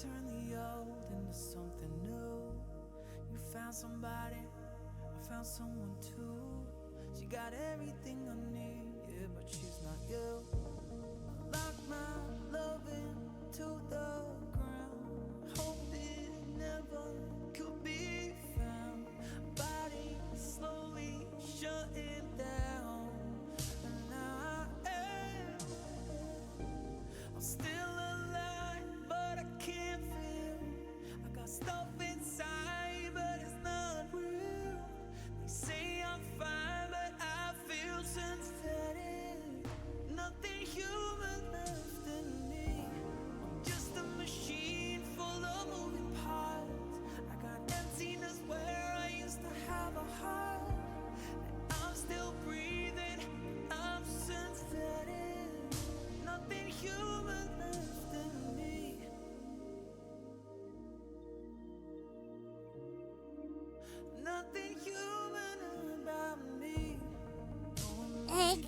turn the old into something new. You found somebody, I found someone too. She got everything I need, yeah, but she's not you. I lock my love into the ground, hope it never could be found. Body slowly shutting down, and now I'm still alive, but I can't feel. I got stuff inside, but it's not real. They say I'm fine, but I feel synthetic. Nothing human left in me. I'm just a machine full of moving parts. I got emptiness where I used to have a heart. And I'm still breathing, I'm synthetic. Nothing human left in me. Nothing human about me. Egg.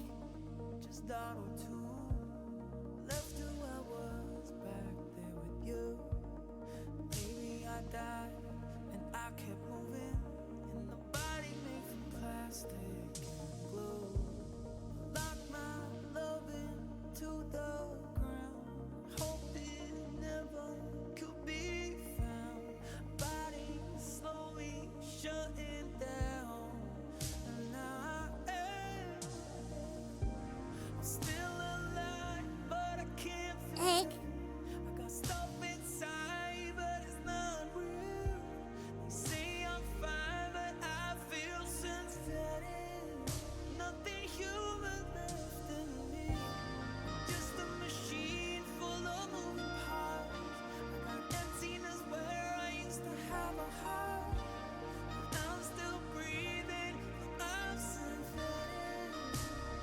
Just dot or two. Left who I was back there with you. Maybe I died and I kept moving in the body made from plastic and glue. Lock my love into the ground, hope it never could be found. Body slowly shutting down, and now I'm still alive, but I can't feel. Egg. I got stuff inside, but it's not real. They say I'm fine, but I feel synthetic. Nothing human left in me. Just a machine full of moving parts. I got emptiness where I used to have a heart. I'm still breathing, I'm synthetic.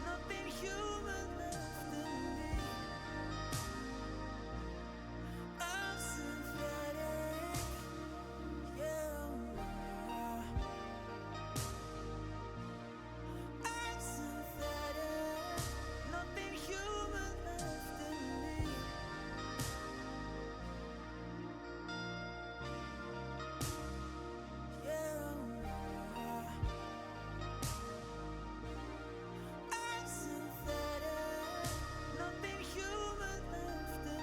Nothing human left in me. I'm synthetic, yeah. I'm synthetic. Nothing human left in me. Yeah. I'm synthetic. Nothing human left in me.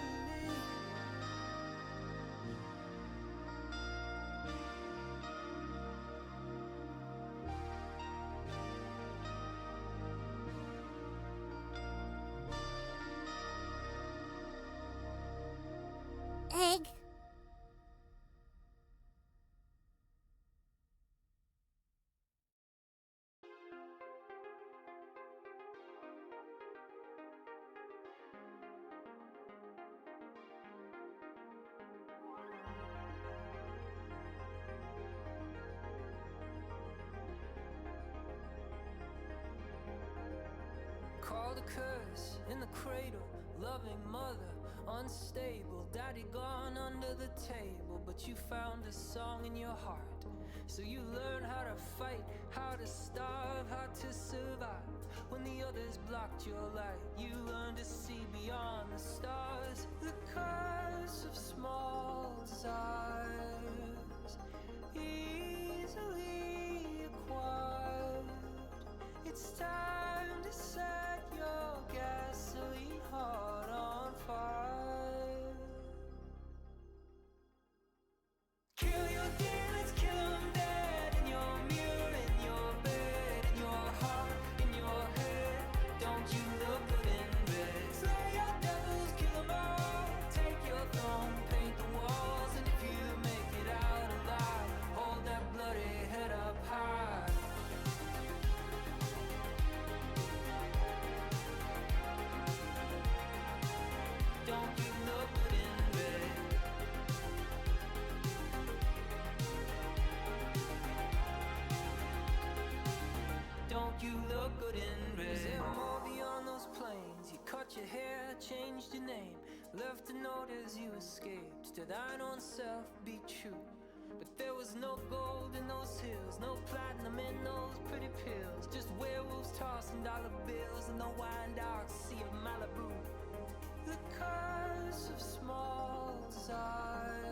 Egg. Called a curse in the cradle, loving mother, unstable. Daddy gone under the table, but you found a song in your heart. So you learned how to fight, how to starve, how to survive. When the others blocked your light, you learned to see beyond the stars. The curse of small desires, easily acquired. It's time to set your gasoline heart on fire. Kill your demons, kill them dead. In your mirror, in your bed, in your heart, in your head. Don't you look good in bed? Slay your devils, kill them all. Take your throne, paint the walls. And if you make it out alive, hold that bloody head up high. Don't you look good in bed? Don't you look good in bed? Is there more beyond those plains? You cut your hair, changed your name, left a note as you escaped. To thine own self be true. But there was no gold in those hills, no platinum in those pretty pills. Just werewolves tossing dollar bills in the wine dark sea of Malibu. The curse of small desires.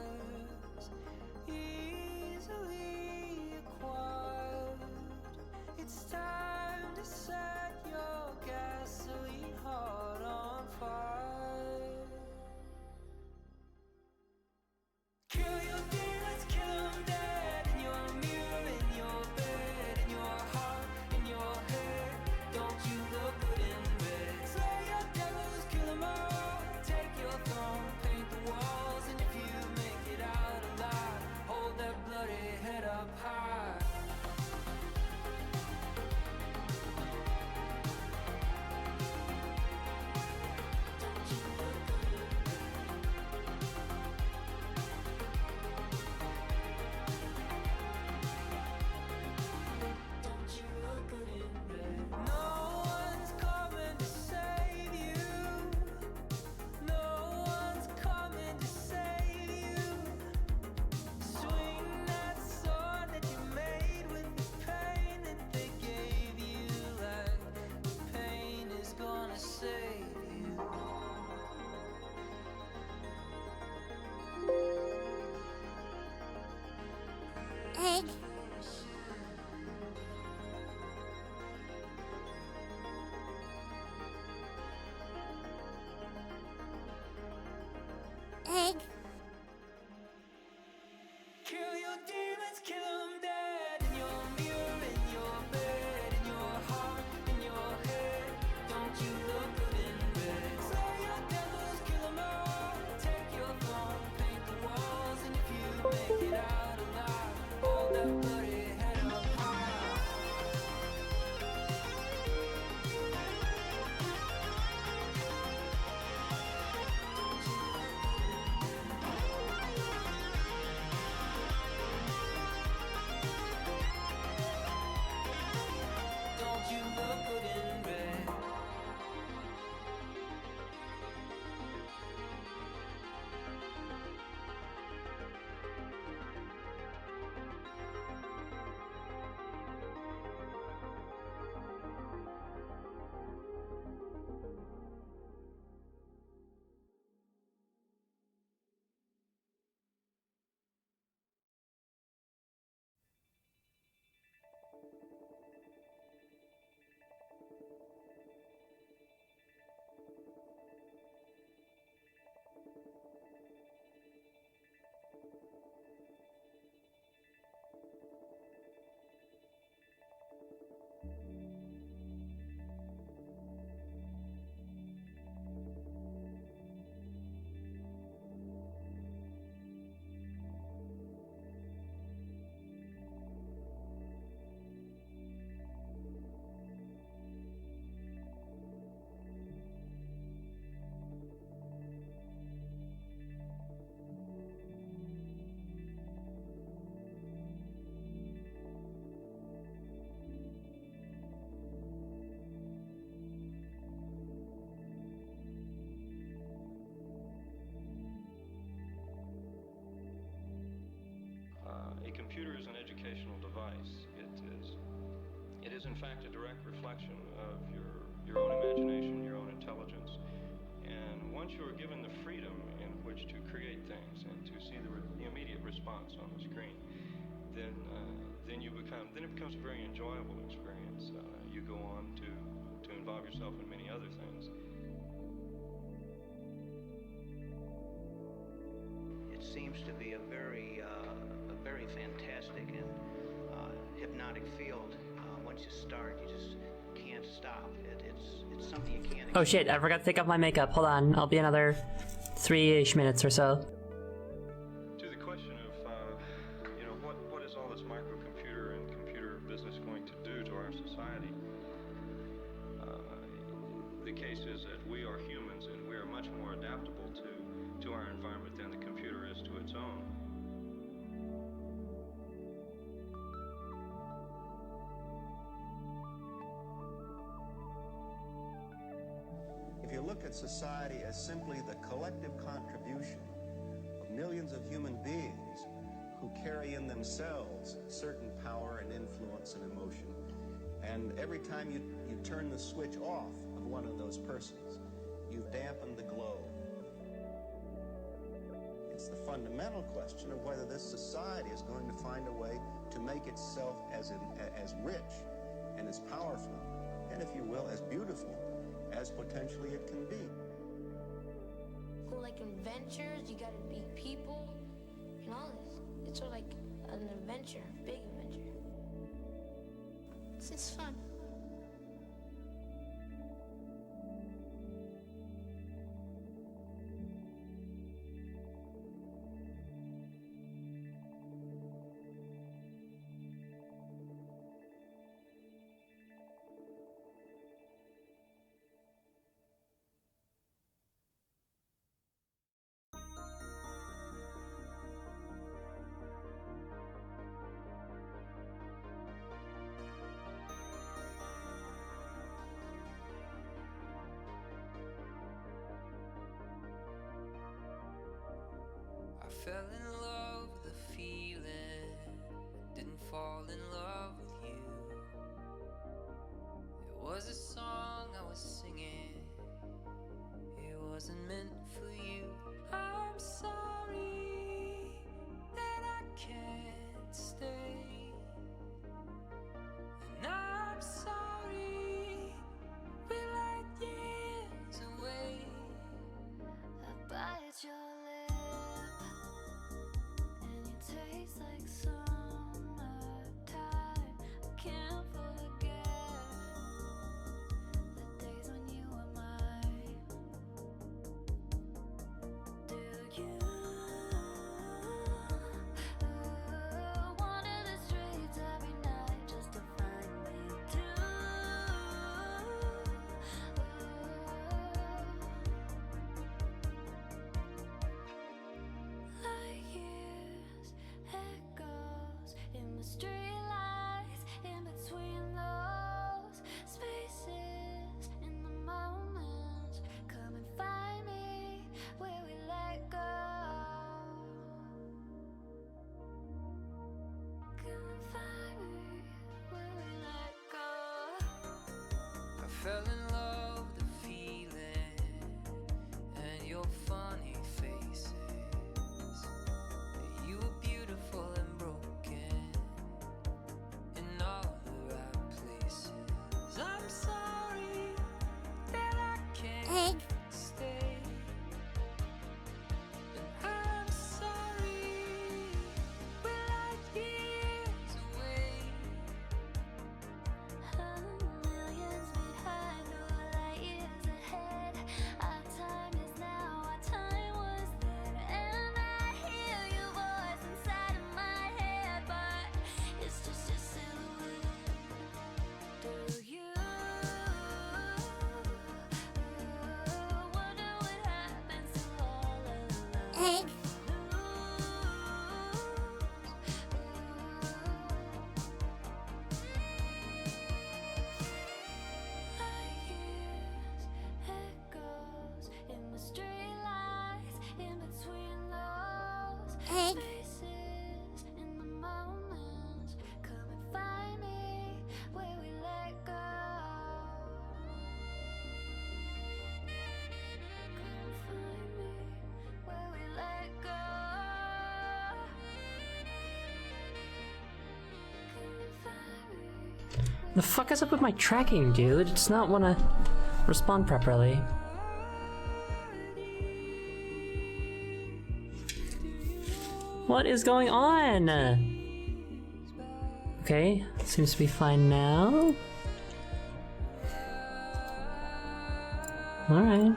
is in fact a direct reflection of your own imagination, your own intelligence. And once you are given the freedom in which to create things and to see the immediate response on the screen, then it becomes a very enjoyable experience. You go on to involve yourself in many other things. It seems to be a very fantastic and hypnotic field. Once you start, you just can't stop. It's something you can't. Oh shit, I forgot to take off my makeup. Hold on, I'll be another 3-ish minutes or so. To the question of, what is all this microcomputer and computer business going to do to our society? The case is that we are humans and we are much more adaptable to our environment than the computer is to its own. If you look at society as simply the collective contribution of millions of human beings who carry in themselves certain power and influence and emotion, and every time you turn the switch off of one of those persons, you've dampened the glow. It's the fundamental question of whether this society is going to find a way to make itself as rich and as powerful, and if you will, as beautiful as potentially it can be. Well, like adventures, you gotta meet people and all this. It's sort of like an adventure, big adventure. It's fun. I fell in love with the feeling, didn't fall in love with you. It was a song I was singing, it wasn't meant for you. I'm sorry that I can't stay, and I'm sorry we're like years away. I bite your lip, and you taste like summertime. I can't forget the days when you were mine. Do you wander the streets every night just to find me too? Like years, echoes in the streetlights, in between those spaces, in the moments. Come and find me where we let go. Come and find me where we let go. I fell in love with the feeling and your funny faces. You were beautiful and broken in all the right places. I'm sorry that I can't stay, and I'm sorry we're like years away. Millions behind your The fuck is up with my tracking, dude? It does not want to respond properly. What is going on? Okay, seems to be fine now. Alright.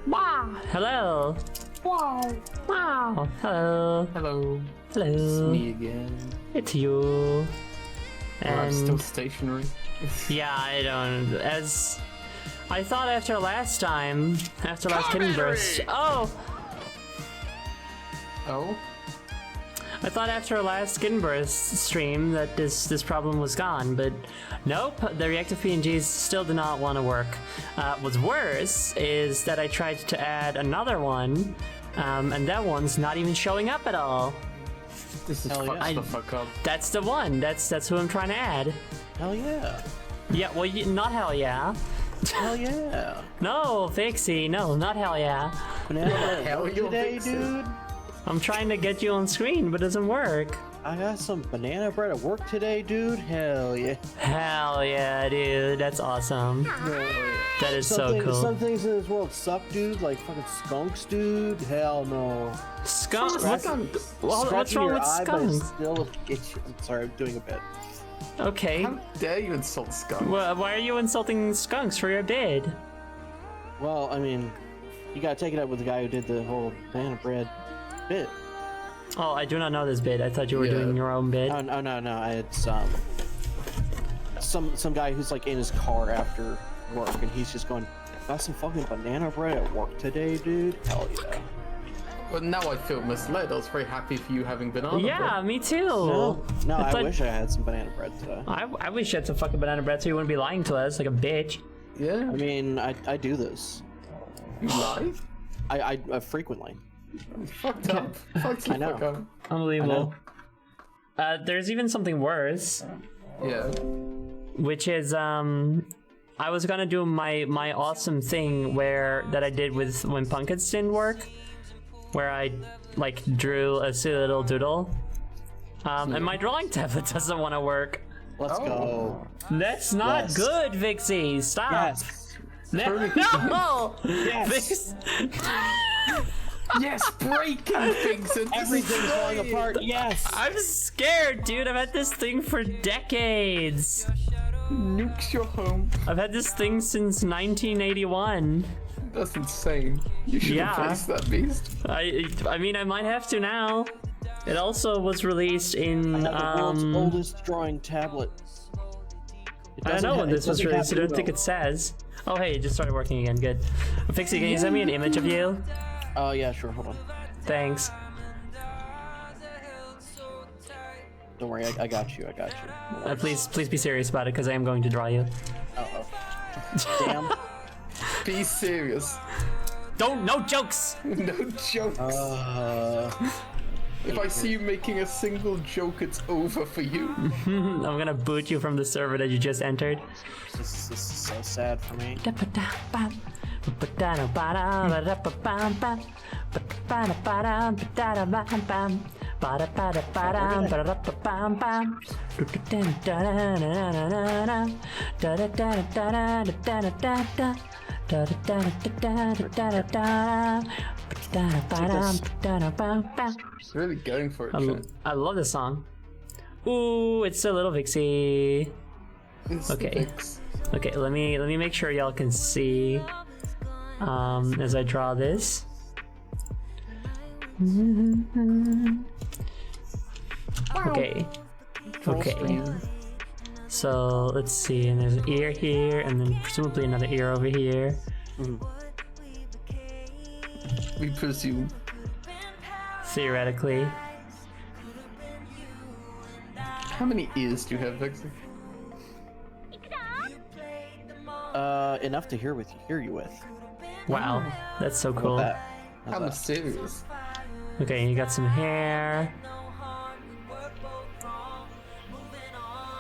Wow! Hello! Wow. Wow! Hello! Hello. Hello! It's me again. It's you. I'm still And stationary. yeah, I don't. As I thought after last time, after last kitten burst. Oh! Oh? I thought after our last skin burst stream that this problem was gone, but nope, the reactive PNGs still do not want to work. What's worse is that I tried to add another one, and that one's not even showing up at all. This is Hell yeah. the fuck up. That's the one. That's who I'm trying to add. Hell yeah. Yeah, well, not hell yeah. Hell yeah. No, Fixie, no, not hell yeah. Banana Hell bread you're today, fixing. dude. I'm trying to get you on screen, but it doesn't work. I got some banana bread at work today, dude. Hell yeah. Hell yeah, dude. That's awesome. That is so cool. Some things in this world suck, dude. Like fucking skunks, dude. Hell no. Skunk? Scratching- Well, what's scratching wrong your with eye, but it skunk? still gets you. I'm sorry, I'm doing a bit. Okay. How dare you insult Skunk? Well, why are you insulting skunks for your bid? Well, I mean, you gotta take it up with the guy who did the whole banana bread bit. Oh, I do not know this bid. I thought you were Yeah. doing your own bid. Oh no, no, no. It's some guy who's like in his car after work, and he's just going, "Got some fucking banana bread at work today, dude." Hell yeah. But now I feel misled. I was very happy for you having banana Yeah, bread. me too. No, I thought- wish I had some banana bread today. I wish you had some fucking banana bread so you wouldn't be lying to us like a bitch. Yeah. I mean, I do this. You lie? I frequently. Fucked up. Fucked the I know. fuck up. Unbelievable. There's even something worse, Yeah. which is I was gonna do my awesome thing that I did with when pumpkins didn't work, where I like drew a silly little doodle, and my drawing tablet doesn't want to work. Let's go. That's not Yes. good, Vixie. Stop. Yes. No. Yes. Vix- Yes, breaking things and Everything's falling destroying. apart. Yes. I'm scared, dude. I've had this thing for decades. Nukes your home. I've had this thing since 1981. That's insane. You should Yeah. replace that beast. I mean, I might have to now. It also was released in The world's oldest drawing tablet. It I don't doesn't know ha- when it this was doesn't released. I have don't think Uno. it says. Oh, hey, it just started working again. Good. Fixie, can you send me an image of you? Oh yeah, sure. Hold on. Thanks. Don't worry, I got you. I got you. Please be serious about it, because I am going to draw you. Damn. Be serious. No jokes. No jokes. If I see you making a single joke, it's over for you. I'm gonna boot you from the server that you just entered. This is so sad for me. Really going for it, Chan. I love this song. Ooh, it's a little Vixie. It's Okay. the fix. Okay, let me make sure y'all can see as I draw this. Okay. Okay. So let's see, and there's an ear here, and then presumably another ear over here. We presume. Theoretically. How many ears do you have, Vexy? Enough to hear you with. Wow, that's so How cool. about that? How's How that? mysterious. Okay, you got some hair.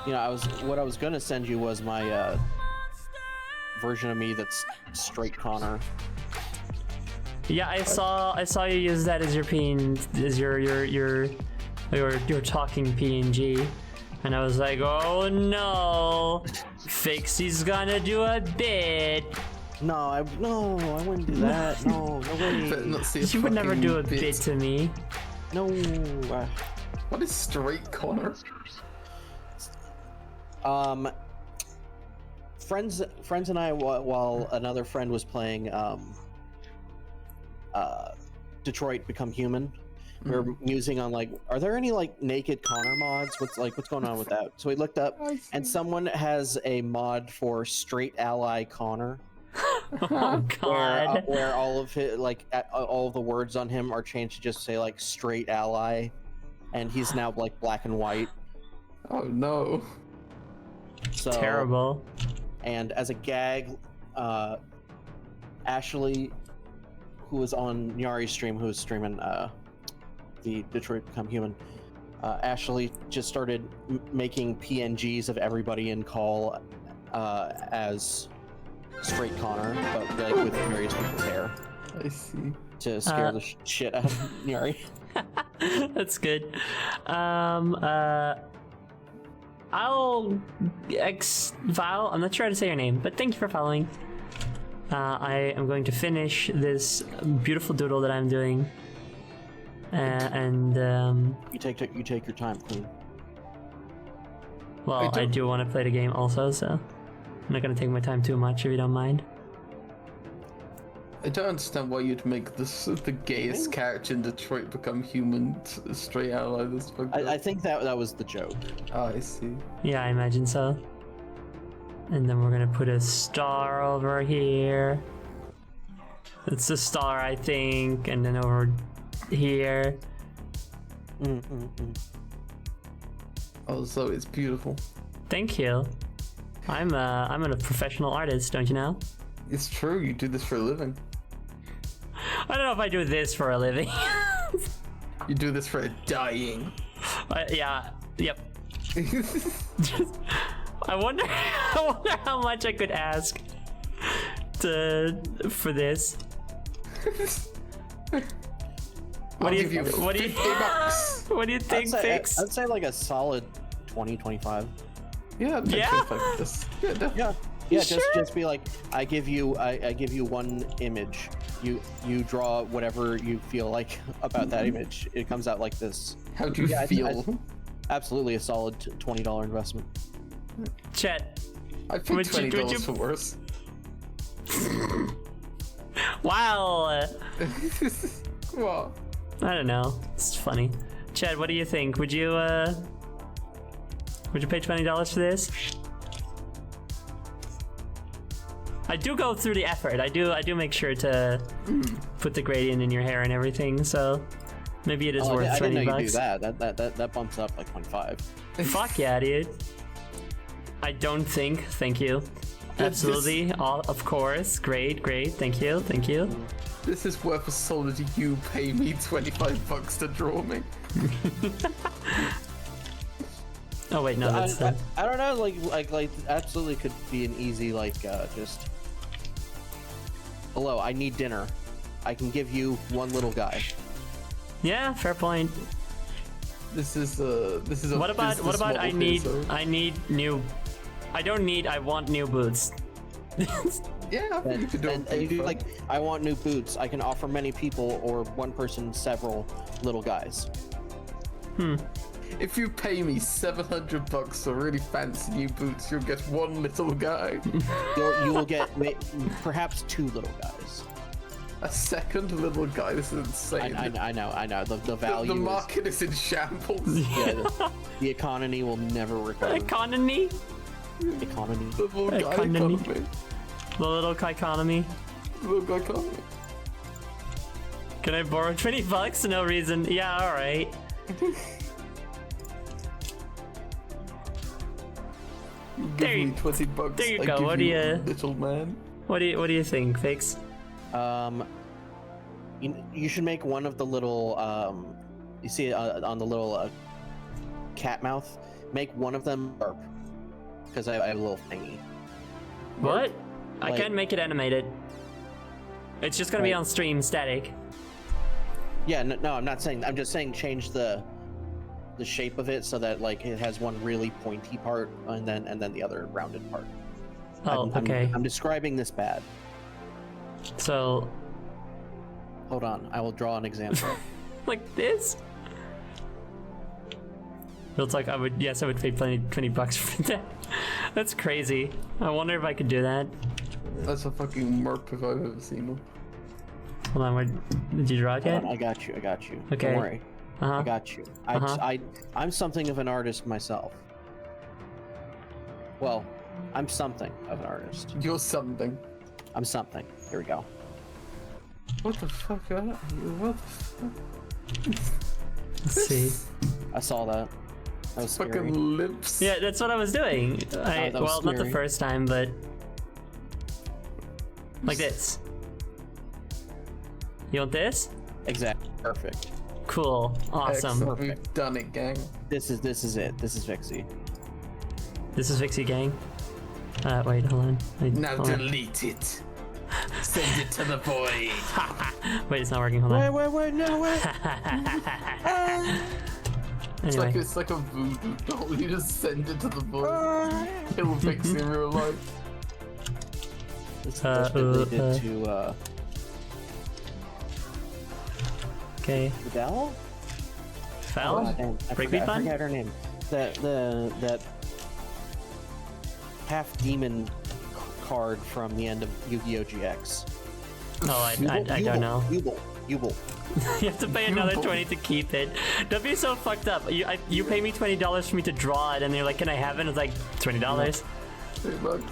You know, what I was gonna send you was my version of me that's straight Connor. Yeah, I saw you use that as your your talking PNG. And I was like, oh no, Fixie's gonna do a bit. No, I wouldn't do that. No way. Better not see a You would never fucking do a bit to me. No. What is straight Connor? Friends and I, while another friend was playing Detroit Become Human, we were musing on like, are there any like naked Connor mods? What's going on with that? So we looked up, and someone has a mod for straight ally Connor. Oh god. Where all of his all of the words on him are changed to just say like straight ally, and he's now like black and white. Oh no. So Terrible. And as a gag, Ashley, who was on Nyari's stream, who was streaming the Detroit Become Human, Ashley just started making PNGs of everybody in call as straight Connor, but like with various people's hair. I see. To scare the shit out of Nyari. That's good. Val, I'm not sure how to say your name, but thank you for following. I am going to finish this beautiful doodle that I'm doing. You take your time, Queen. Well, I do want to play the game also, so I'm not going to take my time too much if you don't mind. I don't understand why you'd make this the gayest character in Detroit Become Human straight ally. This I think that was the joke. Oh, I see. Yeah, I imagine so. And then we're gonna put a star over here. It's a star, I think, and then over here. Oh, so it's beautiful. Thank you. I'm a professional artist, don't you know? It's true. You do this for a living. I don't know if I do this for a living. You do this for a dying. Yeah. Yep. I wonder how much I could ask for this. What do you what do you think, Fix? I'd say like a solid 20, 25. Yeah. Yeah. Yeah, just be like, I give you one image. You draw whatever you feel like about that image. It comes out like this. How do you feel? Absolutely a solid $20 investment. Chet. I paid $20 for worse. Wow. What? I don't know. It's funny. Chad, what do you think? Would you pay $20 for this? I do go through the effort. I do make sure to put the gradient in your hair and everything, so maybe it is worth $20. I didn't know you do that. That bumps up like 25. Fuck yeah, dude. I don't think. Thank you. Absolutely. Of course. Great. Thank you. This is worth a solid. You pay me $25 to draw me. Oh wait, no, that's I don't know. Like absolutely could be an easy just. Hello, I need dinner. I can give you one little guy. Yeah, fair point. This is a. What about I want new boots. Yeah, you could do it. Like, I want new boots. I can offer many people or one person several little guys. If you pay me $700 for really fancy new boots, you'll get one little guy. You will get perhaps two little guys. A second little guy? This is insane. I know. The value. The market is in shambles. Yeah, the economy will never recover. Economy. The little guy economy. The little guy economy. Little guy economy. Can I borrow $20? No reason. Yeah, all right. Give me $20. There you go. What do you, little man? What do you think, Fix? You should make one of the little you see on the little cat mouth. Make one of them burp, because I have a little thingy. What? I can't make it animated. It's just gonna be on stream static. Yeah, no, I'm not saying. I'm just saying change the the shape of it so that like it has one really pointy part and then the other rounded part. Oh, okay. I'm describing this bad. So, Hold on, I will draw an example. like this? Looks like I would pay $20 for that. That's crazy. I wonder if I could do that. That's a fucking merp if I've ever seen one. Hold on, where did you draw it yet? Hold on, I got you. Okay. Don't worry. Uh-huh. I got you. I'm something of an artist myself. Well, I'm something of an artist. You're something. I'm something. Here we go. What the fuck are you? What the fuck? Let's see. I saw that. That was scary. Fucking lips. Yeah, that's what I was doing. that was Well, not the scary. first time, but like this. You want this? Exactly. Perfect. Cool. Awesome. Excellent. We've done it, gang. This is it. This is Vixie. This is Vixie Gang. Wait, hold on. Now Hold on. delete it. Send it to the void. Wait, it's not working. Hold on. Wait, no, wait. Anyway. It's like a voodoo doll. You just send it to the void. It'll fix in real life. That's what they did to Okay. Adele? Fell? I Breakbeat Bun? forgot her name. That half demon card from the end of Yu-Gi-Oh! GX. Oh, I don't know. Yubel. You have to pay another 20 to keep it. Don't be so fucked up. You pay me $20 for me to draw it, and you're like, "Can I have it?" It's like $20. $20.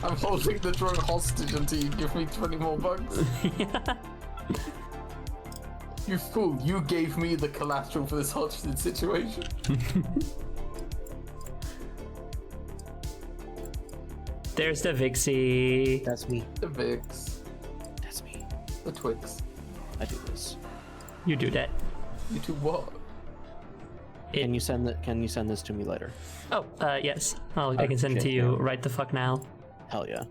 I'm holding the drone hostage until you give me 20 more bucks. Yeah. You fool! You gave me the collateral for this hostage situation. There's the Vixie. That's me. The Vix, That's me. the Twix. I do this. You do that. You two what? Can you send this to me later? Oh, yes. I can send it to shit, you yeah. right the fuck now. Hell yeah.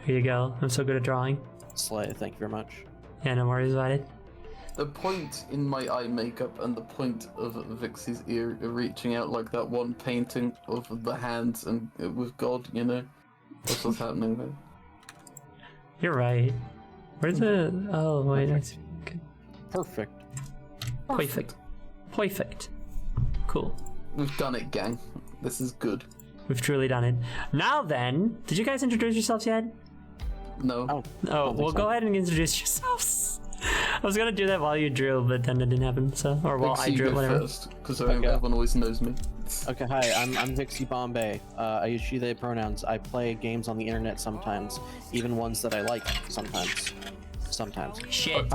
Here you go. I'm so good at drawing. Slay, thank you very much. Yeah, no worries about it. The point in my eye makeup and the point of Vixie's ear reaching out like that one painting of the hands and with God, you know? That's what's happening there. You're right. Where's the... Oh, wait. I see. Okay. Perfect. Perfect. Perfect. Cool. We've done it, gang. This is good. We've truly done it. Now then, did you guys introduce yourselves yet? No. Oh, well, go ahead and introduce yourselves. I was gonna do that while you drew, but then it didn't happen. So, or while I Vixie, drew, go whatever. first, because everyone always knows me. Okay, hi, I'm Vixie Bombay. I use she, they pronouns. I play games on the internet sometimes, even ones that I like sometimes. Sometimes. Shit.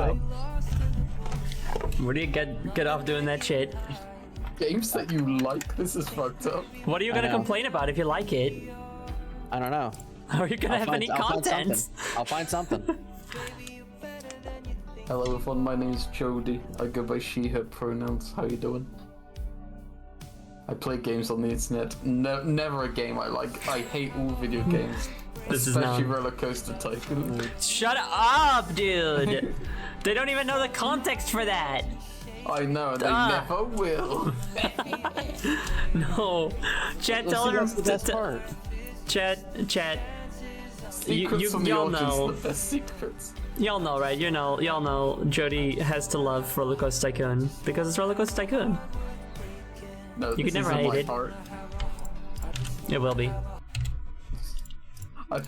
Where do you get off doing that shit? Games that you like? This is fucked up. What are you gonna know. complain about if you like it? I don't know. How are you gonna have any content? I'll find something. Hello everyone, my name is Jody. I go by she, her pronouns. How you doing? I play games on the internet. Never a game I like. I hate all video games. This is especially not- Roller Coaster Tycoon. Shut up, dude! They don't even know the context for that. I know, they Ah. never will. No, chat. Tell her. That's the best part. Chat. Secrets from the y'all audience, know. the best secrets. Y'all know, right? Y'all know. Jody has to love Roller Coaster Tycoon because it's Roller Coaster Tycoon. No, You this could never is in hate my it. heart. It will be. think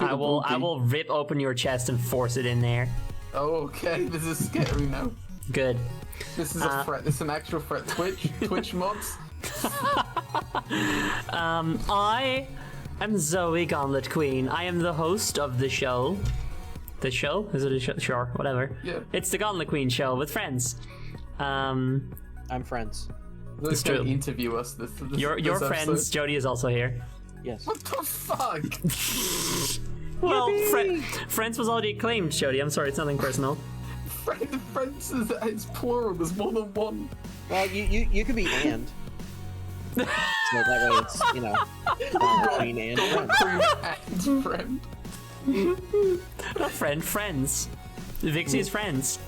I it will. be. I will rip open your chest and force it in there. Oh, okay, this is scary now. Good. This is a threat. This is an actual threat. Twitch mods. I am Zoe Gauntlet Queen. I am the host of the show. The show? Is it a show? Sure, whatever. Yeah. It's the Gauntlet Queen show with friends. I'm friends. Let's true. interview us. This Your this friends. episode. Jody is also here. Yes. What the fuck? Well, Friends was already acclaimed, Jody. I'm sorry, it's nothing personal. Friends is it's plural. There's more than one. Well, you could be and. So that way it's, you know, queen and friend. Queen and friend. Not friends. Vixie's friends.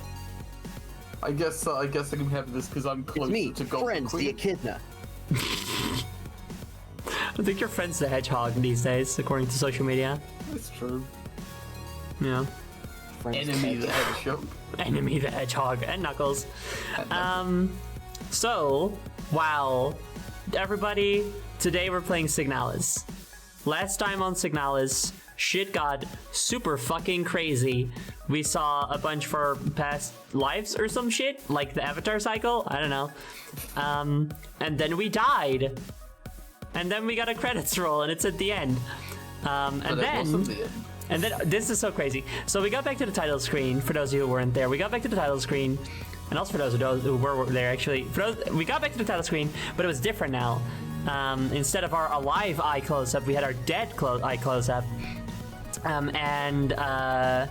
I guess I can have this because I'm close It's me, to Golden Friends, the Queen. Echidna. I think your friend's the hedgehog these days, according to social media. That's true. Yeah. Friends Enemy the the hedgehog. Enemy the hedgehog and Knuckles. And Knuckles. So, wow. Everybody, today we're playing Signalis. Last time on Signalis, shit got super fucking crazy. We saw a bunch for past lives or some shit, like the Avatar cycle, I don't know. And then we died. And then we got a credits roll and it's at the end. And But it then... wasn't the end. And then, this is so crazy. So we got back to the title screen, for those of you who weren't there. We got back to the title screen, and also for those who were there, actually. We got back to the title screen, but it was different now. Instead of our alive eye close-up, we had our dead eye close-up. And I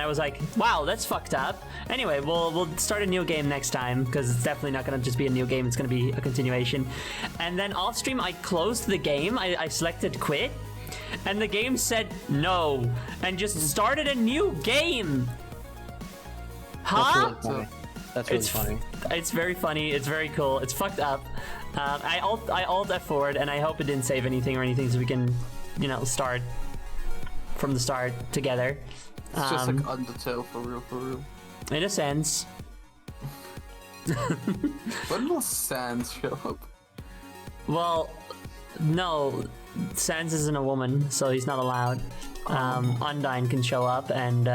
was like, wow, that's fucked up. Anyway, we'll start a new game next time, because it's definitely not going to just be a new game, it's going to be a continuation. And then off stream, I closed the game, I selected quit, and the game said no, and just started a new game. Huh? That's really funny. It's very funny, it's very cool, it's fucked up. I alt F4'd, and I hope it didn't save anything or anything, so we can, you know, start from the start together. It's just like Undertale for real. In a sense. When will Sans show up? Well, no, Sans isn't a woman, so he's not allowed. Undyne can show up, and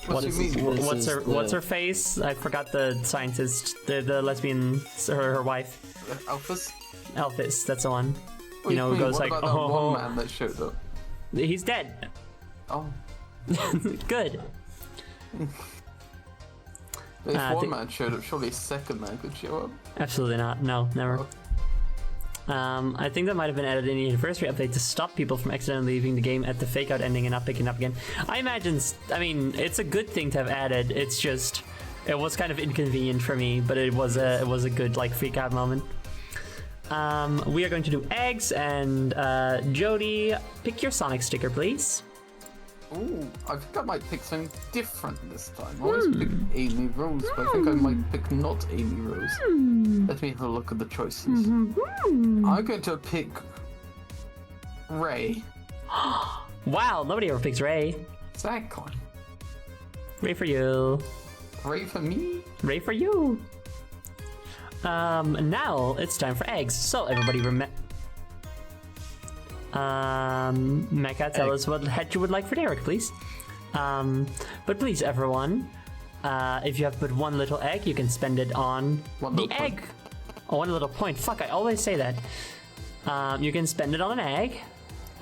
what's her face? I forgot the scientist, the lesbian, her wife. Elphys, that's the one. Wait, who goes what like, about that one man that showed up? He's dead. Oh. Good. If one man showed up, surely a second man could show up. Absolutely not. No, never. Oh. I think that might have been added in the anniversary update to stop people from accidentally leaving the game at the fake out ending and not picking up again. I mean, it's a good thing to have added. It's just, it was kind of inconvenient for me, but it was a good like freak out moment. We are going to do eggs, and Jody, pick your Sonic sticker, please. Ooh, I think I might pick something different this time. I always pick Amy Rose, but I think I might pick not Amy Rose. Let me have a look at the choices. I'm going to pick Ray. Wow, nobody ever picks Ray. Exactly. Ray for you. Ray for me? Ray for you. Now it's time for eggs. So everybody Mecha, tell us what head you would like for Derek, please. But please, everyone, if you have but one little egg, you can spend it on the egg. Oh, one little point. Fuck, I always say that. You can spend it on an egg,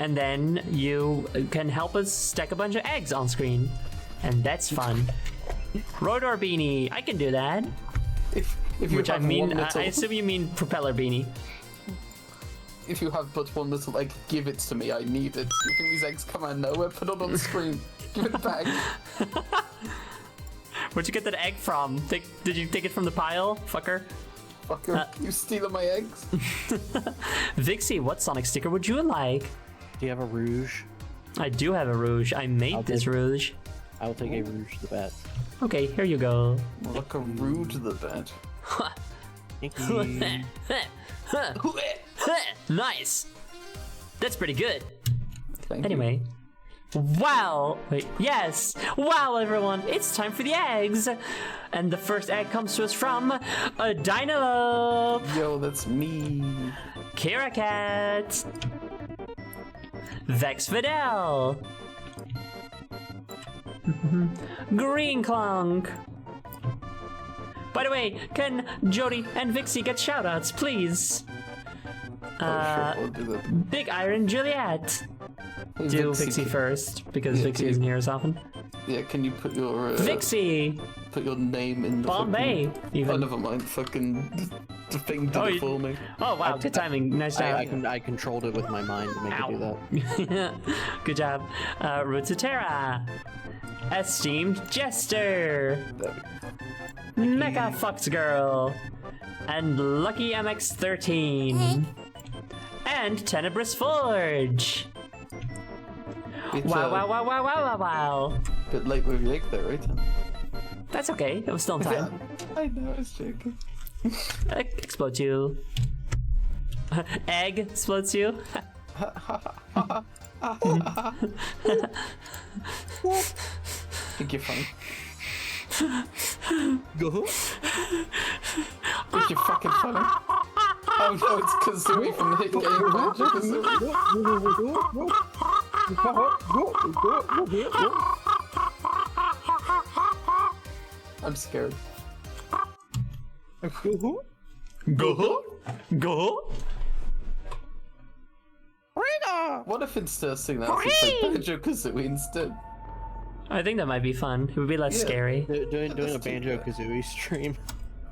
and then you can help us stack a bunch of eggs on screen. And that's fun. Rodor beanie, I can do that. Which I mean, I assume you mean propeller beanie. If you have but one little egg, give it to me. I need it. You think these eggs come out of nowhere? Put it on the screen. Give it back. Where'd you get that egg from? Did you take it from the pile, fucker? Fucker, you stealing my eggs? Vixie, what Sonic sticker would you like? Do you have a rouge? I do have a rouge. I made this rouge. I will take a rouge to the bat. Okay, here you go. Like a rouge to the bed. Nice. That's pretty good. Thank anyway. Wow. Wait, yes. Wow, everyone. It's time for the eggs. And the first egg comes to us from a Dynalope. Yo, that's me. Kira Cat. Vex Fidel. Green Clunk. By the way, can Jody and Vixie get shoutouts, please? Sure, I'll do that. Big Iron Juliet. Hey, Do Vixie first, because Vixie isn't here as often. Yeah, can you put your Vixie! Put your name in the Bombay, even. Oh, never mind. Fucking the thing did it for me. Oh wow, good timing. Nice job. I controlled it with my mind to make it do that. Good job. Rootsatera. Esteemed Jester. Mecha Fox Girl. And Lucky MX13. And Tenebrous Forge. Wow. Bit late with the egg there, right? That's okay. It was still in time. I know, I was joking. Explodes you. Egg explodes you. Think you're funny. Go. Think you're fucking funny. Oh no, it's Kazooie from the hit game I'm scared. Go. What if instead of SIGNALIS we play Banjo-Kazooie instead? I think that might be fun. It would be less scary. Doing a Banjo-Kazooie stream.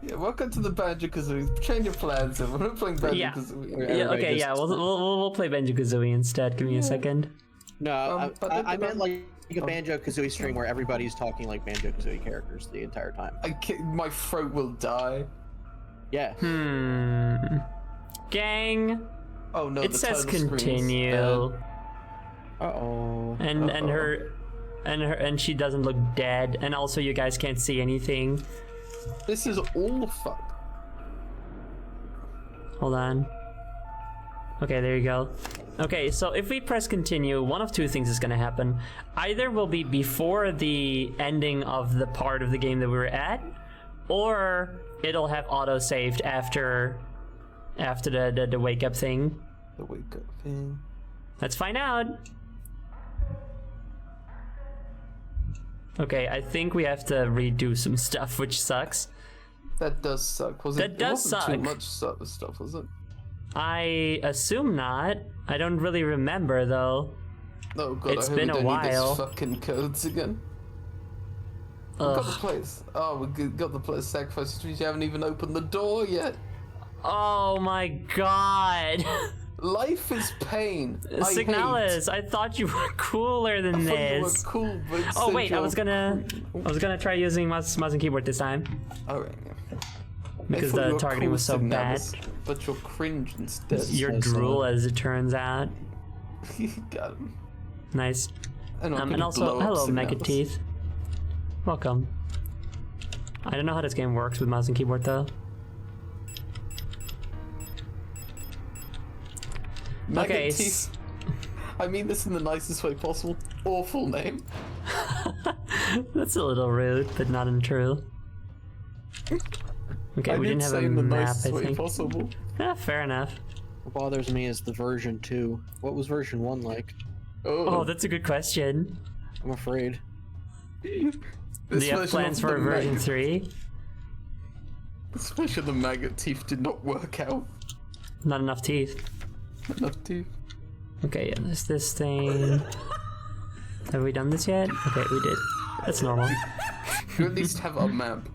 Yeah, welcome to the Banjo-Kazooie. Change your plans. We're not playing Banjo-Kazooie. Yeah. Okay. Yeah. We'll play Banjo-Kazooie instead. Give me a second. No, I meant like a Banjo-Kazooie stream where everybody's talking like Banjo-Kazooie characters the entire time. My throat will die. Yeah. Gang. Oh no! It the says title screen's continue. Uh-oh. And she doesn't look dead. And also, you guys can't see anything. This is all fucked. Hold on. Okay, there you go. Okay, so if we press continue, one of two things is gonna happen. Either we'll be before the ending of the part of the game that we were at, or it'll have auto-saved after the wake-up thing. The wake-up thing. Let's find out. Okay, I think we have to redo some stuff, which sucks. That does suck. That does it wasn't suck. too much stuff, was it? I assume not. I don't really remember though. Oh god, It's I hope been we a don't need while. these fucking codes again. We got the place. Oh, we got the place. Sacrifice. You haven't even opened the door yet. Oh my god. Life is pain. SIGNALIS, I thought you were cooler than I thought you this. were cool, but Oh wait, I was gonna try using mouse and keyboard this time Alright, yeah. because I thought you the were targeting cool, was so bad. SIGNALIS, but you're cringe instead. You're drool, as it turns out. Got him. Nice. And And also, hello, Mega Teeth. Welcome. I don't know how this game works with mouse and keyboard though. Mega Teeth. I mean this in the nicest way possible. Awful name. That's a little rude, but not untrue. Okay, we didn't have a in the map, nicest I way think. possible. Yeah, fair enough. What bothers me is the version 2. What was version 1 like? Oh, that's a good question. I'm afraid. Do you have plans for version 3? This version of the Maggot Teeth did not work out. Not enough teeth. Enough teeth. Okay, yeah, there's this thing. Have we done this yet? Okay, we did. That's normal. You at least have a map.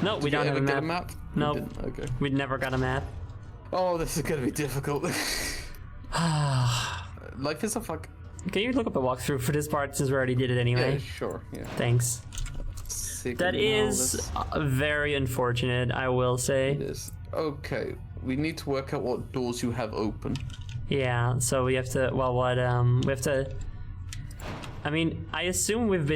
No, we don't have a Get map. a map? Nope. You didn't? Okay. We never got a map. Oh, this is gonna be difficult. Life is a fuck. Can you look up a walkthrough for this part since we already did it anyway? Yeah, sure. Yeah. Thanks. That is very unfortunate, I will say. It is. Okay, we need to work out what doors you have open. Yeah, so we have to. Well, what? We have to. I mean, I assume we've.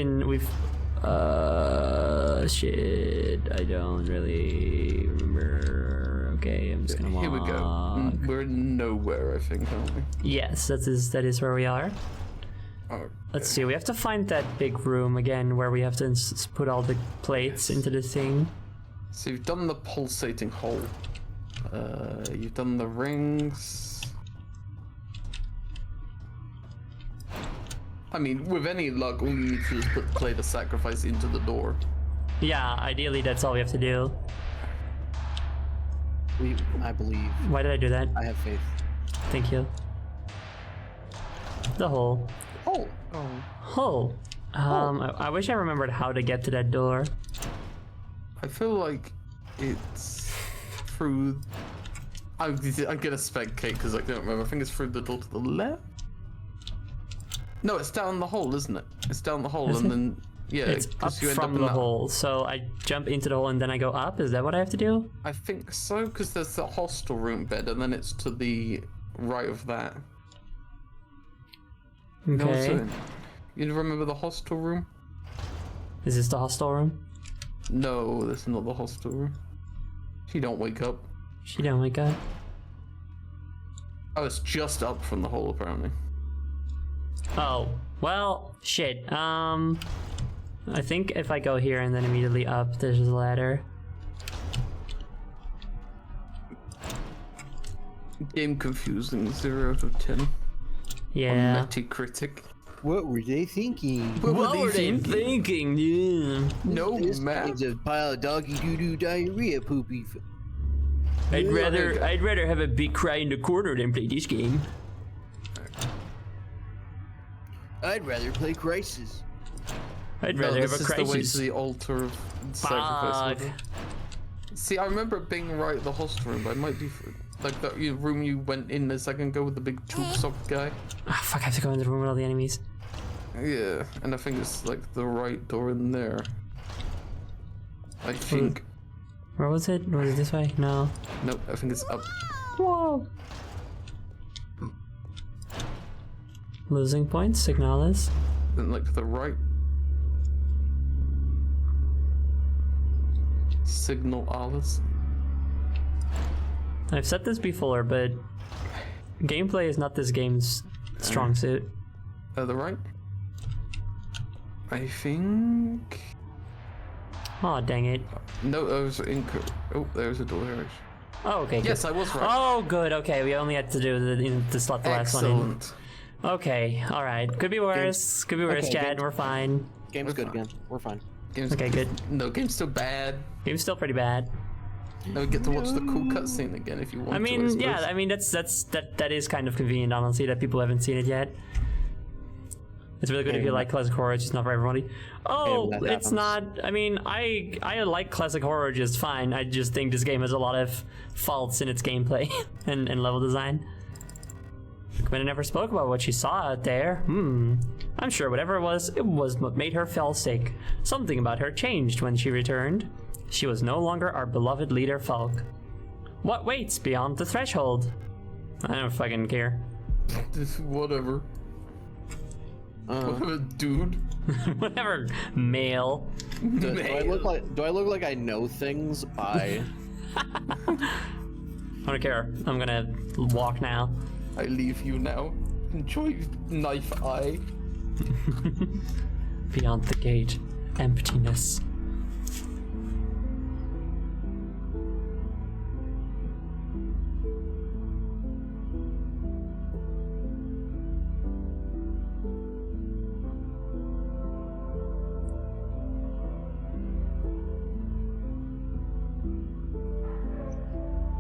Shit. I don't really remember. Okay, I'm just gonna walk. Here we go. We're nowhere, I think, aren't we? Yes, that is where we are. Okay. Let's see. We have to find that big room again, where we have to put all the plates into the thing. So you've done the pulsating hole. You've done the rings. I mean, with any luck, all you need to do is play the sacrifice into the door. Yeah, ideally that's all we have to do. I believe. Why did I do that? I have faith. Thank you. The hole. Oh. Hole. I wish I remembered how to get to that door. I feel like it's through. I'm gonna speculate because I don't remember. I think it's through the door to the left. No, it's down the hole, isn't it? It's down the hole, Is and it? then yeah, It's up 'cause you end from up in the that. hole, so I jump into the hole and then I go up. Is that what I have to do? I think so, because there's the hostel room bed, and then it's to the right of that. Okay. You know what I'm saying? You remember the hostel room? Is this the hostel room? No, this is not the hostel room. She don't wake up. She don't wake up. I was just up from the hole, apparently. Oh, well, shit. I think if I go here and then immediately up, there's a ladder. Game confusing, 0 out of 10. Yeah. On Metacritic. What were they thinking? What were they thinking? Yeah. No, This man. is a pile of doggy doo-doo diarrhea poopy. I'd rather have a big cry in the corner than play this game. I'd rather play Crisis. I'd No, rather this have a is the way crisis. to the altar of sacrifice. Fuck. See, I remember it being right at the hostel room, but it might be like that room you went in a second ago with the big tube sock guy. Ah, fuck, I have to go in the room with all the enemies. Yeah, and I think it's like the right door in there. I think. Where was it? Was it this way? No. No, I think it's up. Whoa. Losing points, Signalis. Then like to the right. SIGNALIS. I've said this before, but gameplay is not this game's strong suit. The right. I think. Oh, dang it. No, that was incorrect. Oh, there's a door here. Oh, okay. Yes, good. I was right. Oh, good. Okay, we only had to do to slot the last one in. Excellent. Okay, all right. Could be worse. Could be worse, Okay, Chad. good. We're fine. Game's good again. We're fine. Game's Okay, good. No, game's still bad. Game's still pretty bad. Now we get to watch the cool cutscene again if you want I mean, to. yeah. I mean, that is kind of convenient, honestly, that people haven't seen it yet. It's really good if you like classic horror. It's just not for everybody. Oh, when that it's happens. not. I mean, I like classic horror just fine. I just think this game has a lot of faults in its gameplay and level design. Commander never spoke about what she saw out there. I'm sure whatever it was what made her feel sick. Something about her changed when she returned. She was no longer our beloved leader, Falk. What waits beyond the threshold? I don't fucking care. Whatever. Whatever, dude. Whatever, male. Do I look like I know things by? I don't care. I'm gonna walk now. I leave you now. Enjoy knife eye. Beyond the gate, emptiness.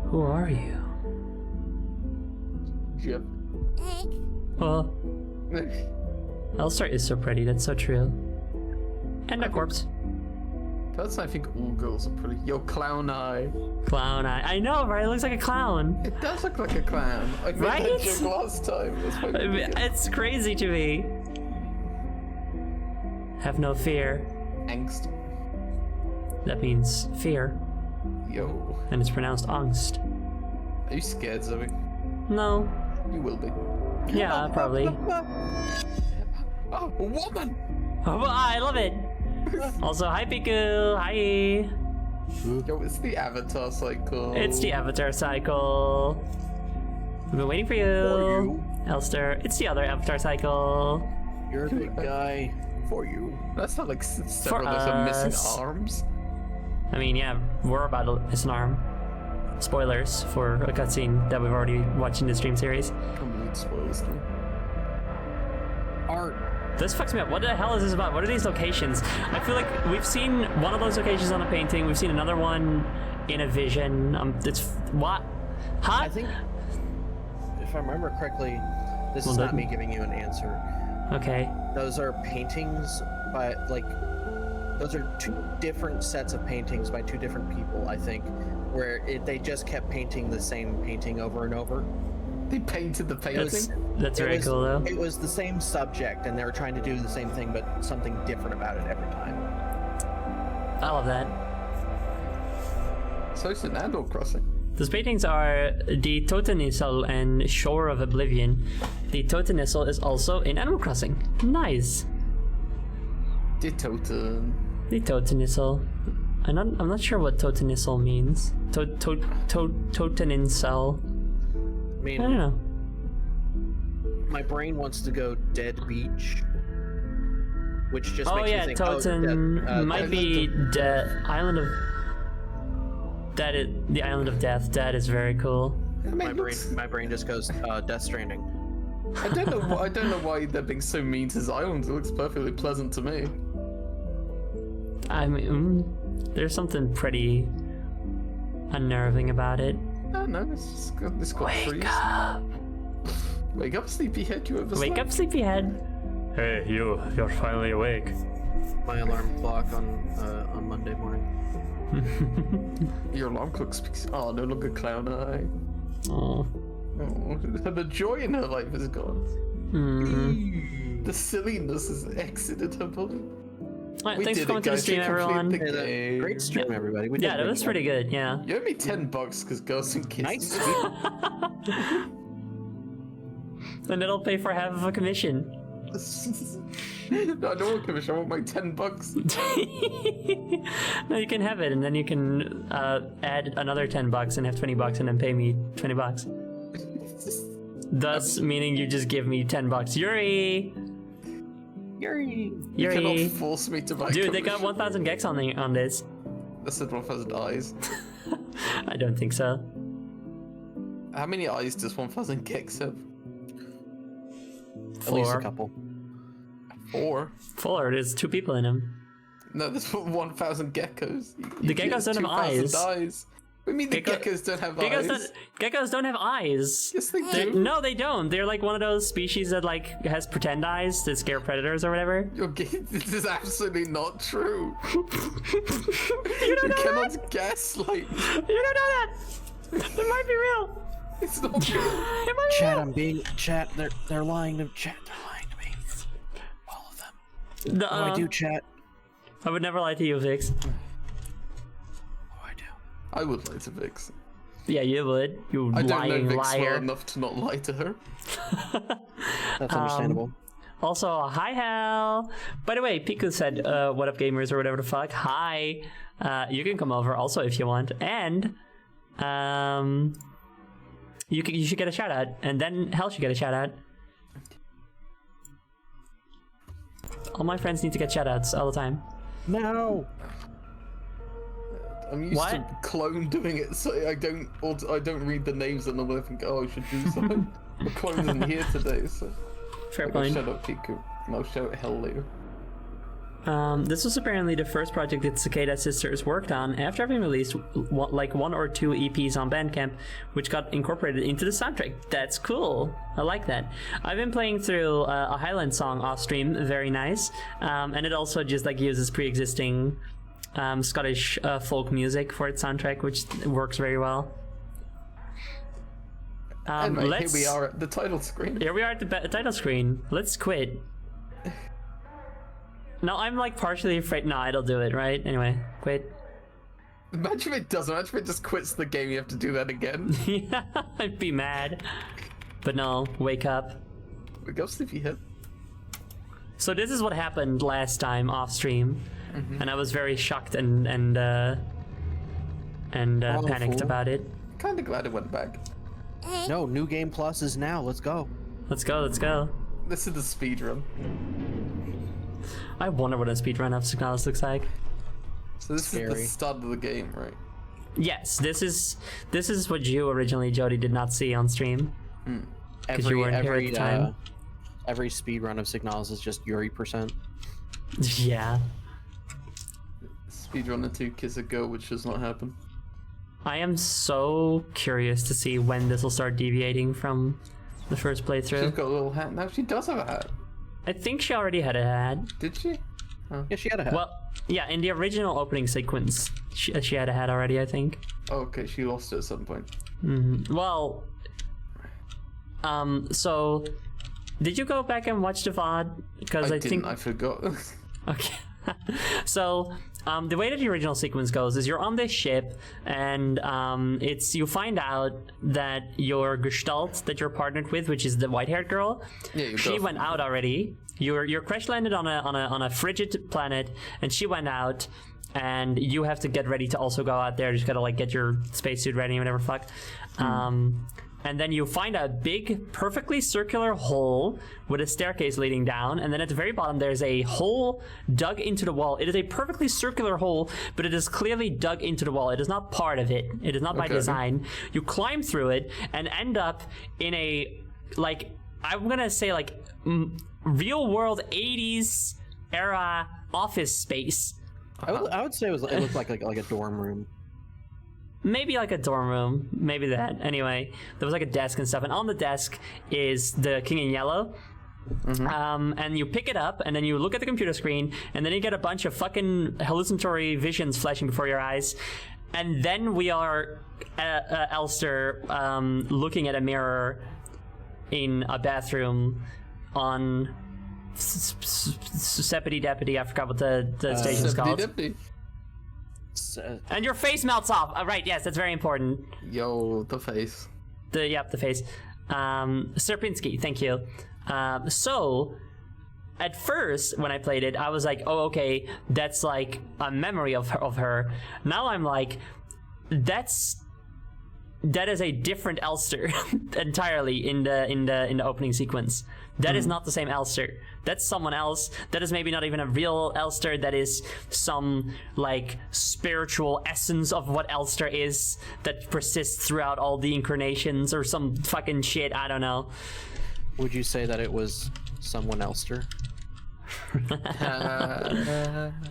Who are you? Yep. Well, Elster is so pretty, that's so true. And a corpse. That's, I think, all girls are pretty. Yo, clown eye. Clown eye. I know, right? It looks like a clown. It does look like a clown. I made Right? that joke last time. That's why It's crazy to me. Have no fear. angst. That means fear. Yo. And it's pronounced angst. Are you scared, Zoe? No. You will be. Yeah, probably. Oh, a woman! Oh, well, I love it. Also, hi Piku. Hi. Yo, it's the Avatar cycle. It's the Avatar cycle. We've been waiting for you. Elster. It's the other Avatar cycle. You're a big guy. For you. That's not like several of us are us. missing arms. I mean, yeah, we're about to miss an arm. Spoilers for a cutscene that we've already watched in the stream series. Complete spoilers. Too. Art. This fucks me up. What the hell is this about? What are these locations? I feel like we've seen one of those locations on a painting. We've seen another one in a vision. It's what? Huh? I think, if I remember correctly, this Well, is not that- me giving you an answer. Okay. Those are paintings by, like, those are two different sets of paintings by two different people, I think, where they just kept painting the same painting over and over. They painted the painting. That's very cool, though. It was the same subject, and they were trying to do the same thing, but something different about it every time. I love that. So it's an Animal Crossing. Those paintings are the Totenisel and Shore of Oblivion. The Totenisel is also in Animal Crossing. Nice. The Totem. The Totenisel. I'm not sure what Totenisel means. Toteninsel. I mean, I don't know. my brain wants to go dead beach, which just Oh makes yeah, me think, Toten might be island of Dead. The island of death. Dead is very cool. my brain just goes Death Stranding. I don't know why they're being so mean to his island. It looks perfectly pleasant to me. I mean, there's something pretty unnerving about it. Oh no, it's got Wake trees. up! Wake up, sleepyhead, you overslept. Wake up, sleepyhead! Hey, you're finally awake. My alarm clock on Monday morning. Your alarm clock speaks. Oh, no longer clown eye. Oh. Oh, the joy in her life is gone. The silliness has exited her body. Alright, We thanks did for coming it, to the guys. stream, We completed everyone. the game. Great stream, everybody. We did Yeah, that really was well. pretty good, yeah. You owe me $10 because girls and kids. Nice. And it'll pay for half of a commission. No, I don't want commission. I want my $10. No, you can have it, and then you can add another $10 and have $20 and then pay me $20. Thus, meaning you just give me $10. Yuri! Yuri. You cannot Yuri! force me to buy Dude, they got commission. 1,000 gex on this. I said 1,000 eyes. I don't think so. How many eyes does 1,000 gex have? At least a 4. couple. 4? 4, there's 2 people in him. No, there's 1,000 geckos. The geckos don't have eyes. eyes. What do you mean the geckos don't have eyes? Geckos don't have eyes. Yes, they do. No, they don't. They're like one of those species that like has pretend eyes to scare predators or whatever. This is absolutely not true. You don't know cannot gaslight. You don't know that. It might be real. It's not true. It might be Chat, real. I'm being chat. They're lying to chat. They're lying to me. All of them. What do I do, chat? I would never lie to you, Vix. What do I do? I would lie to Vix. Yeah, you would. You I don't know lying Vix well liar. enough to not lie to her. That's understandable. Also, hi Hal. By the way, Piku said, "What up, gamers?" or whatever the fuck. Hi. You can come over also if you want, and you should get a shout out, and then Hal should get a shout out. All my friends need to get shout outs all the time. No. I'm used What? to Clone doing it, so I don't read the names and then I think, oh, I should do something. But Clone isn't here today, so Fair I gotta point. shout out Piku, and I'll shout Hell later. This was apparently the first project that Cicada Sisters worked on after having released like 1 or 2 EPs on Bandcamp, which got incorporated into the soundtrack. That's cool. I like that. I've been playing through a Highland song off stream, very nice, and it also just like uses pre-existing Scottish folk music for its soundtrack, which works very well. Anyway, here we are at the title screen. Here we are at the title screen. Let's quit. No, I'm like partially afraid. No, it'll do it, right? Anyway, quit. Imagine if it doesn't. Imagine if it just quits the game. You have to do that again. Yeah, I'd be mad. But no, wake up. Wake up, sleepyhead. So this is what happened last time off stream, and I was very shocked and panicked fool. about it. Kinda glad it went back. No, New Game Plus is now. Let's go. Let's go, let's go. This is the speed run. I wonder what a speedrun of Signalis looks like. So this is Scary. the start of the game, right? Yes, this is what you originally, Jody, did not see on stream. Because you weren't here at the time. Every speed run of Signalis is just Yuri %. Yeah. Speedrun and 2 Kiss a Go, which does not happen. I am so curious to see when this will start deviating from the first She's playthrough. got a little hat now. She does have a hat. I think she already had a hat. Did she? Yeah, she had a hat. Well, yeah, in the original opening sequence, she had a hat already, I think. Oh, okay, she lost it at some point. Well, so did you go back and watch the VOD? Because I I didn't. think I forgot. okay. So the way that the original sequence goes is you're on this ship, and you find out that your Gestalt that you're partnered with, which is the white-haired girl, she went out already. You're crash landed on a frigid planet, and she went out, and you have to get ready to also go out there. You just gotta like get your spacesuit ready and whatever fuck. And then you find a big, perfectly circular hole with a staircase leading down, and then at the very bottom there's a hole dug into the wall. It is a perfectly circular hole, but it is clearly dug into the wall. It is not part of it. It is not by design. You climb through it and end up in a, like, I'm gonna say like real world 80s era office space. I would say it looked like a dorm room. Maybe like a dorm room, maybe that. Anyway, there was like a desk and stuff, and on the desk is the King in Yellow. And you pick it up, and then you look at the computer screen, and then you get a bunch of fucking hallucinatory visions flashing before your eyes. And then we are Elster looking at a mirror in a bathroom on Sepity Deputy. I forgot what the station's called. And your face melts off. Right, yes, that's very important. Yo, the face. The face. Serpinski, thank you. So, at first, when I played it, I was like, oh, okay, that's like a memory of her. Now I'm like, that is a different Elster entirely in the opening sequence. That is not the same Elster. That's someone else. That is maybe not even a real Elster. That is some like spiritual essence of what Elster is that persists throughout all the incarnations or some fucking shit. I don't know. Would you say that it was someone Elster?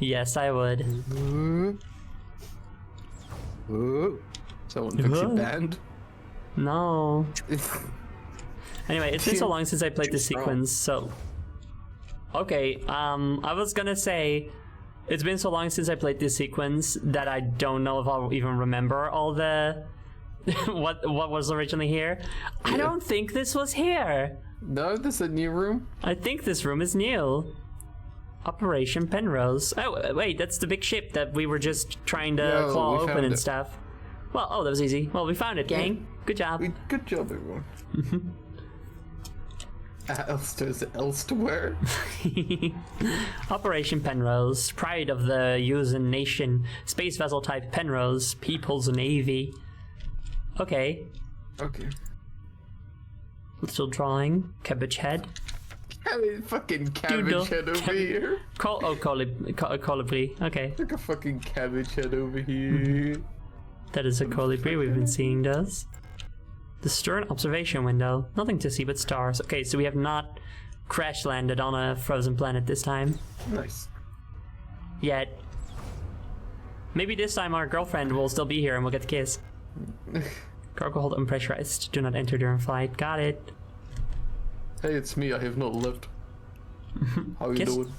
Yes, I would. Someone thinks you banned? No. Anyway, it's been so long since I played the sequence, so... Okay, I was gonna say... It's been so long since I played this sequence that I don't know if I'll even remember all the... what was originally here. Yeah. I don't think this was here. No, this is a new room? I think this room is new. Operation Penrose. Oh, wait, that's the big ship that we were just trying to claw open and stuff. Well, oh, that was easy. Well, we found it, gang. Good job. Good job, everyone. Elster's Elsterware. Operation Penrose, pride of the Yuuzhan nation, space vessel type Penrose, People's Navy. Okay. Little drawing, cabbage head. Fucking cabbage head over here. Colibri. Okay. Like a fucking cabbage head over here. That is a colibri. We've been seeing those. The stern observation window. Nothing to see but stars. Okay, so we have not crash landed on a frozen planet this time. Nice. Yet. Maybe this time our girlfriend will still be here and we'll get the kiss. Cargo hold unpressurized. Do not enter during flight. Got it. Hey, it's me. I have not left. How you doing?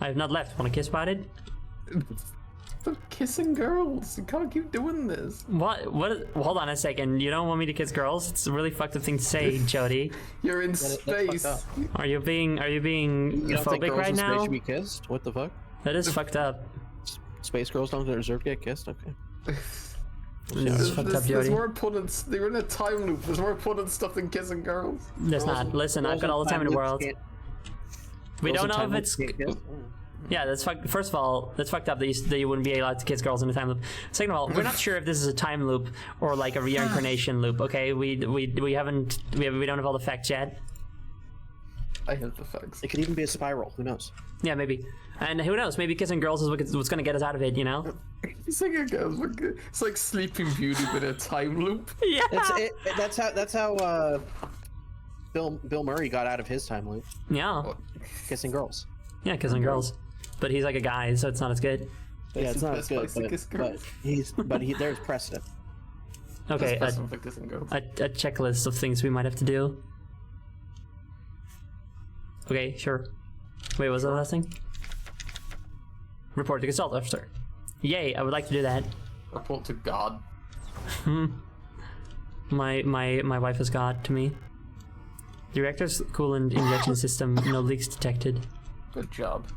I have not left. Want to kiss about it? Stop kissing girls. You can't keep doing this. What? Hold on a second. You don't want me to kiss girls? It's a really fucked up thing to say, Jody. You're in space. Are you being phobic right now? Space should be kissed? What the fuck? That is fucked up. Space girls don't deserve to get kissed? Okay. There's more important. They're in a time loop. There's more important stuff than kissing girls. There's not. Listen, I've got all the time in the world. We don't know if it's. Yeah, that's fucked. First of all, that's fucked up that you wouldn't be allowed to kiss girls in a time loop. Second of all, we're not sure if this is a time loop or like a reincarnation loop. Okay, we don't have all the facts yet. I have the facts. It could even be a spiral. Who knows? Yeah, maybe. And who knows? Maybe kissing girls is what's going to get us out of it. You know? It's like Sleeping Beauty with a time loop. Yeah. That's how Bill Murray got out of his time loop. Yeah. Kissing girls. Yeah, kissing girls. But he's like a guy, so it's not as good. Yeah, it's not as good, but there's precedent. Okay, a checklist of things we might have to do. Okay, sure. Wait, what was the last thing? Report to Gestalt officer. Yay, I would like to do that. Report to God. My wife is God to me. The reactor's coolant injection system, no leaks detected. Good job.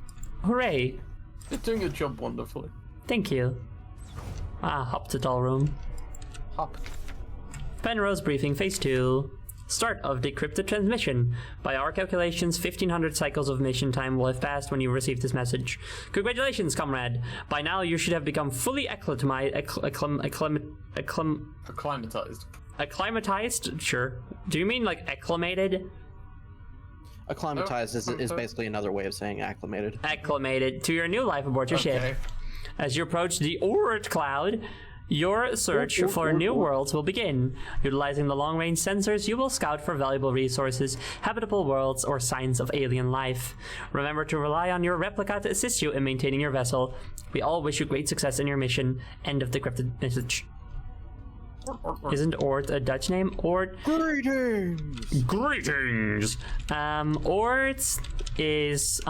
Hooray! You're doing your job wonderfully. Thank you. Hop to doll room. Hop. Penrose briefing phase 2. Start of decrypted transmission. By our calculations, 1500 cycles of mission time will have passed when you received this message. Congratulations, comrade. By now, you should have become fully Acclimatized. acclimatized? Sure. Do you mean like acclimated? Acclimatized is basically another way of saying acclimated. Acclimated to your new life aboard your ship. As you approach the Oort cloud, your search for new worlds will begin. Utilizing the long-range sensors, you will scout for valuable resources, habitable worlds, or signs of alien life. Remember to rely on your replica to assist you in maintaining your vessel. We all wish you great success in your mission. End of decrypted message. Isn't Oort a Dutch name? Oort. Greetings! Greetings! Oort is,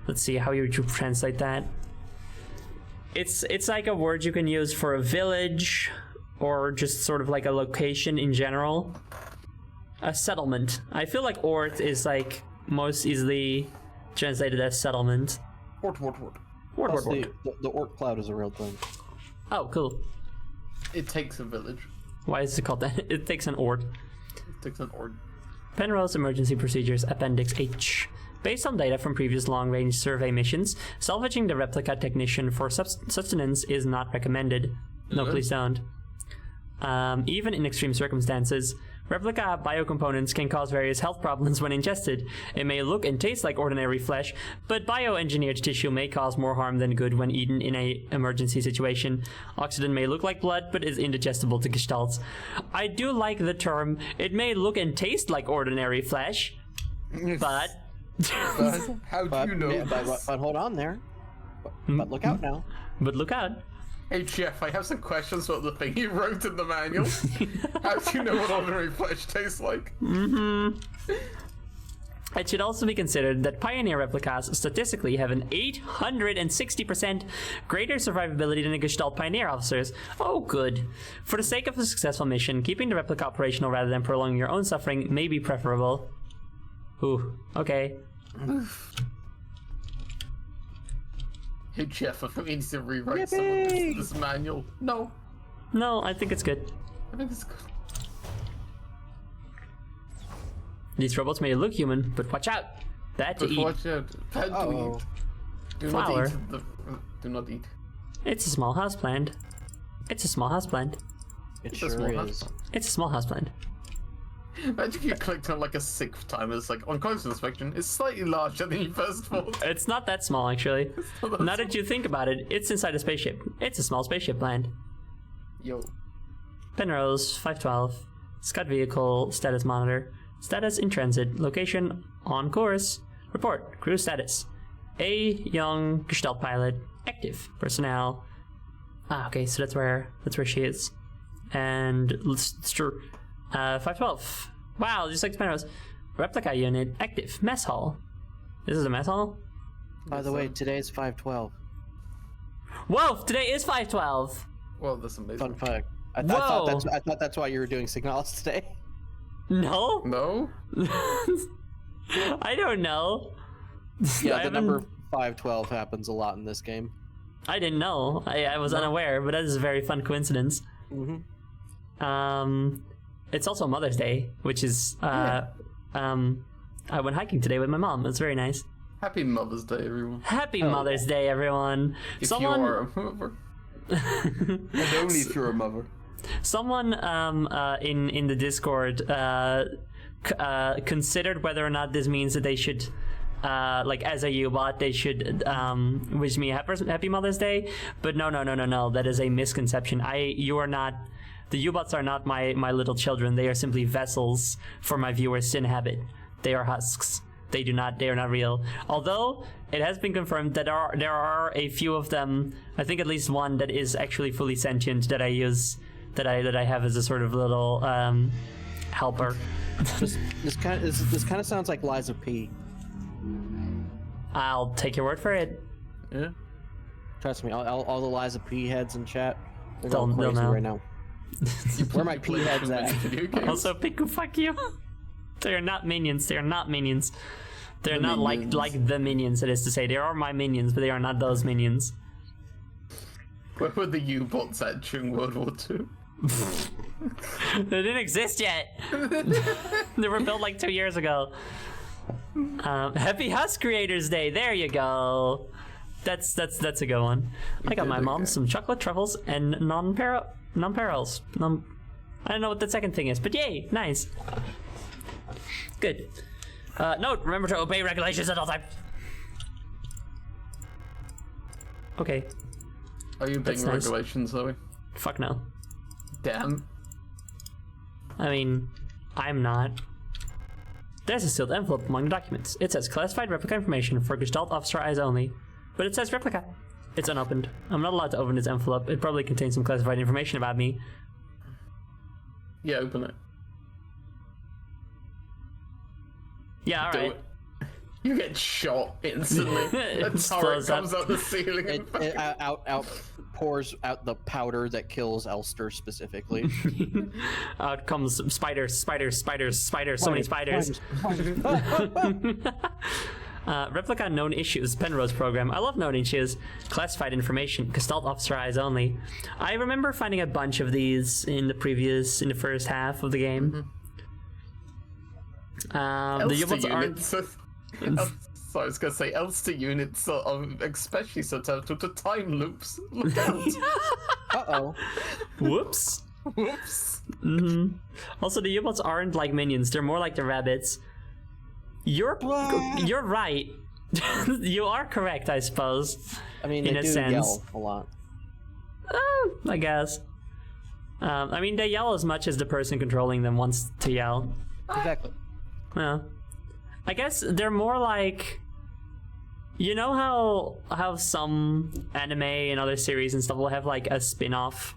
let's see, how would you translate that? It's like a word you can use for a village, or just sort of like a location in general. A settlement. I feel like Oort is like most easily translated as settlement. Ort. Plus the Oort cloud is a real thing. Oh, cool. It takes a village. Why is it called that? It takes an Oort. It takes an Ort. Penrose Emergency Procedures Appendix H. Based on data from previous long-range survey missions, salvaging the replica technician for sustenance is not recommended. No, please don't. Even in extreme circumstances, replica biocomponents can cause various health problems when ingested. It may look and taste like ordinary flesh, but bioengineered tissue may cause more harm than good when eaten in an emergency situation. Oxygen may look like blood, but is indigestible to gestalts. I do like the term, it may look and taste like ordinary flesh, but... How do you know this? But hold on there. But look out now. But look out. Hey Jeff, I have some questions about the thing you wrote in the manual. How do you know what ordinary flesh tastes like? It should also be considered that Pioneer replicas statistically have an 860% greater survivability than the Gestalt Pioneer officers. Oh, good. For the sake of a successful mission, keeping the replica operational rather than prolonging your own suffering may be preferable. Ooh, okay. Hey Jeff, I think we need to rewrite some of this manual. No, I think it's good. I think it's good. These robots may look human, but watch out. Bad to eat. Watch out. Bad to eat. Do Flower. not eat. Do not eat. It's a small houseplant. It's a small houseplant. It It's a sure small is. It's a small houseplant. Imagine if you clicked on like a sixth time, it's like, on close inspection, it's slightly larger than you first thought. It's not that small, actually. not that Now that you think about it, it's inside a spaceship. It's a small spaceship land. Yo. Penrose, 512. Scud vehicle, status monitor. Status in transit. Location, on course. Report, crew status. A young Gestalt pilot. Active. Personnel. Okay, so that's where she is. And, it's true. 512. Wow, just like Penrose. Replica unit, active. Mess hall. This is a mess hall? By the way, today's 512. Whoa, today is 512! Well, that's amazing. Fun fact. I Whoa. thought that's why you were doing Signalis today. No? No? I don't know. Yeah, the number 512 happens a lot in this game. I didn't know. I was unaware, but that is a very fun coincidence. It's also Mother's Day, which is I went hiking today with my mom. It's very nice. Happy Mother's Day, everyone. Happy Mother's Day, everyone. If you are a mother. And only if you're a mother. Someone in the Discord considered whether or not this means that they should like as a U-bot they should wish me a happy Mother's Day, but no, that is a misconception. You are not. The U-bots are not my little children. They are simply vessels for my viewers to inhabit. They are husks. They are not real. Although it has been confirmed that there are a few of them. I think at least one that is actually fully sentient that I use, that I have as a sort of little helper. This kind of sounds like Liza P. I'll take your word for it. Yeah. Trust me, all the Liza P heads in chat, they're They'll going crazy know. right now. Where my P heads at? Also, Piku, fuck you. They are not minions. They are not minions. They're The not minions. like the minions, that is to say. They are my minions, but they are not those minions. Where were the U-boats at during World War II? They didn't exist yet. They were built like 2 years ago. Happy Husk Creators Day. There you go. That's a good one. I got my mom some chocolate truffles and non-perils. I don't know what the second thing is, but yay, nice. Good. Note, remember to obey regulations at all times. Okay. Are you obeying That's nice. regulations, Zoe? Fuck no. Damn. I mean, I'm not. There's a sealed envelope among the documents. It says classified replica information for Gestalt officer eyes only. But it says replica. It's unopened. I'm not allowed to open this envelope. It probably contains some classified information about me. Yeah, open it. Yeah, Do alright. it. You get shot instantly. A turret Explodes comes up. out the ceiling and It out pours out the powder that kills Elster specifically. Out comes spiders. So many spiders. Replica known issues, Penrose program. I love known issues. Classified information, Gestalt officer eyes only. I remember finding a bunch of these in the first half of the game. The U-boats aren't. So I was gonna say, Elster units are especially susceptible to time loops. Look out! Uh-oh. Whoops. Whoops! Also, the U-boats aren't like minions. They're more like the rabbits. You're right. You are correct, I suppose. I mean, in they a do sense. yell a lot. I guess. I mean, they yell as much as the person controlling them wants to yell. Exactly. Yeah. I guess they're more like, you know how some anime and other series and stuff will have like a spin-off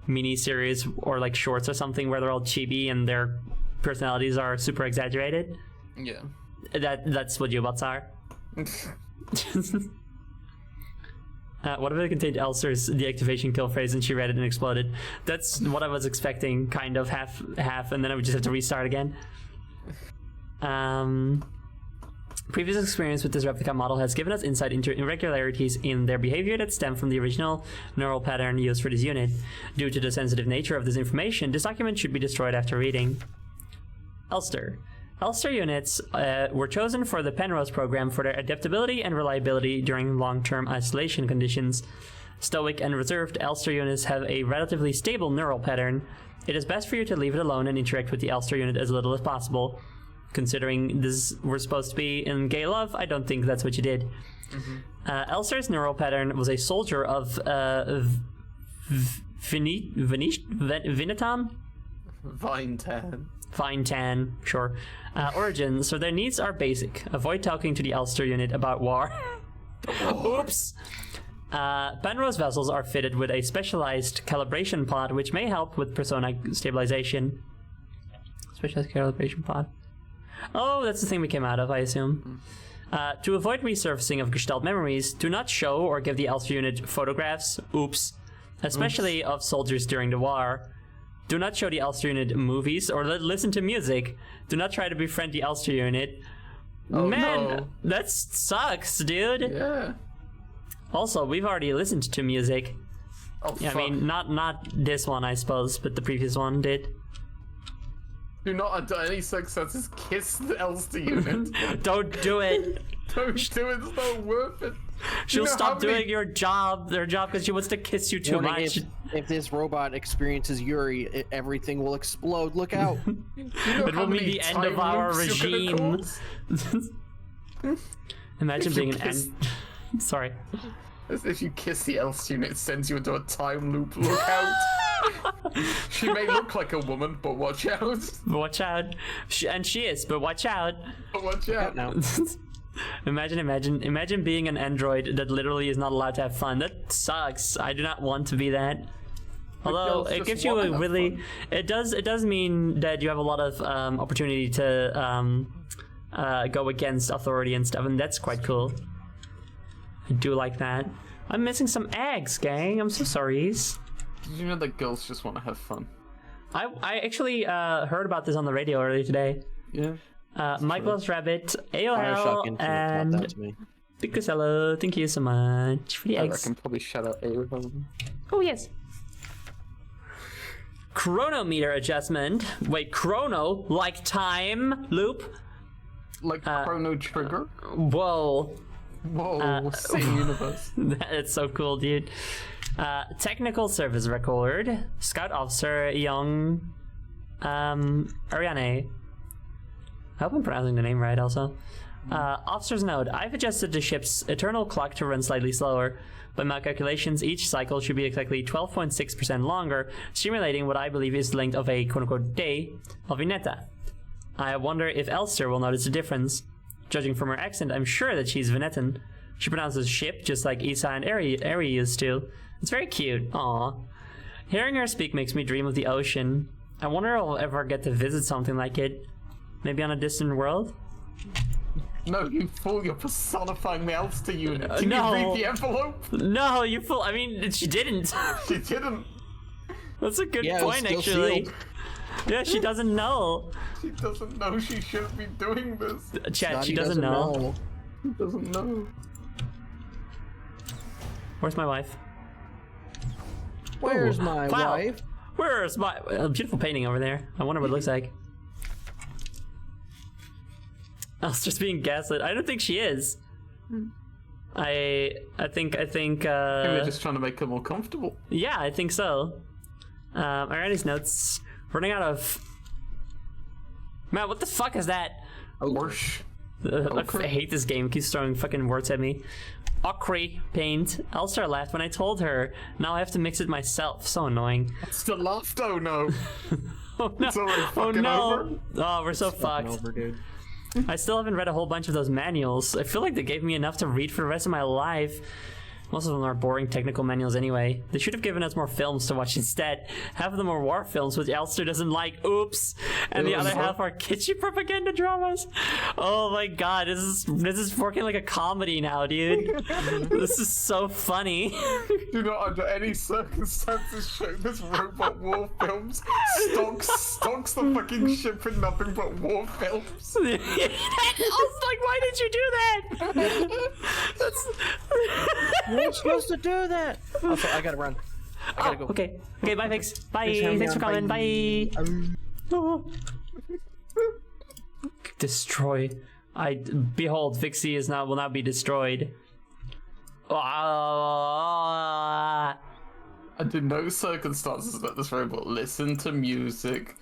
mini-series or like shorts or something where they're all chibi and their personalities are super exaggerated? Yeah. That's what U-bots are. What if it contained Elster's deactivation kill phrase and she read it and exploded? That's what I was expecting, kind of half, and then I would just have to restart again. Previous experience with this replica model has given us insight into irregularities in their behavior that stem from the original neural pattern used for this unit. Due to the sensitive nature of this information, this document should be destroyed after reading. Elster units were chosen for the Penrose program for their adaptability and reliability during long-term isolation conditions. Stoic and reserved Elster units have a relatively stable neural pattern. It is best for you to leave it alone and interact with the Elster unit as little as possible. Considering this we're supposed to be in gay love, I don't think that's what you did. Elster's neural pattern was a soldier of Vinitan? Fine tan, sure. Origin, so their needs are basic. Avoid talking to the Elster unit about war. Oops! Penrose vessels are fitted with a specialized calibration pod which may help with persona stabilization. Specialized calibration pod. Oh, that's the thing we came out of, I assume. To avoid resurfacing of Gestalt memories, do not show or give the Elster unit photographs, especially of soldiers during the war. Do not show the Elster unit movies or listen to music. Do not try to befriend the Elster unit. Oh, Man, no. that sucks, dude. Yeah. Also, we've already listened to music. Oh, Yeah, fuck. I mean, not this one, I suppose, but the previous one did. Do not under any circumstances kiss the Elster unit. Don't do it. Don't do it, it's not worth it. She'll know stop how many- doing their job, because she wants to kiss you too Warning, much. if this robot experiences Yuri, everything will explode. Look out. You know It how will mean many the end time of our loops you're gonna regime. cause? Imagine If you being an kiss- end. Sorry. As if you kiss the Elster unit, it sends you into a time loop. Look out. She may look like a woman, but watch out. Watch out. And she is, but watch out. But watch out. now. Imagine being an android that literally is not allowed to have fun. That sucks. I do not want to be that. Although girls it just gives you wanna a have really, fun. it does mean that you have a lot of opportunity to go against authority and stuff, and that's quite cool. I do like that. I'm missing some eggs, gang. I'm so sorry. Did you know that girls just want to have fun? I actually heard about this on the radio earlier today. Yeah. Michael's Rabbit, Bioshock AOL, Infinite taught that and to me. Picasello. Thank you so much for the I eggs. reckon probably shout out AOL. Oh, yes. Chronometer adjustment. Wait, chrono? Like time loop? Like Chrono Trigger? Whoa. Whoa, same universe. That's so cool, dude. Technical service record. Scout Officer Young Ariane. I hope I'm pronouncing the name right also. Officer's note. I've adjusted the ship's eternal clock to run slightly slower. By my calculations, each cycle should be exactly 12.6% longer, simulating what I believe is the length of a quote-unquote day of Vineta. I wonder if Elster will notice the difference. Judging from her accent, I'm sure that she's Venetan. She pronounces ship just like Isa and Eri used to. It's very cute. Aww. Hearing her speak makes me dream of the ocean. I wonder if I'll ever get to visit something like it. Maybe on a distant world? No, you fool, you're personifying the Elster unit. Did no. you read the envelope? No, you fool. I mean, she didn't. She didn't. That's a good Yeah, it was point, still actually. sealed. Yeah, she doesn't know. She doesn't know she shouldn't be doing this. Chat, she Snotty doesn't know. She doesn't know. Where's my wife? Where's Ooh, my wow. wife? Where's my beautiful painting over there? I wonder what it looks like. I was just being gaslit. I don't think she is. I think Maybe they're just trying to make her more comfortable. yeah, I think so. I read his notes. Running out of man, what the fuck is that? Whoosh. I hate this game. It keeps throwing fucking words at me. Ochre paint. Elster laughed when I told her. Now I have to mix it myself. So annoying. Still laughed, oh no. Oh no. It's already Oh fucking no. over. Oh, we're so fucked. Over, dude. I still haven't read a whole bunch of those manuals. I feel like they gave me enough to read for the rest of my life. Most of them are boring technical manuals anyway. They should have given us more films to watch instead. Half of them are war films, which Elster doesn't like. Oops. And the other half are kitschy propaganda dramas. Oh my god, this is working like a comedy now, dude. This is so funny. Do not under any circumstances show this robot war films. Stocks the fucking ship in nothing but war films. I was like, why did you do that? That's... You're supposed to do that. Also, I gotta run. I gotta go. Okay. Okay, bye, Vix. Bye. Thanks, Thanks for coming. Bye. Oh. Destroy. Behold, Vixie will now be destroyed. Ah. Under no circumstances let this robot listen to music,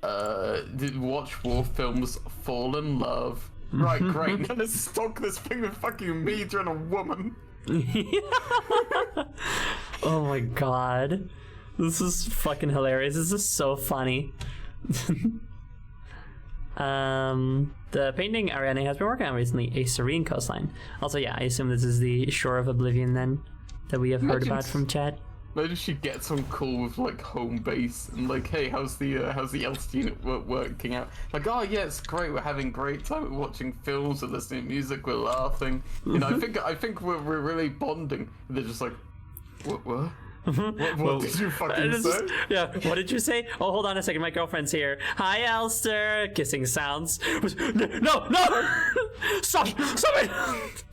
watch war films, fall in love. Right, great. Now let's stock this thing with fucking media and a woman. Oh my god. This is fucking hilarious. This is so funny. The painting Ariane has been working on recently, a serene coastline. Also, yeah, I assume this is the Shore of Oblivion then, that we have heard about from chat. Maybe she gets on call with like home base and like, hey, how's the Elster unit working out? Like, oh yeah, it's great. We're having great time. We're watching films, we're listening to music, we're laughing. You know, I think we're really bonding. And they're just like, what? What did you fucking say? Yeah, what did you say? Oh, hold on a second, my girlfriend's here. Hi, Elster. Kissing sounds. No! Stop it!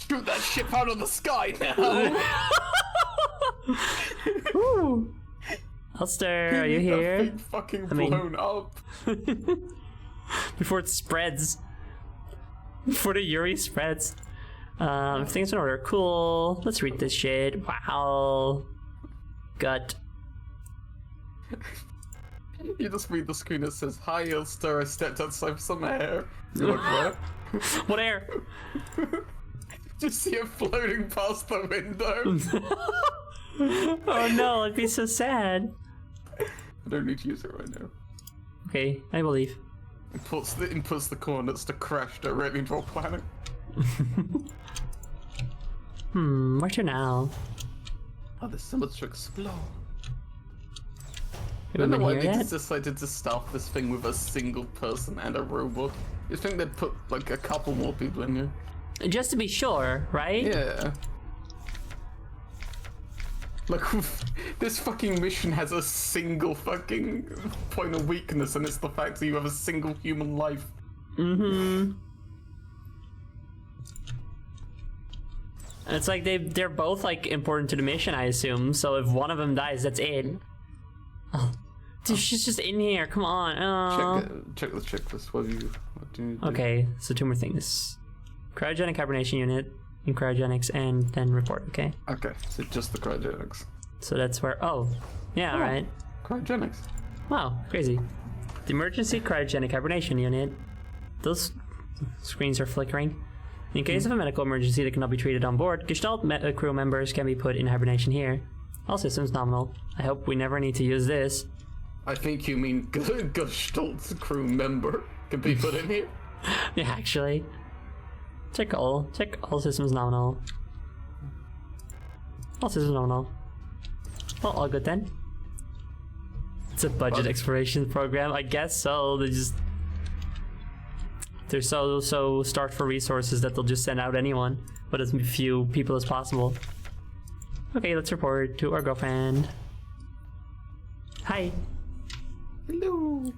Shoot that ship out of the sky now! Ooh. Elster, are you here? That thing fucking blown up. Before it spreads. Before the Yuri spreads. Everything's in order. Cool. Let's read this shit. Wow. Gut. You just read the screen that says, hi Elster, I stepped outside for some air. You're like, what? What air? Just see it floating past the window. Oh no, I'd be so sad. I don't need to use it right now. Okay, I believe. It puts the coordinates to crash directly into our planet. Where to now? Oh, there's so much to explore. I You don't know haven't why here they yet? just decided to staff this thing with a single person and a robot. You think they'd put like a couple more people in here? Just to be sure, right? Yeah. Like, this fucking mission has a single fucking point of weakness, and it's the fact that you have a single human life. Mm-hmm. It's like they're both like important to the mission, I assume. So if one of them dies, that's it. Oh, dude, she's just in here. Come on. Check the checklist. What do you do? Okay, so 2 more things: cryogenic hibernation unit, and cryogenics, and then report. Okay. Okay, so just the cryogenics. So that's where. Oh, yeah. All right. Cryogenics. Wow, crazy. The emergency cryogenic hibernation unit. Those screens are flickering. In case of a medical emergency that cannot be treated on board, Gestalt crew members can be put in hibernation here. All systems nominal. I hope we never need to use this. I think you mean Gestalt's crew member can be put in here. Yeah, actually. Check all systems nominal. All systems nominal. Well, all good then. It's a budget exploration program, I guess so. They're so starved for resources that they'll just send out anyone, but as few people as possible. Okay, let's report to our girlfriend. Hi. Hello.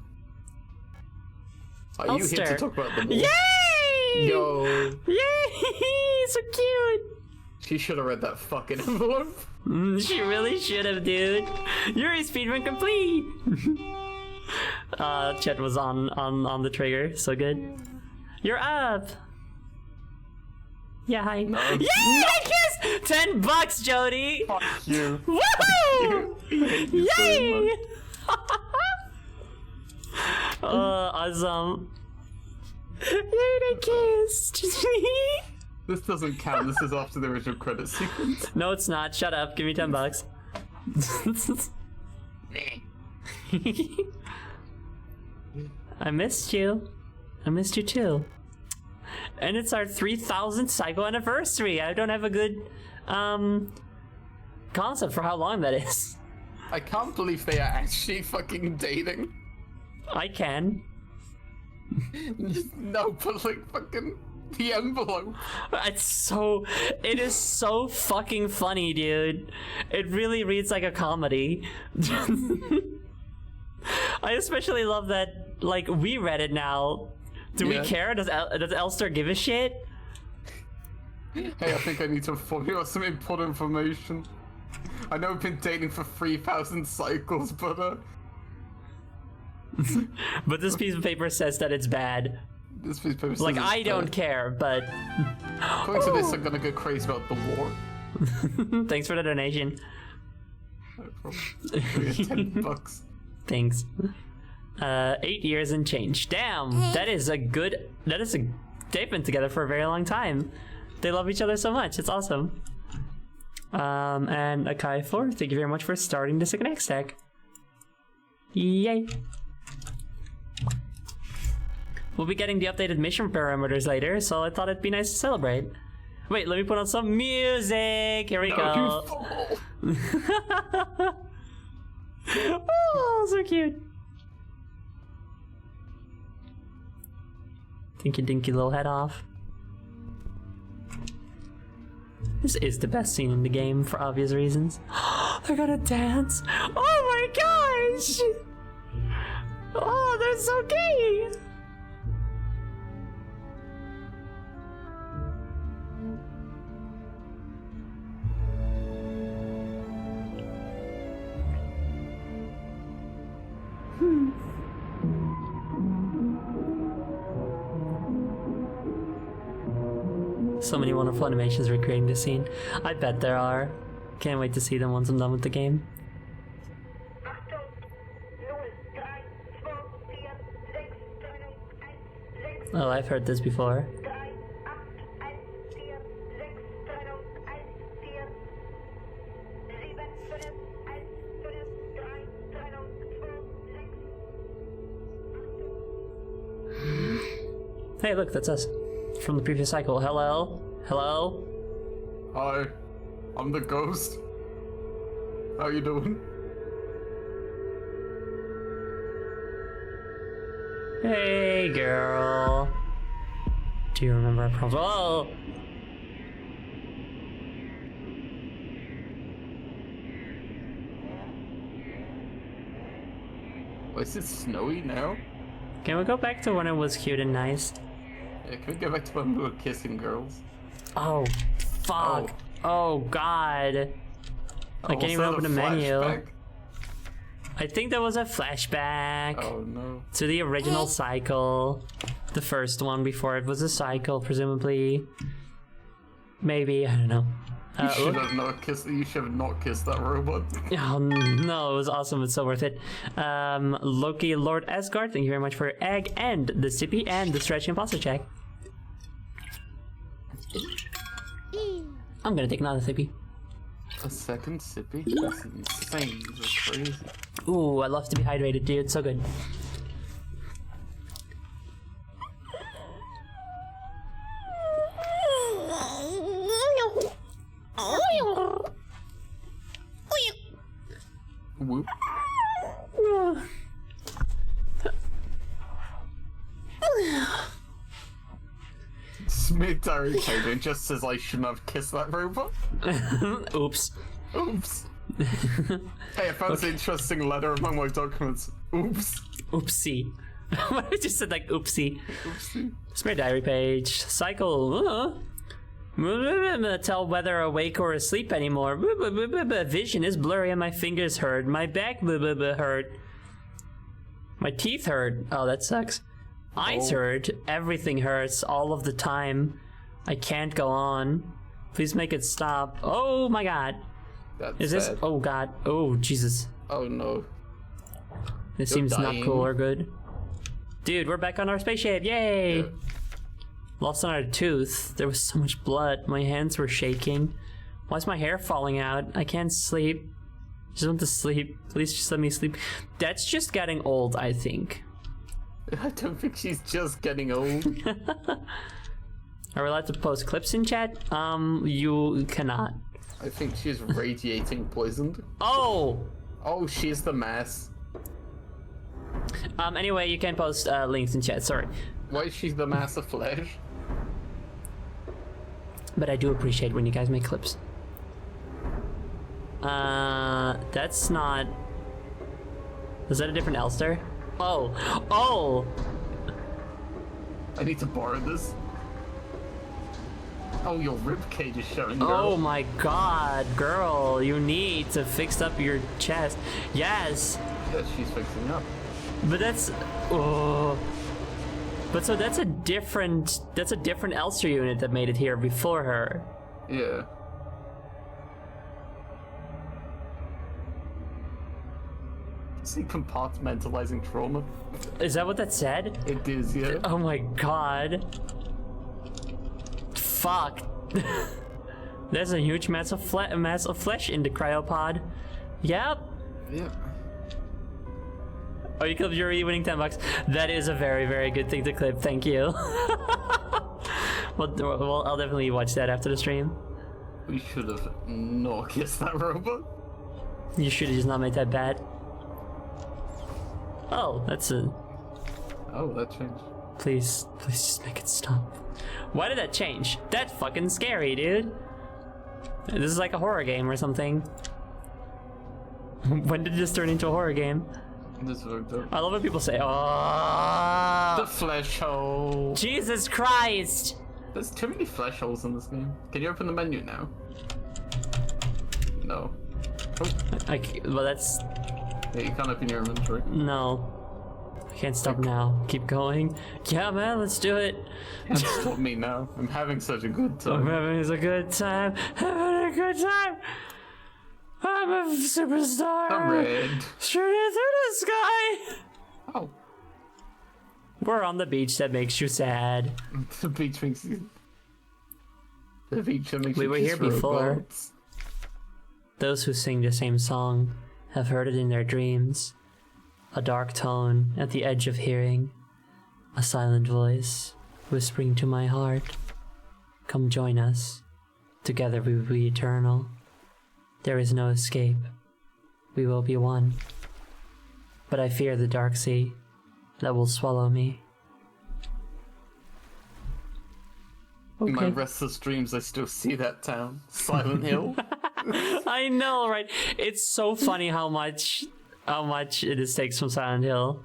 Are you here to talk about the war? Yay! Yo. Yay! So cute. She should have read that fucking envelope. She really should have, dude. Yuri speedrun complete. Chet was on the trigger, so good. You're up. Yeah, hi. No. Yay! I kissed! $10, Jody. Fuck you. Woohoo! I hate you so Yay! much. Awesome. Yay! I kissed. This doesn't count. This is after the original credit sequence. No, it's not. Shut up. Give me $10. I missed you. I missed you too. And it's our 3000th cycle anniversary. I don't have a good concept for how long that is. I can't believe they are actually fucking dating. I can. No, but like fucking the envelope. It is so fucking funny, dude. It really reads like a comedy. I especially love that, like, we read it now. Do we care? Does Elster give a shit? Hey, I think I need to inform you of some important information. I know we've been dating for 3000 cycles, but But this piece of paper says that it's bad. This piece of paper says Like, it's I don't bad. care, but... According to this, I'm gonna go crazy about the war. Thanks for the donation. No problem. $10. Thanks. 8 years and change. Damn, that is a... They've been together for a very long time. They love each other so much. It's awesome. And Akai4, thank you very much for starting the second stack. Yay. We'll be getting the updated mission parameters later, so I thought it'd be nice to celebrate. Wait, let me put on some music. Here we go. Oh, so cute. Tinky dinky little head off. This is the best scene in the game for obvious reasons. They're gonna dance. Oh my gosh! Oh, they're so gay! So many wonderful animations recreating this scene. I bet there are. Can't wait to see them once I'm done with the game. Oh, I've heard this before. Hey, look, that's us. From the previous cycle. Hello? Hello? Hi, I'm the ghost. How you doing? Hey, girl. Do you remember our problem? Oh! Why is it snowy now? Can we go back to when it was cute and nice? Yeah, can we go back to when we were kissing girls? Oh, fuck. Oh, God. I can't even open the menu. I think that was a flashback. Oh, no. To the original cycle. The first one before it was a cycle, presumably. Maybe, I don't know. You should have not kissed that robot. Oh no, it was awesome. It's so worth it. Loki, Lord Asgard, thank you very much for your egg and the sippy and the stretch imposter check. I'm gonna take another sippy. A second sippy? That's insane. That's crazy. Ooh, I love to be hydrated, dude. So good. Whoop. Smith Diary Coding just says I shouldn't have kissed that robot. Oops. Oops. Hey, I found an interesting letter among my documents. Oops. Oopsie. I just said like oopsie. Oopsie. Smear diary page. Cycle. Tell whether awake or asleep anymore. Vision is blurry and my fingers hurt. My back hurt. My teeth hurt. Oh, that sucks. Eyes hurt. Everything hurts all of the time. I can't go on. Please make it stop. Oh my god. That's Is this? sad. Oh god. Oh Jesus. Oh no. This You're seems dying. not cool or good. Dude, we're back on our spaceship. Yay! Yeah. Lost another tooth. There was so much blood. My hands were shaking. Why is my hair falling out? I can't sleep. Just want to sleep. Please just let me sleep. That's just getting old, I think. I don't think she's just getting old. Are we allowed to post clips in chat? You cannot. I think she's radiating poisoned. Oh! Oh, she's the mass. Anyway, you can post links in chat, sorry. Why is she the mass of flesh? But I do appreciate when you guys make clips. That's not... Is that a different Elster? Oh! Oh! I need to borrow this. Oh, your ribcage is showing, girl. Oh my god, girl, you need to fix up your chest. Yes! Yeah, she's fixing up. But that's... Oh... But so that's a different Elster unit that made it here before her. Yeah. See, compartmentalizing trauma. Is that what that said? It is, yeah. Oh my god. Fuck. There's a huge mass of flesh in the cryopod. Yep. Yeah. Oh, you clipped your winning $10. That is a very, very good thing to clip. Thank you. well, I'll definitely watch that after the stream. We should have not kissed that robot. You should have just not made that bad. Oh, that's a... Oh, that changed. Please just make it stop. Why did that change? That's fucking scary, dude. This is like a horror game or something. When did this turn into a horror game? This worked out. I love when people say, "Oh, The flesh hole. Jesus Christ!" There's too many flesh holes in this game. Can you open the menu now? No. Oh, Well, that's... yeah, you can't open your inventory. No. I can't stop now. Keep going. Yeah, man, let's do it. Can't stop me now. I'm having such a good I'm time. having a good time. Having a good time. I'm a superstar. I'm red. Shooting through the sky. Oh. We're on the beach that makes you sad. The beach makes you... The beach that makes We you were kiss here before. robots. Those who sing the same song have heard it in their dreams. A dark tone at the edge of hearing. A silent voice whispering to my heart. Come join us. Together we will be eternal. There is no escape. We will be one. But I fear the dark sea that will swallow me. In my Okay. restless dreams, I still see that town. Silent Hill. I know, right? It's so funny how much it is takes from Silent Hill.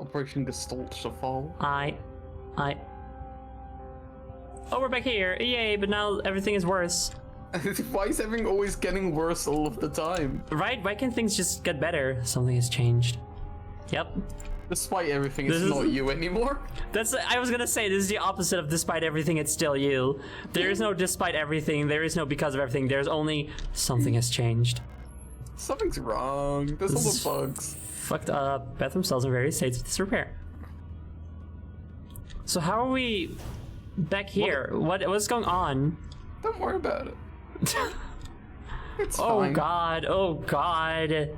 Operation Gestalt Fall. I. Oh, we're back here. Yay, but now everything is worse. Why is everything always getting worse all of the time? Right? Why can't things just get better? Something has changed. Yep. Despite everything, it's not you anymore. I was gonna say, this is the opposite of despite everything, it's still you. There is no despite everything, there is no because of everything, there's only something has changed. Something's wrong. There's all the bugs. Fucked up. Bathroom stalls in various states of disrepair. So how are we back here? What's going on? Don't worry about it. It's Oh fine. god, oh god.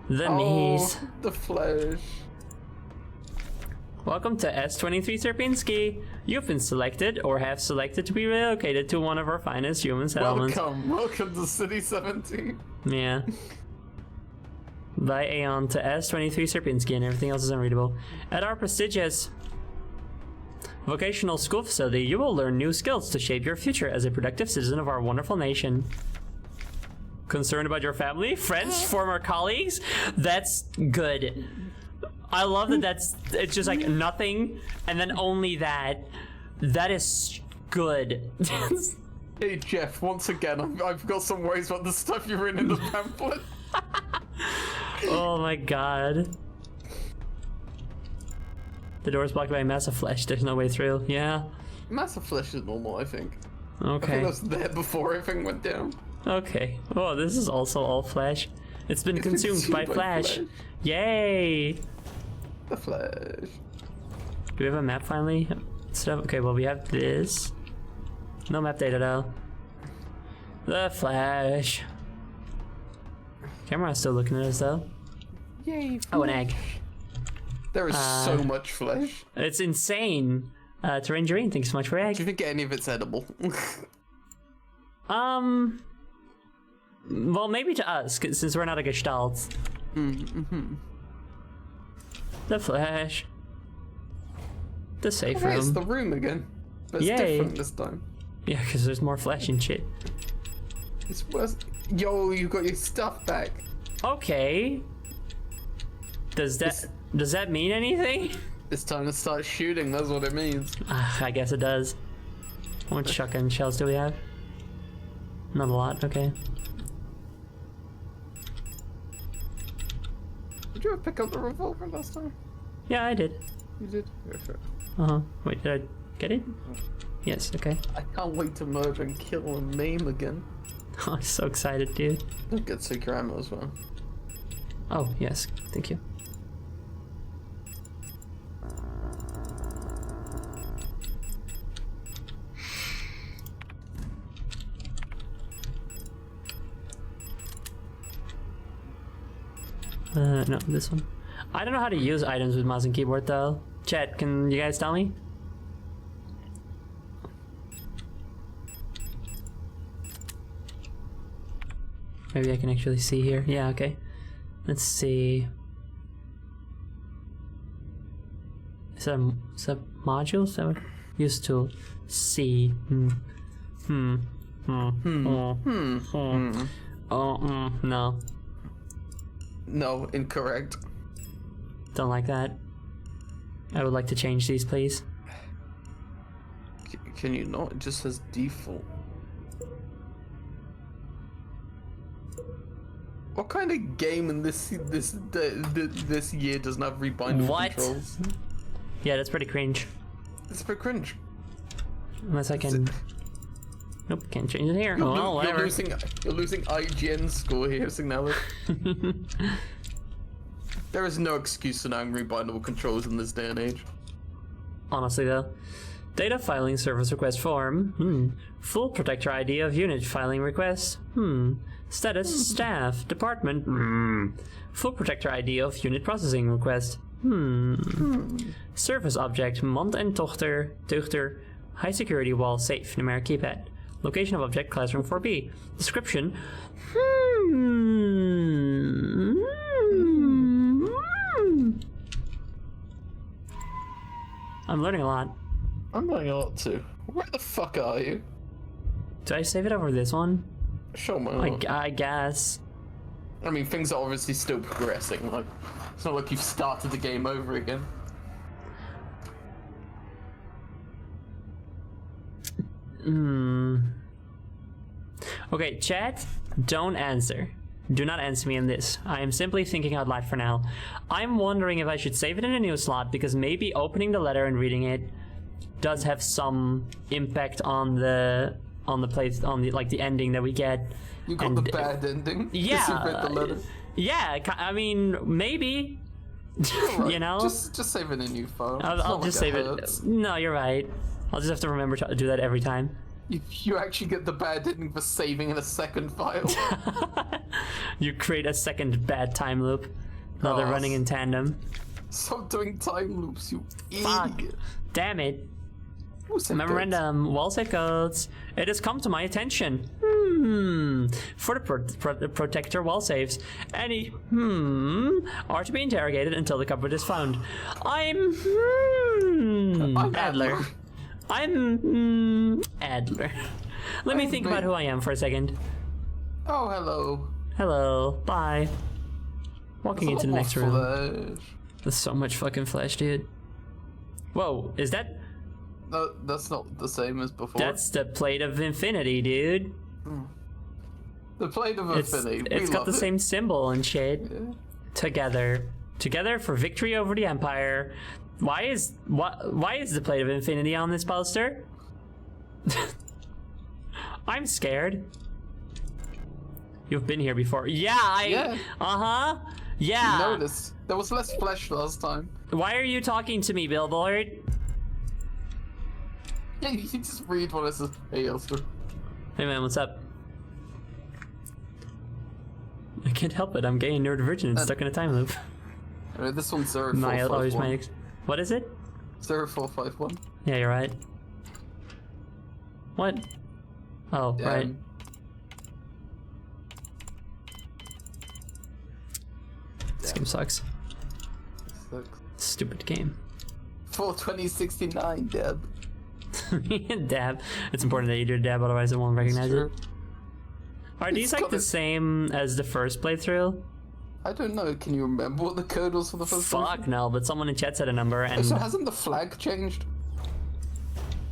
The knees. The flesh. Welcome to S23 Serpinski. You've been selected or have selected to be relocated to one of our finest human settlements. Welcome to City 17. Yeah. By Aeon to S23 Serpinski, and everything else is unreadable. At our prestigious vocational school facility, you will learn new skills to shape your future as a productive citizen of our wonderful nation. Concerned about your family, friends, former colleagues? That's good. I love that it's just like nothing, and then only that. That is good. Hey Jeff, once again, I've got some worries about the stuff you've written in the pamphlet. Oh my god. The door is blocked by a mass of flesh. There's no way through. Yeah. Massive flesh is normal, I think. Okay. I think that's there before everything went down. Okay. Oh, this is also all flesh. It's been consumed by flesh. Yay! The flesh. Do we have a map finally? Okay, well we have this. No map data though. The flesh. Camera's still looking at us though. Yay! Oh, an egg. There is so much flesh. It's insane. Tangerine, thanks so much for egg. Do you think any of it's edible? Well, maybe to us, since we're not a Gestalt. The flesh. The safe room. It's the room again. But it's different this time. Yeah, because there's more flesh and shit. It's worse. Yo, you got your stuff back. Okay. Does that mean anything? It's time to start shooting, that's what it means. I guess it does. How much shotgun shells do we have? Not a lot, okay. Did you ever pick up the revolver last time? Yeah, I did. You did? Yeah, sure. Uh-huh. Wait, did I get it? Yes, okay. I can't wait to murder and kill and maim again. Oh, I'm so excited, dude. I'll get secret ammo as well. Oh, yes, thank you. No, this one. I don't know how to use items with mouse and keyboard though. Chat, can you guys tell me? Maybe I can actually see here. Yeah, okay. Let's see. Is that module? Is that what? Use tool. C. No. No, incorrect. Don't like that. I would like to change these, please. Can you not? It just says default. What kind of game in this year doesn't have rebindable controls? Yeah, that's pretty cringe. It's a bit cringe. Unless I can. Nope, can't change it here. Well, whatever. You're losing IGN score here, Signalis. There is no excuse for not rebindable controls in this day and age. Honestly, though. Data filing service request form. Full protector ID of unit filing request. Status staff department. Full protector ID of unit processing request. Service object mond en tuchter high security wall safe numeric keypad. Location of object classroom 4B. Description. I'm learning a lot. I'm learning a lot too. Where the fuck are you? Do I save it over this one? Sure, man. I guess. I mean, things are obviously still progressing. Like, it's not like you've started the game over again. Okay, chat, don't answer. Do not answer me in this. I am simply thinking out loud for now. I'm wondering if I should save it in a new slot, because maybe opening the letter and reading it does have some impact on the place, on the like the ending that we get. You got the bad ending. Yeah. Because you read the letter. Yeah, I mean, maybe. Right. You know? Just save it in a new file. I'll just save it. No, you're right. I'll just have to remember to do that every time. You actually get the bad ending for saving in a second file. You create a second bad time loop. Now they're running in tandem. Stop doing time loops, you Fuck. idiot. Damn it. Who said Memorandum, wall save codes. It has come to my attention. For the protector wall saves, any are to be interrogated until the cupboard is found. I'm Adler. I'm Adler. Let me think about who I am for a second. Oh, hello. Hello. Bye. Walking into the next room. Flesh. There's so much fucking flesh, dude. Whoa, is that? No, that's not the same as before. That's the plate of infinity, dude. The plate of infinity. It's got the same symbol and shit. Yeah. Together for victory over the Empire. Why is the plate of infinity on this poster? I'm scared. You've been here before. Yeah. Uh-huh. Yeah. You noticed. There was less flesh last time. Why are you talking to me, Billboard? Yeah, you just read what it says. Hey, Elster. Hey man, what's up? I can't help it. I'm gay and neurodivergent and stuck in a time loop. This one's 0451. What is it? 0451. Yeah, you're right. What? Oh, right. This game sucks. Stupid game. 42069, Deb. Dab. It's important that you do a dab, otherwise it won't recognize it. Are these like the same as the first playthrough? I don't know. Can you remember what the code was for the first playthrough? Fuck no, but someone in chat said a number and... So hasn't the flag changed?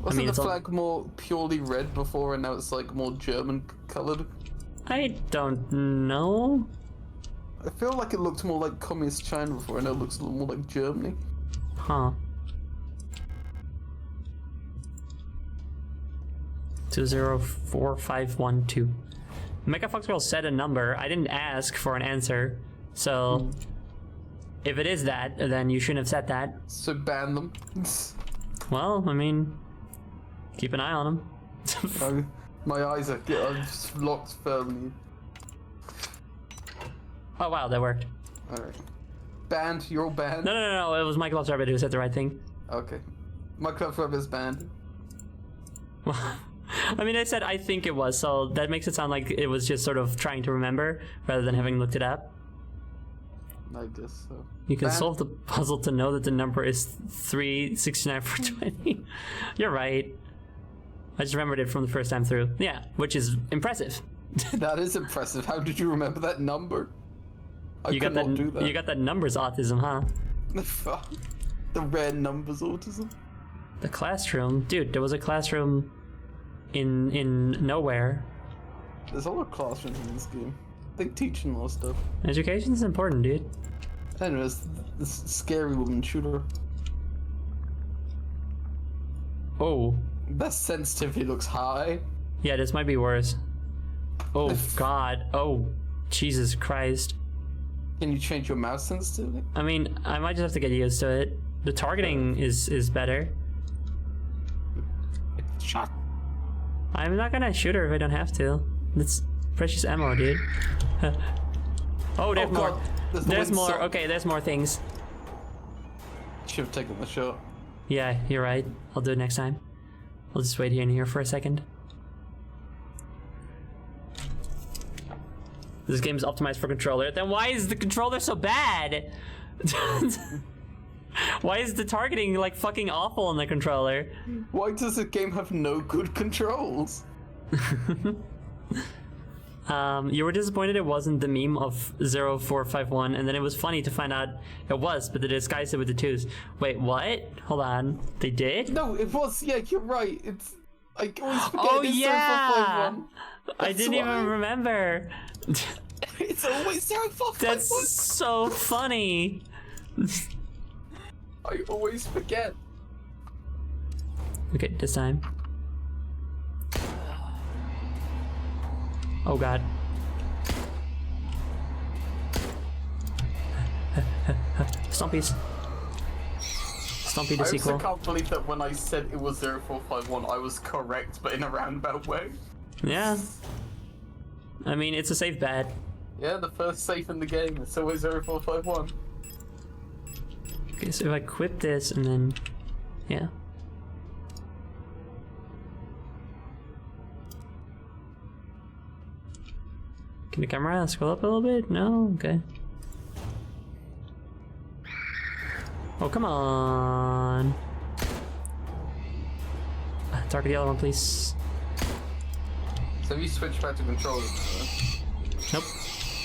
Wasn't the flag more purely red before and now it's like more German colored? I don't know. I feel like it looked more like communist China before and now it looks a little more like Germany. Huh. 204512. Mecha Foxgirl said a number. I didn't ask for an answer, so if it is that, then you shouldn't have said that. So ban them. Well, I mean, keep an eye on them. My eyes are just locked firmly. Oh wow, that worked. Alright. Banned? You're all banned? No, it was Michael Off-Rabbit who said the right thing. Okay. Michael Off-Rabbit is banned. I mean, I said I think it was, so that makes it sound like it was just sort of trying to remember rather than having looked it up. I guess so. You can solve the puzzle to know that the number is 369 You're right. I just remembered it from the first time through. Yeah, which is impressive. That is impressive. How did you remember that number? You got that numbers autism, huh? The rare numbers autism. The classroom, dude. There was a classroom in nowhere. There's a lot of classrooms in this game. They teach a lot of stuff. Education's important, dude. Anyways, this scary woman shooter. Oh. That sensitivity looks high. Yeah, this might be worse. Oh god. Oh, Jesus Christ. Can you change your mouse sensitivity? I mean, I might just have to get used to it. The targeting is better. Shot. I'm not gonna shoot her if I don't have to. It's precious ammo, dude. Oh, there's more. There's more. Okay, there's more things. Should have taken the shot. Yeah, you're right. I'll do it next time. I'll just wait here and here for a second. This game's optimized for controller. Then why is the controller so bad? Why is the targeting like fucking awful on the controller? Why does the game have no good controls? You were disappointed it wasn't the meme of 0451, and then it was funny to find out it was, but they disguised it with the 2s. Wait, what? Hold on. They did? No, it was. Yeah, you're right. It's. I always forget. Oh, it's yeah! 0451. I didn't even why. remember. It's always 0451. That's so funny. I always forget. Okay, this time. Oh god. Stompies. Stompy the I sequel. also can't believe that when I said it was 0451, I was correct, but in a roundabout way. Yeah. I mean, it's a safe bet. Yeah, the first safe in the game. It's always 0451. Okay, so if I equip this and then... Yeah. Can the camera scroll up a little bit? No? Okay. Oh, come on. Target the other one, please. So have you switched back to controller? Nope.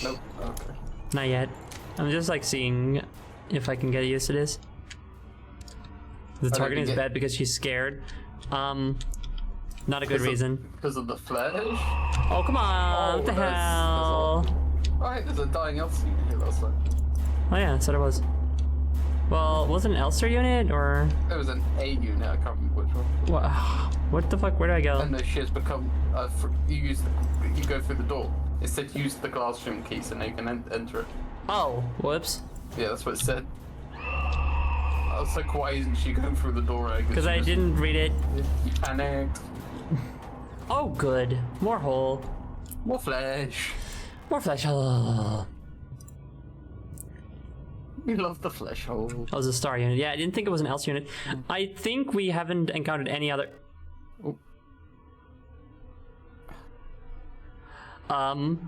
Nope. Okay. Not yet. I'm just like seeing if I can get used to this. The targeting is bad because she's scared. Not a good reason. Because of the flash? Oh, come on. What the hell? Alright, there's a dying Elster unit here last time. Oh yeah, so there was. Well, was it an Elster unit or? There was an A unit, I can't remember which one. What the fuck? Where do I go? And the she has become, you go through the door. It said use the glass room key so now you can enter it. Oh, whoops. Yeah, that's what it said. I was like, why isn't she going through the door? Because I didn't read it. You panicked. Oh, good. More hole. More flesh. More flesh hole. We love the flesh hole. That was a star unit. Yeah, I didn't think it was an else unit. I think we haven't encountered any other. Oh.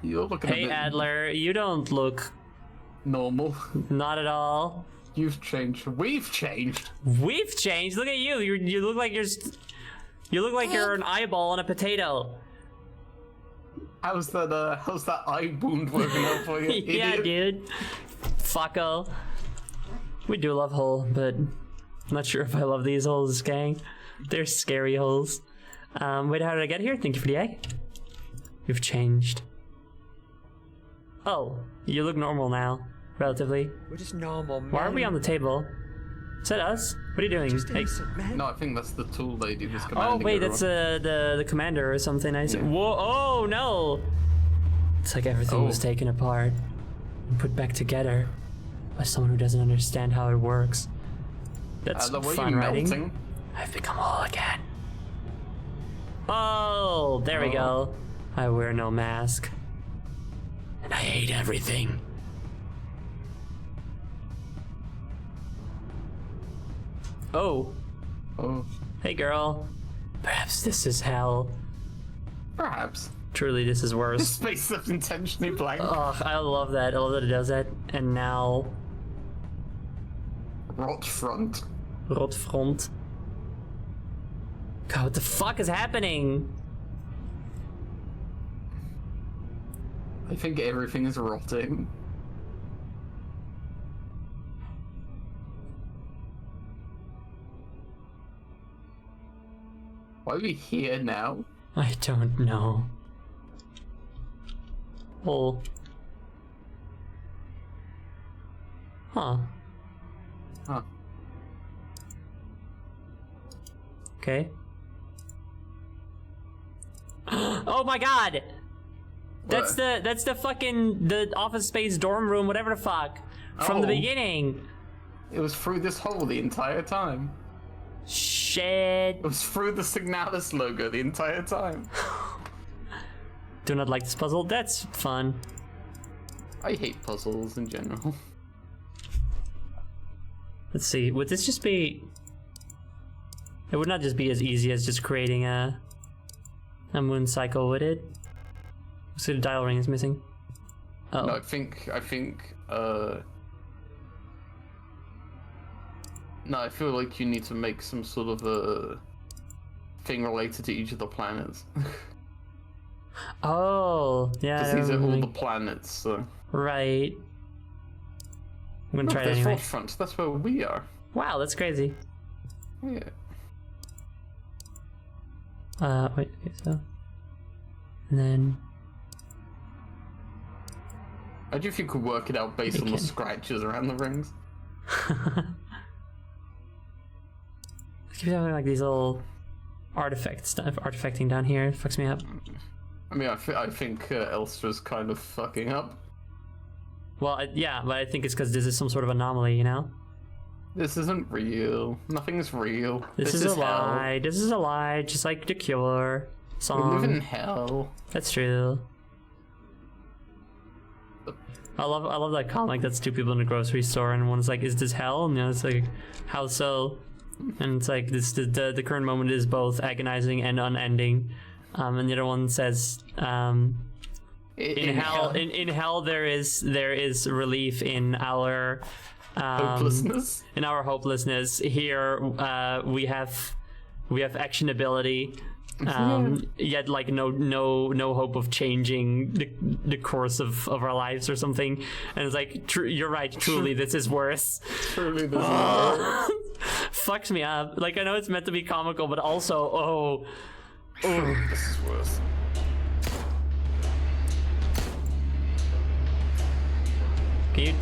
You're looking Hey a bit Adler, you don't look normal. not at all. You've changed. We've changed. We've changed. Look at you. You look like you look like you're an eyeball on a potato. How's that eye wound working out for you? Yeah, idiot? dude. Fucko. We do love hole, but I'm not sure if I love these holes, gang. They're scary holes. Wait, how did I get here? Thank you for the egg. You've changed. Oh, you look normal now, relatively. We're just normal men. Why are we on the table? Is that us? What are you doing? Just Hey. innocent men. No, I think that's the tool lady who's Oh commanding wait, that's everyone. the commander or something. I see. Yeah. Whoa! Oh no! It's like everything was taken apart and put back together by someone who doesn't understand how it works. That's the way fun you're writing. melting. I've become whole again. Oh, there we go. I wear no mask, and I hate everything. Oh. Oh. Hey girl. Perhaps this is hell. Perhaps. Truly, this is worse. Space left intentionally blank. Oh, I love that. I love that it does that. And now... Rot front. Rot front. God, what the fuck is happening? I think everything is rotting. Why are we here now? I don't know. Oh. Huh. Huh. Okay. Oh my god! That's the fucking the office space dorm room, whatever the fuck. From the Oh. beginning. It was through this hole the entire time. Shit. It was through the Signalis logo the entire time. Do not like this puzzle. That's fun. I hate puzzles in general. Let's see. Would this just be... It would not just be as easy as just creating a moon cycle, would it? So the dial ring is missing. Oh. No, I think, no, I feel like you need to make some sort of a thing related to each of the planets. Oh, yeah. Because these are all the planets, so... Right. I'm gonna try it there's anyway. Front. That's where we are. Wow, that's crazy. Yeah. Wait, okay, so... And then... Imagine if you could work it out based on the scratches around the rings. Keep having like these little artifact stuff, artifacting down here. It fucks me up. I mean, I think Elstra's kind of fucking up. Well, yeah, but I think it's because this is some sort of anomaly, you know? This isn't real. Nothing's real. This is a lie. This is a lie, just like the Cure song. We live in hell. That's true. I love that comic. That's two people in a grocery store, and one's like, "Is this hell?" And the other's like, "How so?" And it's like this. The current moment is both agonizing and unending. And the other one says, "In hell, there is relief in our hopelessness. In our hopelessness. Here, we have actionability." Yet like no hope of changing the course of our lives or something, and it's like you're right, truly this is worse. Truly this is worse. Fucks me up. Like, I know it's meant to be comical, but also this is worse. Can you...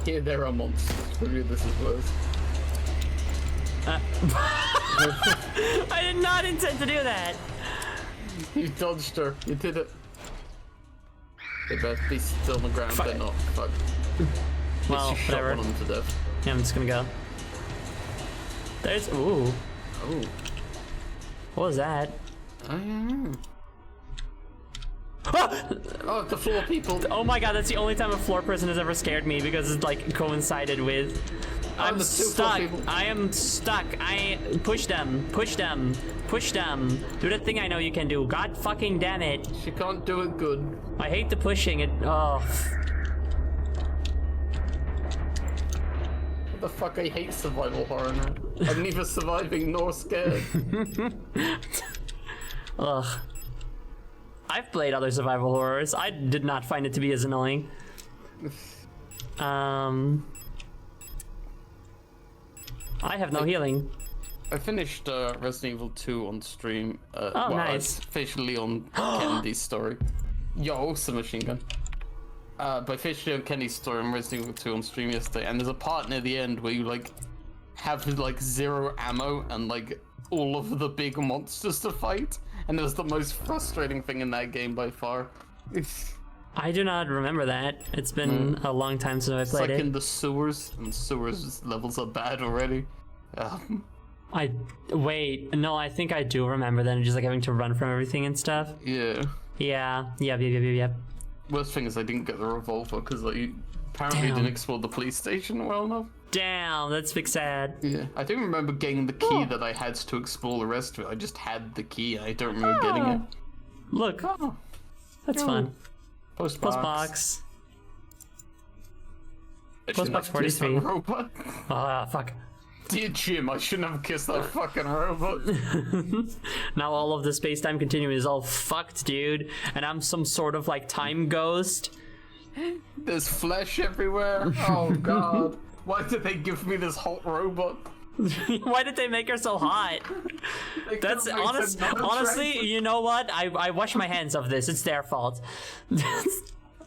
Here there are monsters. Truly this is worse. I did not intend to do that. You dodged her. You did it. They better be still on the ground. Fuck. They're not. Fuck. Well, you shot whatever. one of them to death. Yeah, I'm just gonna go. There's... Ooh. Oh. What was that? I don't know. Oh, the floor people. Oh my god, that's the only time a floor person has ever scared me, because it's like coincided with... I'm stuck. I am stuck. Push them. Push them. Push them. Do the thing I know you can do. God fucking damn it. She can't do it good. I hate the pushing. It. Oh. What the fuck? I hate survival horror now. I'm neither surviving nor scared. Ugh. I've played other survival horrors. I did not find it to be as annoying. I have no healing. I finished Resident Evil 2 on stream. Nice. Officially on Kennedy's story. Yo, submachine gun. But I finished on Kennedy's story on Resident Evil 2 on stream yesterday, and there's a part near the end where you like have like 0 ammo and like all of the big monsters to fight, and it was the most frustrating thing in that game by far. I do not remember that. It's been a long time since I played it. It's like in the sewers, and sewers levels are bad already. Wait, no, I think I do remember that, just like having to run from everything and stuff. Yeah. Yeah. Worst thing is I didn't get the revolver because like apparently didn't explore the police station well enough. Damn, that's big sad. Yeah, I don't remember getting the key that I had to explore the rest of it. I just had the key. I don't remember getting it. Look, that's fun. Postbox. Postbox 43. Robot. Ah, fuck. Dear Jim, I shouldn't have kissed that fucking robot. Now all of the space-time continuum is all fucked, dude. And I'm some sort of like time ghost. There's flesh everywhere. Oh god. Why did they give me this hot robot? Why did they make her so hot? That's honestly, you know what? I wash my hands of this. It's their fault.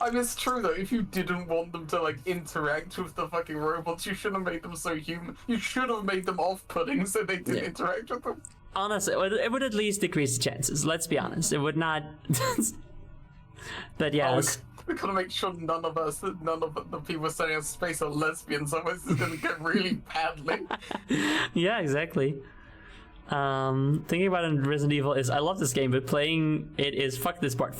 I mean, it's true though. If you didn't want them to like interact with the fucking robots, you should have made them so human. You should have made them off-putting so they didn't interact with them. Honestly, it would at least decrease the chances. Let's be honest. It would not. But yeah. We gotta make sure none of the people sending us space are lesbians, otherwise it's gonna get really badly. Yeah, exactly. Thinking about it in Resident Evil is I love this game, but playing it is fuck this part.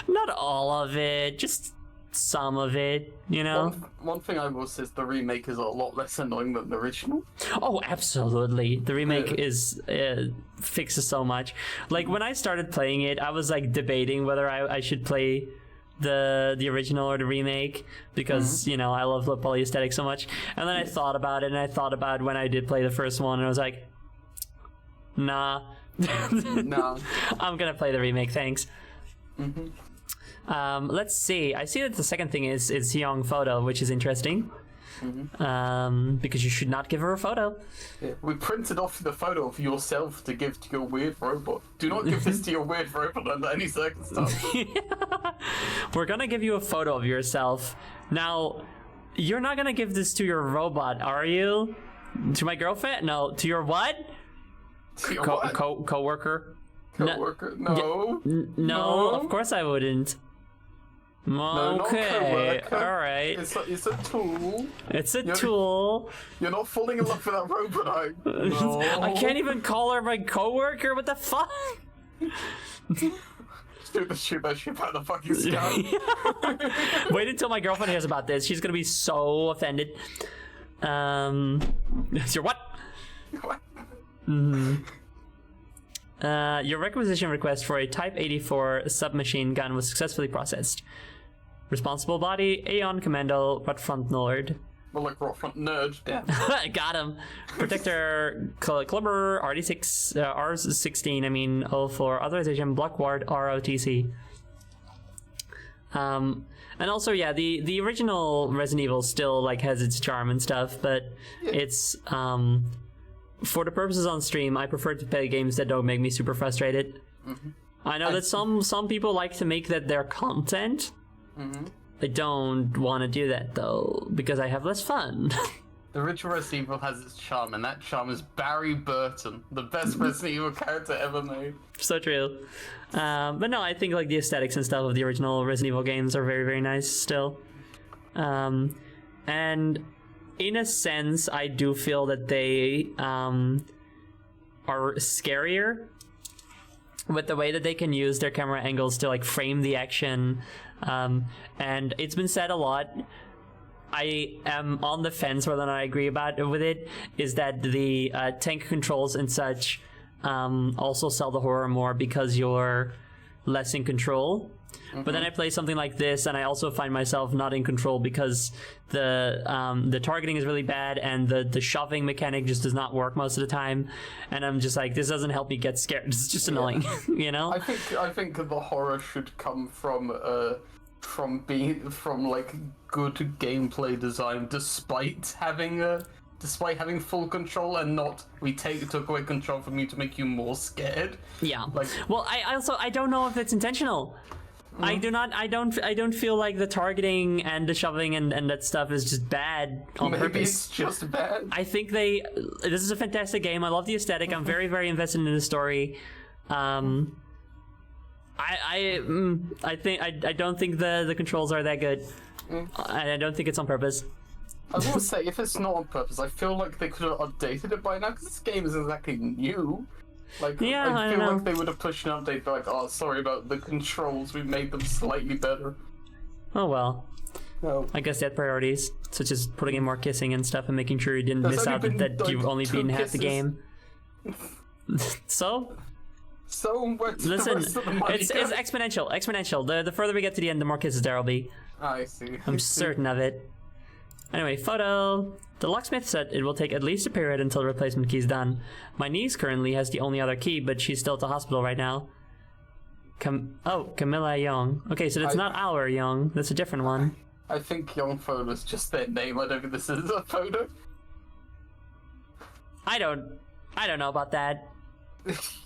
Not all of it, just some of it, you know? One thing I will say is the remake is a lot less annoying than the original. Oh, absolutely. The remake fixes so much. Like, when I started playing it, I was, like, debating whether I should play the original or the remake, because, you know, I love the poly aesthetic so much. And then I thought about it, and I thought about when I did play the first one, and I was like, nah, No. I'm gonna play the remake, thanks. Mm-hmm. Let's see. I see that the second thing is young photo, which is interesting. Because you should not give her a photo. Yeah. We printed off the photo of yourself to give to your weird robot. Do not give this to your weird robot under any circumstance. We're gonna give you a photo of yourself. Now, you're not gonna give this to your robot, are you? To my girlfriend? No. To your what? To your what? Co-worker? Co-worker? No. No, of course I wouldn't. Okay, alright. It's a tool. It's a tool. You're not falling in love with that robot, No. I can't even call her my coworker. What the fuck? Shoot that ship out of the fucking sky. Wait until my girlfriend hears about this. She's gonna be so offended. Your what? What? Your requisition request for a Type 84 submachine gun was successfully processed. Responsible body, Aeon Commando, Rot Front Nord. Well, like Rot Front Nerd. Yeah. Got him. Protector, Clubber, RD6, R16, I mean, 04, authorization, Block Ward, ROTC. And also, yeah, the original Resident Evil still, like, has its charm and stuff, but it's, for the purposes on stream, I prefer to play games that don't make me super frustrated. I know that some people like to make that their content. I don't want to do that though, because I have less fun. The original Resident Evil has its charm, and that charm is Barry Burton, the best Resident Evil character ever made. So true. But no, I think like the aesthetics and stuff of the original Resident Evil games are very, very nice still. And in a sense, I do feel that they are scarier with the way that they can use their camera angles to like frame the action. And it's been said a lot. I am on the fence whether or not I agree with it, is that the tank controls and such also sell the horror more because you're less in control. But then I play something like this and I also find myself not in control because the targeting is really bad and the shoving mechanic just does not work most of the time, and I'm just like, this doesn't help me get scared. It's just annoying. You know? I think the horror should come from like good gameplay design despite having full control, and not we took away control from you to make you more scared. Yeah. Like, well, I don't know if it's intentional. I don't feel like the targeting and the shoving and that stuff is just bad on maybe purpose. It's just bad. I think this is a fantastic game. I love the aesthetic. I'm very, very invested in the story. I don't think the controls are that good. I don't think it's on purpose. I will say, if it's not on purpose, I feel like they could have updated it by now, because this game is exactly new. Like, yeah, I feel like they would have pushed an update, like, oh, sorry about the controls, we made them slightly better. Oh well. No. I guess they had priorities, such as putting in more kissing and stuff and making sure you didn't miss out that you've only beaten half the game. So, where's listen, the rest of the money it's exponential. The further we get to the end, the more kisses there will be. I see. I'm certain of it. Anyway, photo. The locksmith said it will take at least a period until the replacement key is done. My niece currently has the only other key, but she's still at the hospital right now. Camilla Young. Okay, so that's not our Young. That's a different one. I think Young Photo is just their name. I don't think this is a photo. I don't know about that.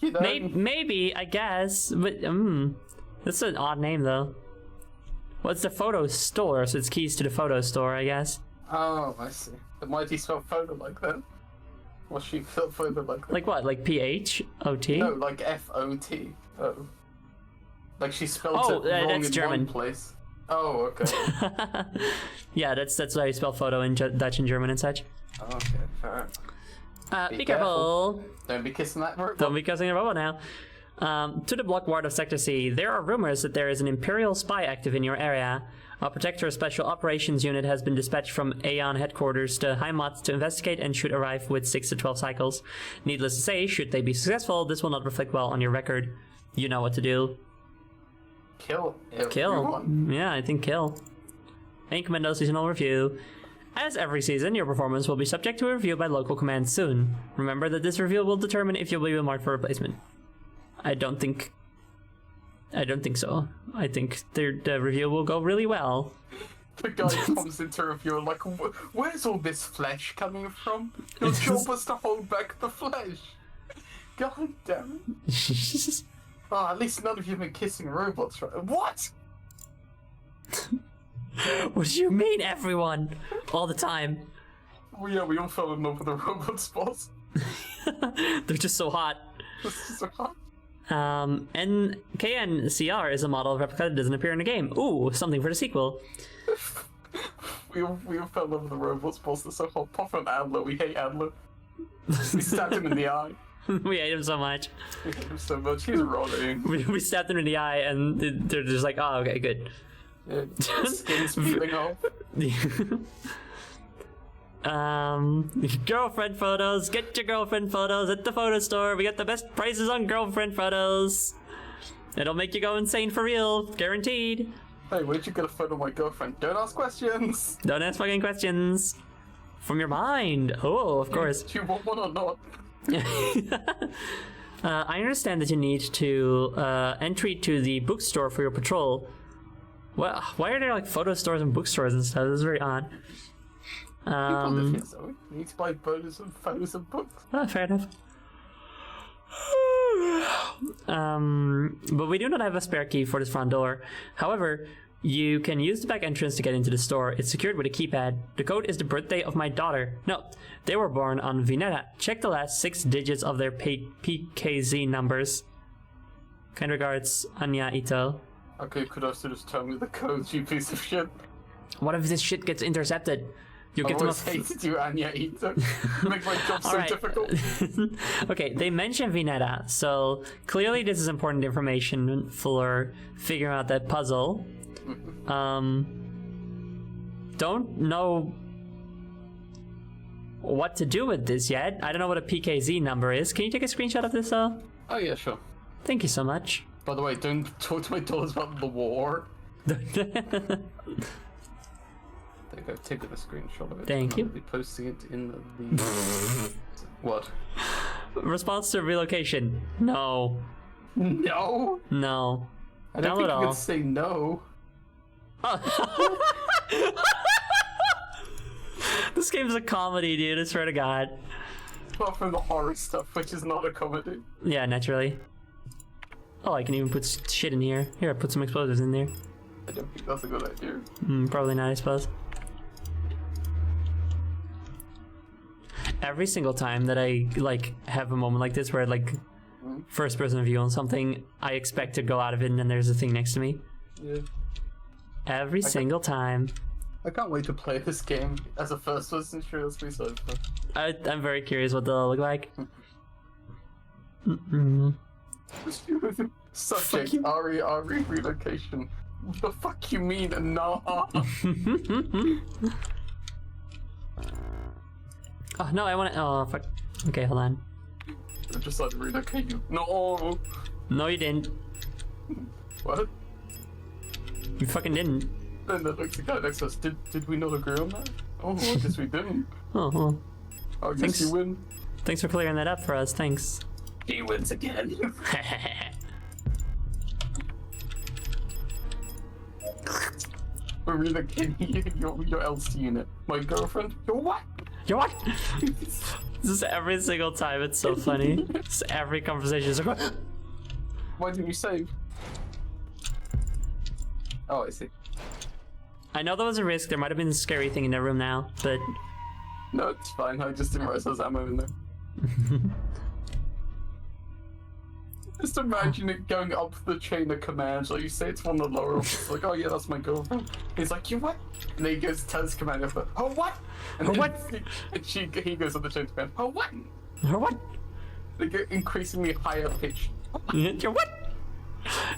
You know? Maybe, I guess. But, that's an odd name, though. Well, it's the photo store, so it's keys to the photo store, I guess. Oh, I see. But why did he spell photo like that? Or she spelled photo like that? Like what? Like P-H-O-T? No, like F-O-T. Oh. Like she spelled it wrong that's in German. one place. Oh, okay. Yeah, that's how you spell photo in Dutch and German and such. Okay, fair. Be careful. Don't be kissing that robot. Don't be kissing a robot now. To the block ward of Sector C, there are rumors that there is an Imperial spy active in your area. A Protector Special Operations Unit has been dispatched from Aeon headquarters to Heimat to investigate and should arrive with 6 to 12 cycles. Needless to say, should they be successful, this will not reflect well on your record. You know what to do. Kill. Yeah, I think kill. And Commando Seasonal Review. As every season, your performance will be subject to a review by local command soon. Remember that this review will determine if you'll be marked for replacement. I don't think so. I think the review will go really well. The guy comes into review like, where's all this flesh coming from? Your job was to hold back the flesh. God damn it. Oh, at least none of you have been kissing robots, right? What? What do you mean, everyone? All the time. Well, yeah, we all fell in love with the robots, boss. They're just so hot. So hot. And KNCR is a model of replica that doesn't appear in the game. Ooh, something for the sequel. We all fell in love with the robots, boss. They're so hot. Pop and Adler, we hate Adler. We stabbed him in the eye. We hate him so much. We hate him so much. He's rotting. We stabbed him in the eye, and they're just like, oh, okay, good. Yeah, skin's peeling off. Girlfriend photos. Get your girlfriend photos at the photo store. We got the best prices on girlfriend photos. It'll make you go insane for real, guaranteed. Hey, where'd you get a photo of my girlfriend? Don't ask questions. Don't ask fucking questions. From your mind. Oh, of course. Do you want one or not? I understand that you need to entry to the bookstore for your patrol. Well, why are there like photo stores and bookstores and stuff? This is very odd. People live here, so we need to buy photos of books. Fair enough. But we do not have a spare key for this front door. However, you can use the back entrance to get into the store. It's secured with a keypad. The code is the birthday of my daughter. No, they were born on Vineta. Check the last 6 digits of their PKZ numbers. Kind regards, Anya Ito. Okay, could also just tell me the code, you piece of shit? What if this shit gets intercepted? You'll get them always hated you, Anya Ito. Make my job so Alright. difficult. Okay, they mention Vineta, so clearly this is important information for figuring out that puzzle. Don't know what to do with this yet. I don't know what a PKZ number is. Can you take a screenshot of this, though? Oh yeah, sure. Thank you so much. By the way, don't talk to my daughters about the war. There you go, take a screenshot of it. Thank you. I'll be posting it in the... What? Response to relocation. No. No? No. I don't think Download you all. can say no. This game's a comedy, dude. I swear to God. Apart from the horror stuff, which is not a comedy. Yeah, naturally. Oh, I can even put shit in here. Here, I put some explosives in there. I don't think that's a good idea. Probably not, I suppose. Every single time that I, like, have a moment like this where, like, first person view on something, I expect to go out of it and then there's a thing next to me. Yeah. Every single time. I can't wait to play this game as a first person shooter. That's pretty so fun. I'm very curious what they'll look like. Subject, RE relocation. What the fuck you mean, nah? Oh, no, I want to... Oh, fuck. Okay, hold on. I just had to relocate you. No! No, you didn't. What? You fucking didn't. Then the guy next to us, did we not agree on that? Oh, I guess we didn't. Oh, I guess Thanks. you win. thanks for clearing that up for us, thanks. He wins again. We're relocating your LC unit. My girlfriend? Your what? You're what? This is every single time, it's so funny. It's every conversation is like, Why didn't you save? Oh, I see. I know there was a risk, there might have been a scary thing in the room now, but... No, it's fine. I just didn't realize there's ammo in there. Just imagine it going up the chain of commands. Like, you say it's one of the lower officers, like, oh yeah, that's my girlfriend. He's like, you what? And then he goes, tells his commander, oh what? And then what? He goes up the chain of command, oh what? Or what? They get increasingly higher pitch. You're what?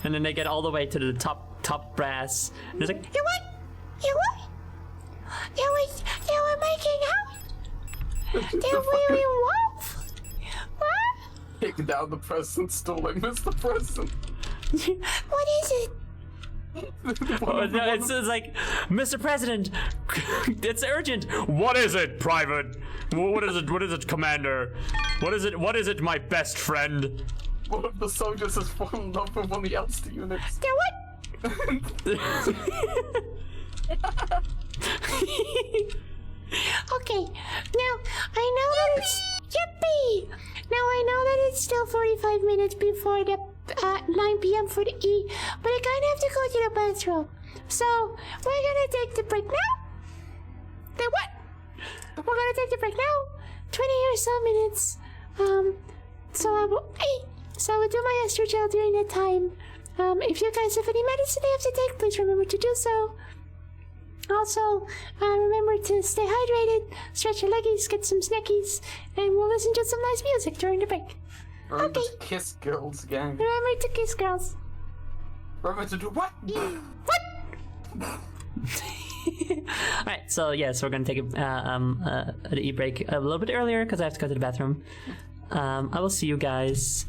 And then they get all the way to the top brass, and it's like, you're what? You what? They were making out? They really wolf? What? Kick down the president, stalling Mr. President. What is it? Oh, no, it's like, Mr. President, it's urgent. What is it, Private? What is it, Commander? What is it, my best friend? One of the soldiers has fallen in love with one of the Elster units. Yeah, what? Okay, now I know that it's yippee. Now I know that it's still 45 minutes before the 9 p.m. for the E, but I kind of have to go to the bathroom. So we're gonna take the break now. Then what? We're gonna take the break now. 20 or so minutes. So I will do my estrogel during that time. If you guys have any medicine you have to take, please remember to do so. Also, remember to stay hydrated, stretch your leggies, get some snackies, and we'll listen to some nice music during the break. Remember to kiss girls again. Remember to kiss girls. Remember to do what? What? Alright, so yes, we're gonna take an e-break a little bit earlier because I have to go to the bathroom. I will see you guys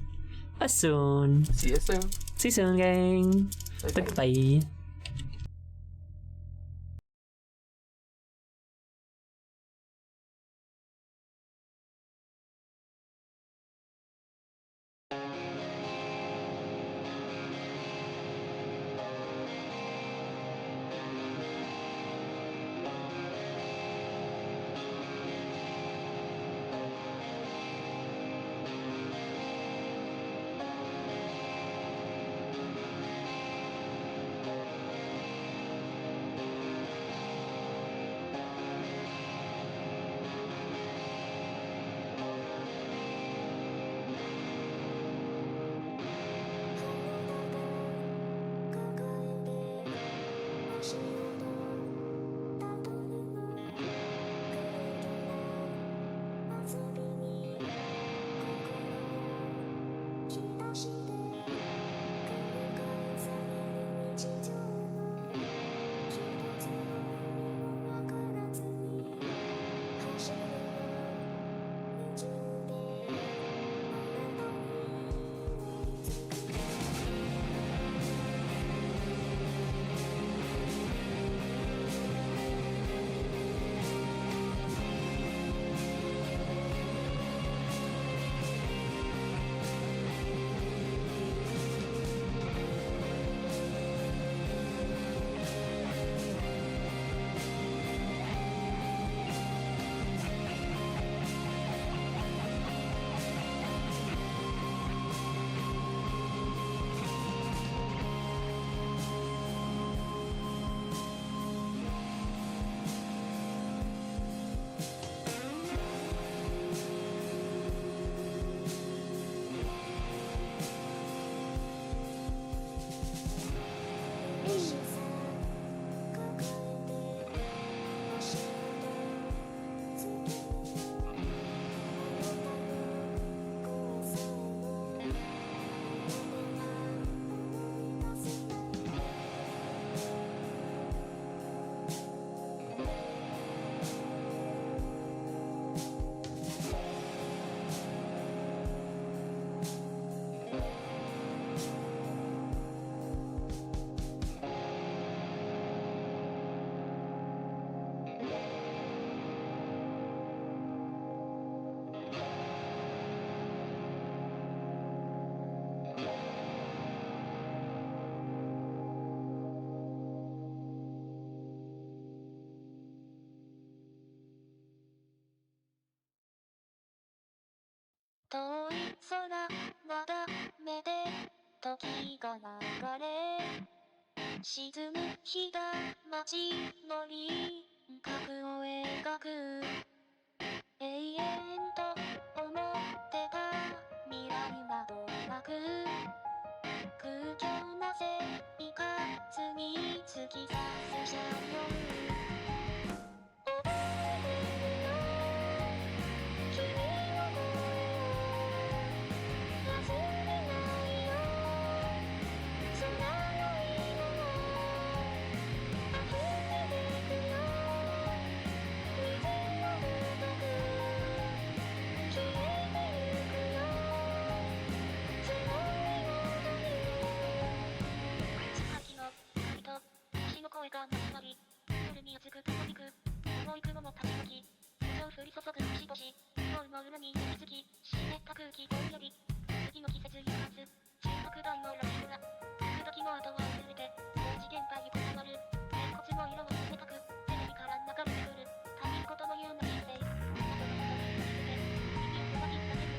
soon. See you soon. See you soon, gang. Bye.遠い空眺めて時が流れ沈む日が街の輪郭を描く永遠と思ってた未来などなく空虚な生活に突き刺すシャドウ声が鳴き鳴り夜に厚く遠く重い雲も立ち退き降り注ぐ星々脳の裏に息づき湿った空気ぼんやり次の季節夕夏中国大のライブが来る時の後は忘れてもう次元体に異なる骸骨の色を冷たくテレビから流れてくる他人事のような人生窓の外に閉じて耳を塞ぎったけど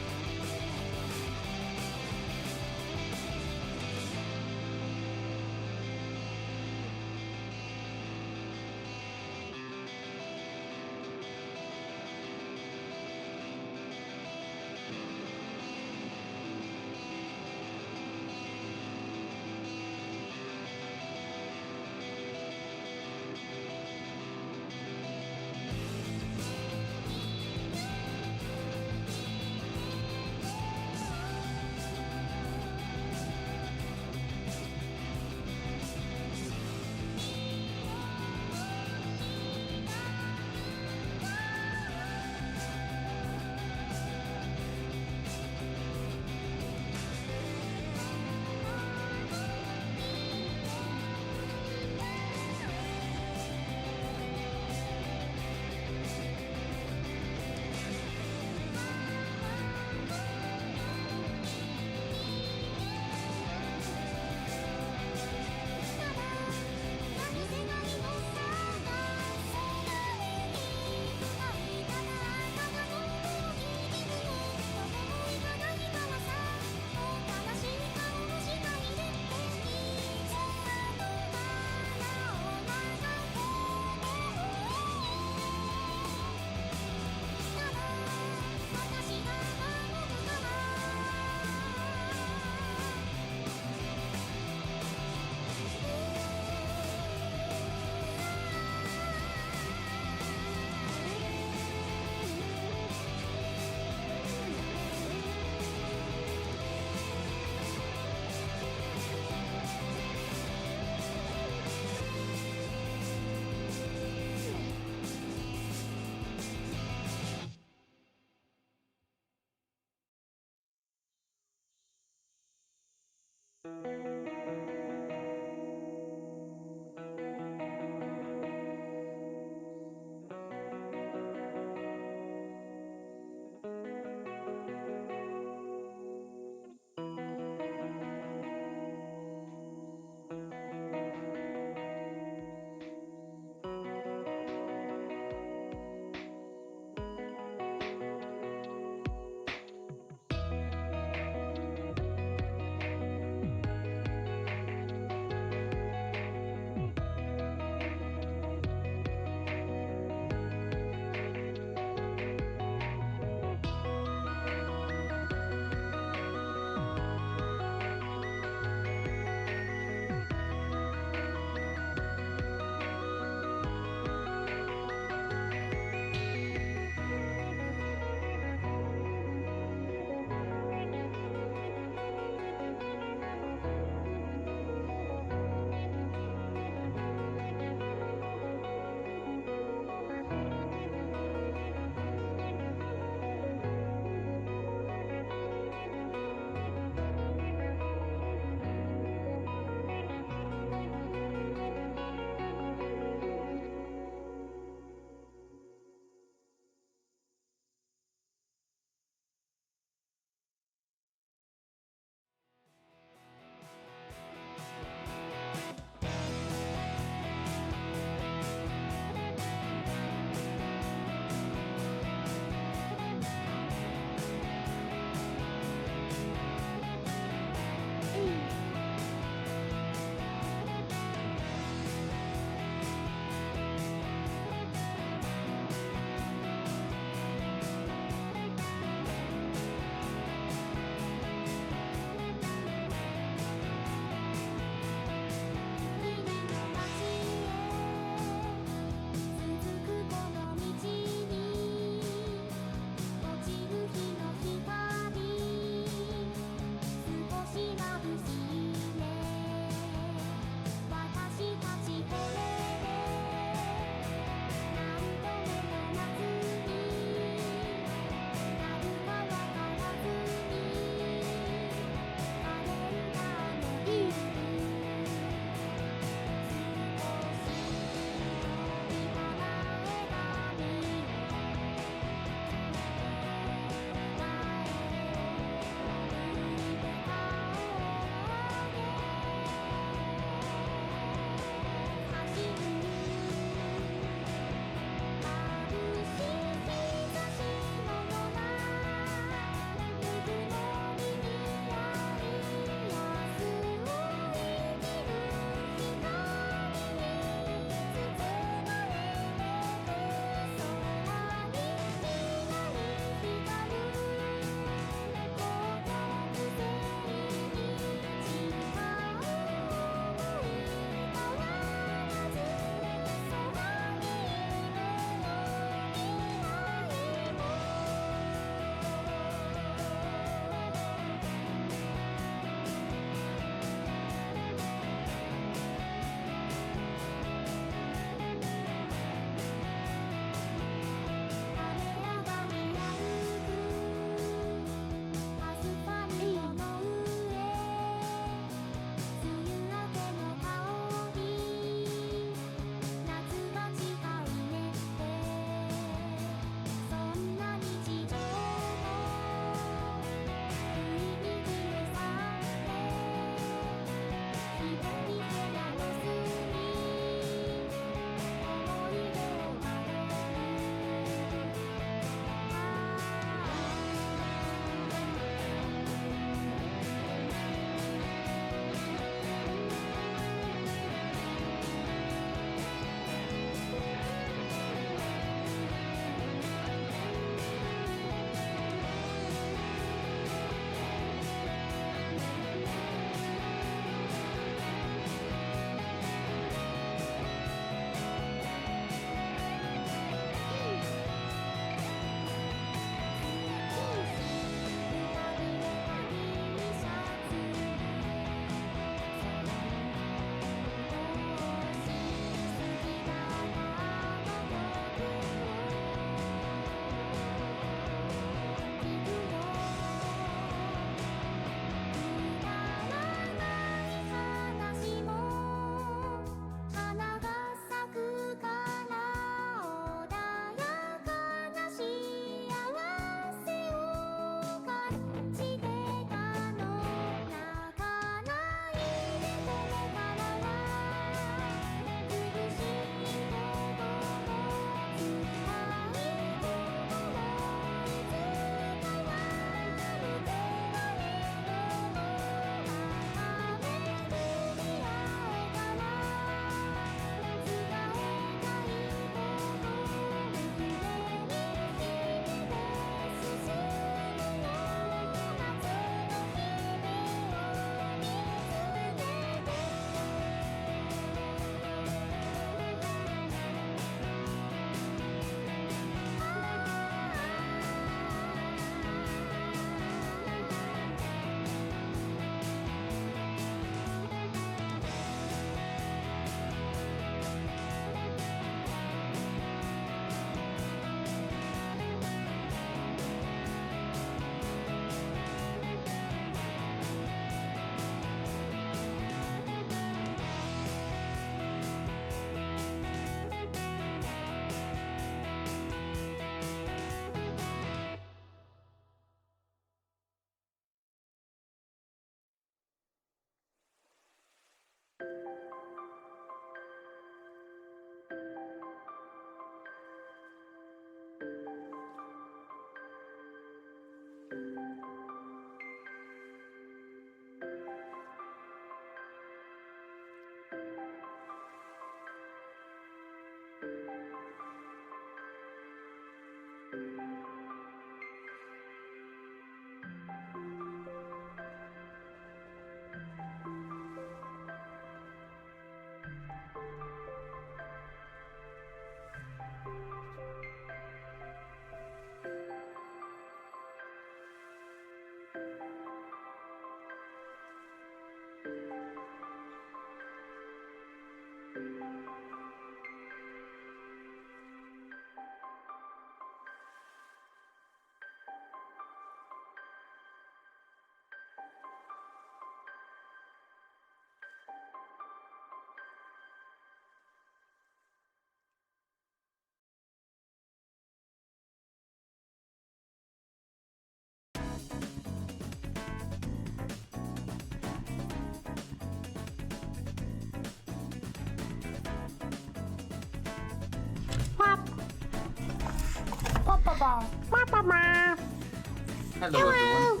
Hello, everyone.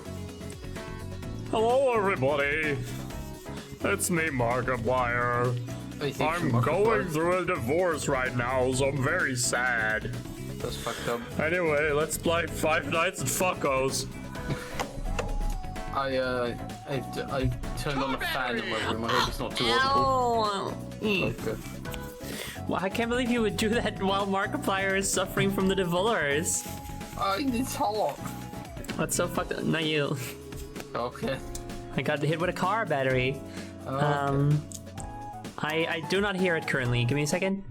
Hello, everybody. It's me, Markiplier. I'm going through a divorce right now, so I'm very sad. That's fucked up. Anyway, let's play Five Nights at Fuckos. I turned on the fan in my room. I hope it's not too audible. Okay. Well, I can't believe you would do that while Markiplier is suffering from the divorce. It's hot. That's so fucked up. Not you. Okay. I got hit with a car battery. Okay. I do not hear it currently. Give me a second.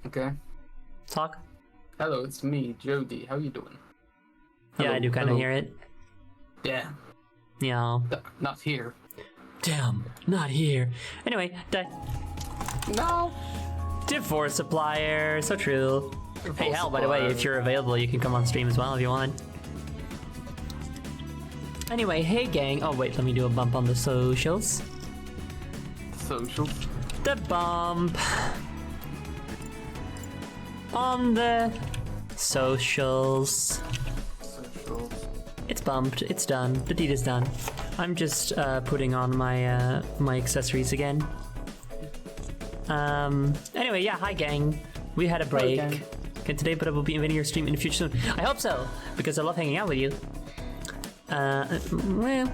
Okay. Talk. Hello, it's me, Jody. How you doing? Yeah, Hello, I do kind of hello. hear it. Yeah. Yeah. Not here. Damn, not here. Anyway, No. divorce supplier. So true. Hey, Hal, by the way, if you're available, you can come on stream as well if you want. Anyway, hey gang. Oh wait, let me do a bump on the socials. Social. The bump on the socials. Social. It's bumped. It's done. The deed is done. I'm just putting on my my accessories again. Anyway, yeah. Hi gang. We had a break. Hi, gang. Can today put up will be invading your stream in the future soon? I hope so, because I love hanging out with you. Well,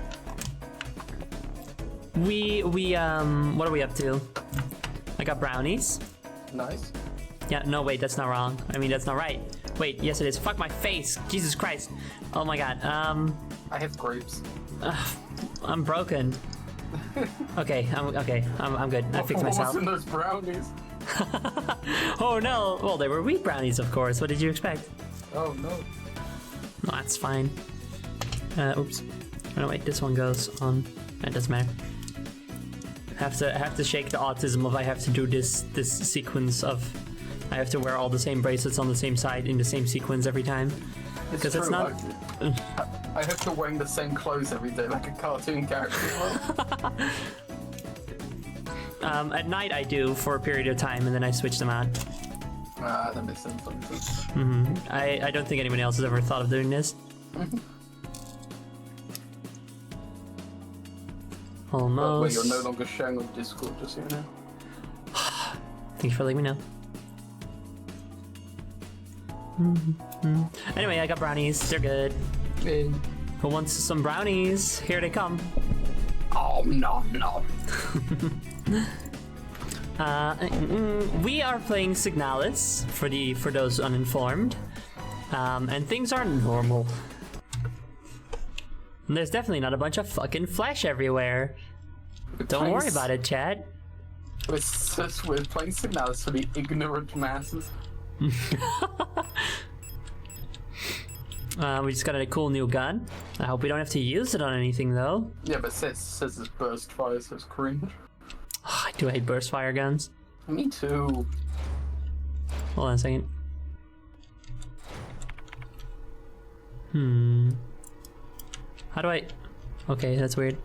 we what are we up to? I got brownies. Nice. Yeah, no, wait, that's not wrong. I mean, that's not right. Wait, yes, it is. Fuck my face. Jesus Christ. Oh my God. I have grapes. I'm broken. Okay, I'm good. I fixed myself. What's in those brownies? Oh no. Well, they were wheat brownies, of course. What did you expect? Oh no. No, that's fine. Oops. Oh no, wait, this one goes on. It doesn't matter. I have to shake the autism of I have to do this sequence of I have to wear all the same bracelets on the same side in the same sequence every time. Because it's not. I have to wear the same clothes every day, like a cartoon character. At night I do for a period of time, and then I switch them out. That makes sense. I don't think anyone else has ever thought of doing this. Almost. Wait, you're no longer sharing on Discord, just so you know. Thank you for letting me know. Anyway, I got brownies. They're good. Who wants some brownies? Here they come. Oh no. We are playing Signalis for those uninformed, and things are normal. And there's definitely not a bunch of fucking flesh everywhere. Don't worry about it, Chad. We're playing Signalis for the ignorant masses. We just got a cool new gun. I hope we don't have to use it on anything though. Yeah, but it says it's burst fire, so it's cringe. I do hate burst fire guns. Me too. Hold on a second. How do I... Okay, that's weird.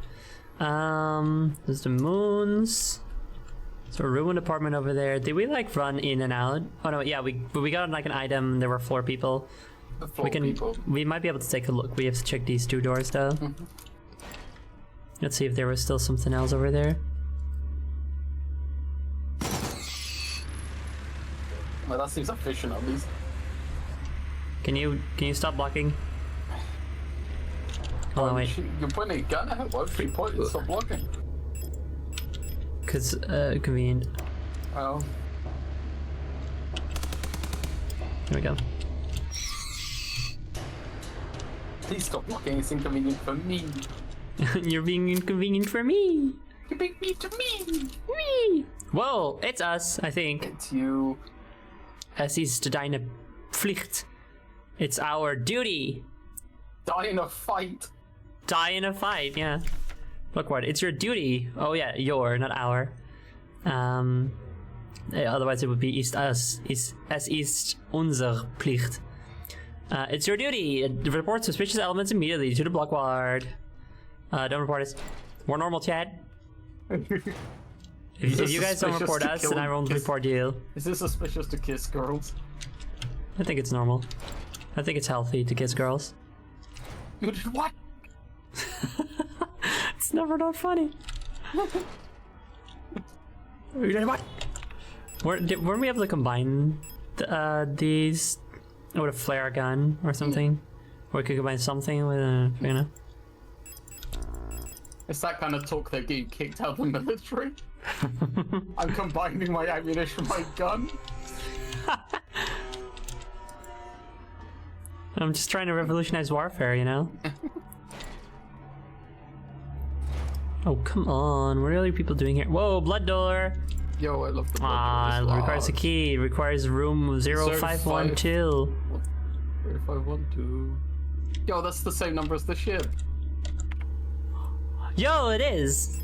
There's the moons. So a ruined apartment over there. Did we like run in and out? Oh no, yeah, we got like an item. There were 4 people. We might be able to take a look. We have to check these 2 doors though. Let's see if there was still something else over there. Well, that seems efficient at least. Can you stop blocking? Hold on, wait. You're pointing a gun at her? Why would you point it? Stop blocking. Cause convenient. Oh. Here we go. Please stop blocking. It's inconvenient for me. You're being inconvenient for me. You make me to me. Me. Whoa, it's us, I think. It's you. Es ist deine Pflicht. It's our duty. Die in a fight. Die in a fight, yeah. Look what, it's your duty. Oh yeah, your, not our. Otherwise it would be ist us. Es ist unser Pflicht. It's your duty. Report suspicious elements immediately to the block ward. Don't report us. We're normal, Chad. If you guys don't report us, then I won't report you. Is this suspicious to kiss girls? I think it's normal. I think it's healthy to kiss girls. You did what? It's never not funny. What? Weren't we able to combine these with a flare gun or something? Or we could combine something with a, you know? It's that kind of talk that get you kicked out of the military. I'm combining my ammunition with my gun. I'm just trying to revolutionize warfare, you know? Oh, come on. What are other people doing here? Whoa, blood door! Yo, I love the blood door. It requires a key. It requires room 0512. 0512. Yo, that's the same number as the ship. Yo, it is!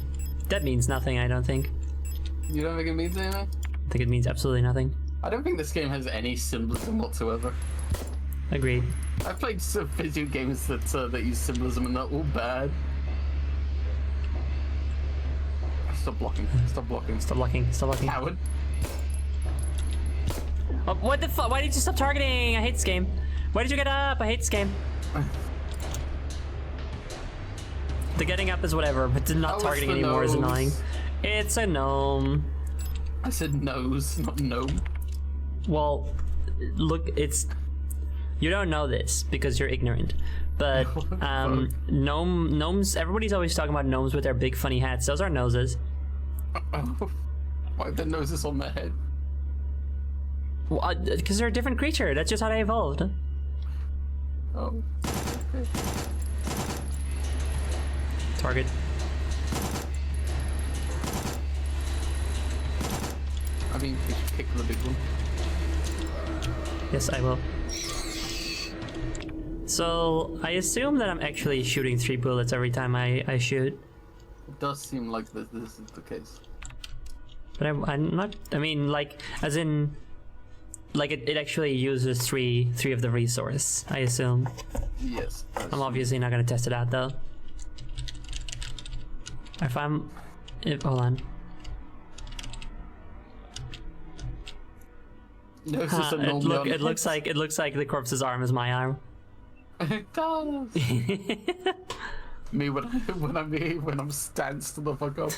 That means nothing, I don't think. You don't think it means anything? I think it means absolutely nothing. I don't think this game has any symbolism whatsoever. Agreed. I've played some video games that use symbolism and they're all bad. Stop blocking. Stop blocking. Stop blocking. Stop blocking. Coward. Oh, what the fuck? Why did you stop targeting? I hate this game. Why did you get up? I hate this game. The getting up is whatever, but not targeting anymore is annoying. It's a gnome. I said nose, not gnome. Well, look, it's... You don't know this because you're ignorant. But gnomes, everybody's always talking about gnomes with their big funny hats. Those are noses. Why are the noses on their head? Well, because they're a different creature. That's just how they evolved. Oh, okay. Target. I mean, we should kick the big one. Yes, I will. So, I assume that I'm actually shooting 3 bullets every time I shoot. It does seem like this is the case. But I'm not, I mean, like, as in, like, it actually uses three of the resource, I assume. Yes. I'm obviously not gonna test it out, though. Hold on. No, it's just a it looks like the corpse's arm is my arm. It does. Me when I'm stanced the fuck up.